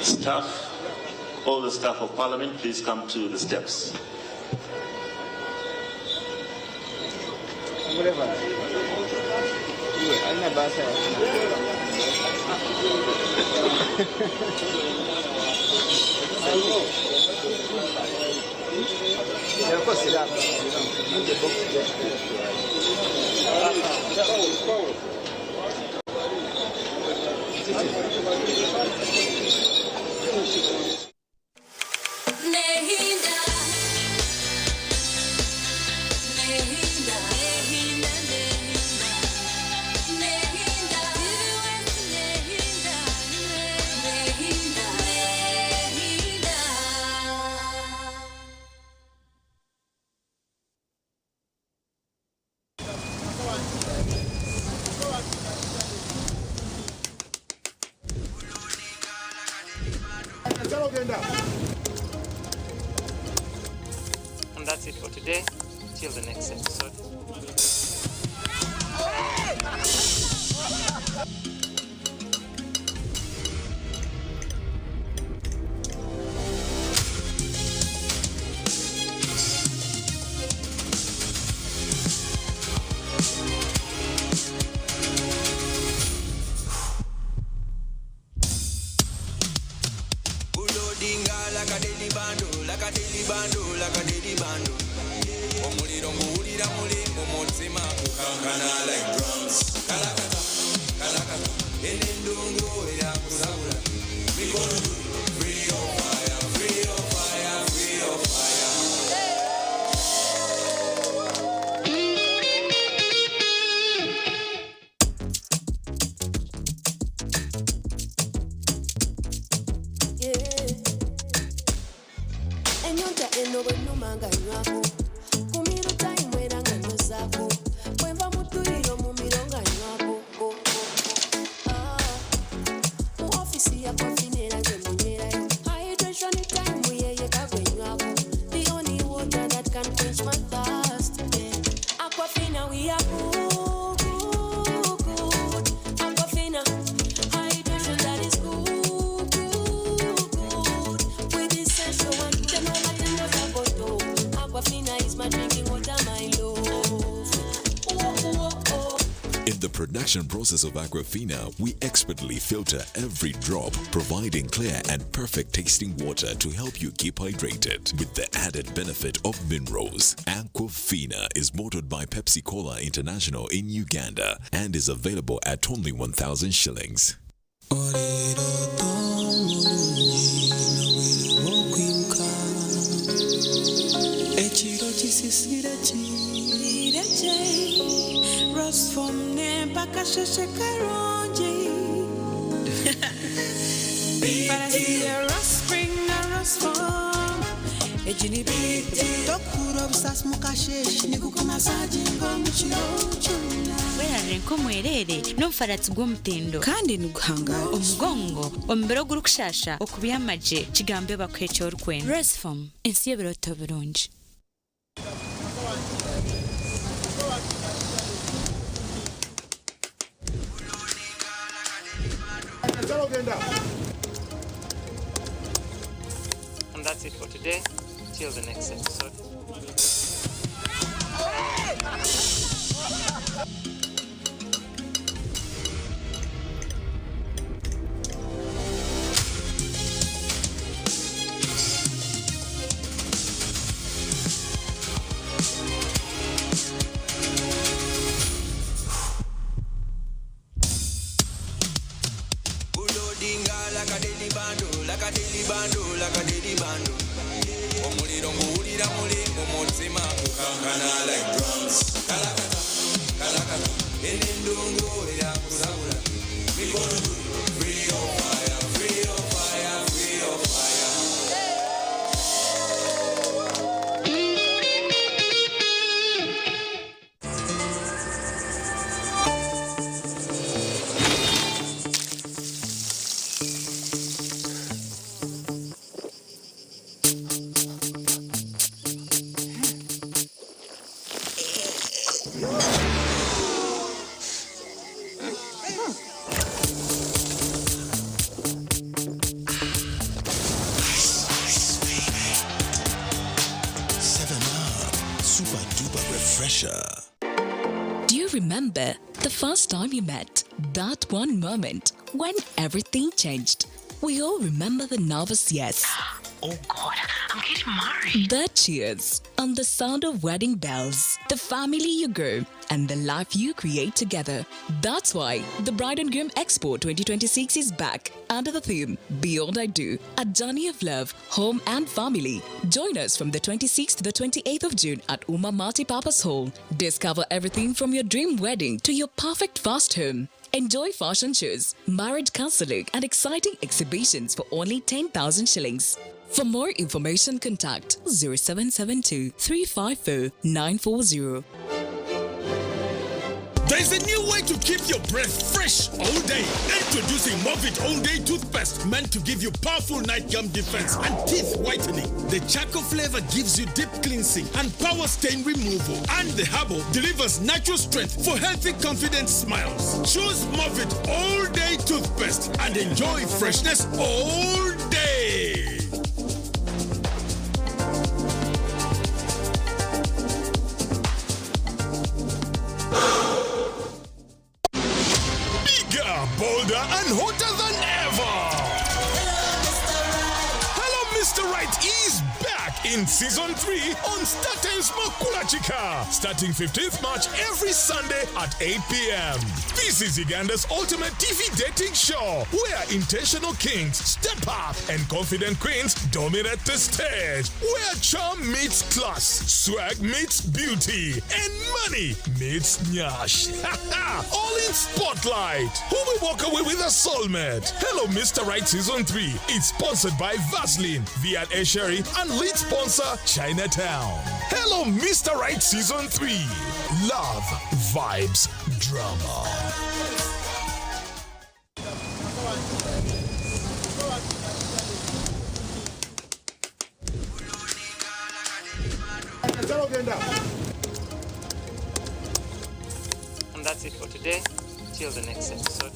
Staff, all the staff of Parliament, please come to the steps. And that's it for today. Till the next episode. Omuliro nguwulira mulimbo mutima kukankana like drums. Kalakata, kalakata, enendungu eyakusabula. Mikono free of fire, free of fire, free of fire. Enyonta eno bwenumanga nywako kumiro time era nga nyozaako bwenva mutuliro mu mironga nywako mu ofisi yakwafinera nze munywerayo hydration time yeye kagwenywako the only water that can quench my thirst Aquafina we are good Aquafina hydration that is good with essential one Aquafina is my drinking water, my love. In the production process of Aquafina, we expertly filter every drop, providing clear and perfect tasting water to help you keep hydrated with the added benefit of minerals. Aquafina is bottled by Pepsi Cola International in Uganda and is available at only 1,000 shillings. Weerarenko mwerere n'omufaratsi gw'omutendo kandi niguhangara omugongo omubiro gurukushasha okubi amaje kigambe bakwecha orukwenda Resform ensi y'ebiroto birungi. And that's it for today. Till the next episode. Omuliro nguwulira mulimbo mutima kukankana like drums. Kalakata, kalakata, enendungu eyakusabula. Mikono free of fire, free of fire, free of fire. Aisha. Do you remember the first time you met? That one moment when everything changed. We all remember the nervous yes. Oh God, I'm getting married. The cheers and the sound of wedding bells. The family you grow and the life you create together. That's why the Bride and Groom Expo 2026 is back under the theme Beyond I Do, a journey of love, home and family. Join us from the 26th to the 28th of June at Uma Multipurpose Hall. Discover everything from your dream wedding to your perfect first home. Enjoy fashion shows, marriage counseling and exciting exhibitions for only 10,000 shillings. For more information, contact 0772 354 940. There's a new way to keep your breath fresh all day. Introducing Movit All Day Toothpaste, meant to give you powerful night gum defense and teeth whitening. The charcoal flavor gives you deep cleansing and power stain removal. And the herbal delivers natural strength for healthy, confident smiles. Choose Movit All Day Toothpaste and enjoy freshness all day. Bolder and hotter than ever. Hello, Mr. Right is back in season 3 on StarTimes Makula Chika, starting 15th March every Sunday at 8 p.m. This is Uganda's ultimate TV dating show, where intentional kings step up and confident queens dominate the stage, where charm meets class, swag meets beauty, and money meets nyash. All in Spotlight. Who will walk away with a soulmate? Hello, Mr. Right Season 3. It's sponsored by Vaseline, Viat Esheri, and lead sponsor Chinatown. Hello, Mr. Right Season 3. Love, vibes, drama. And that's it for today. Till the next episode.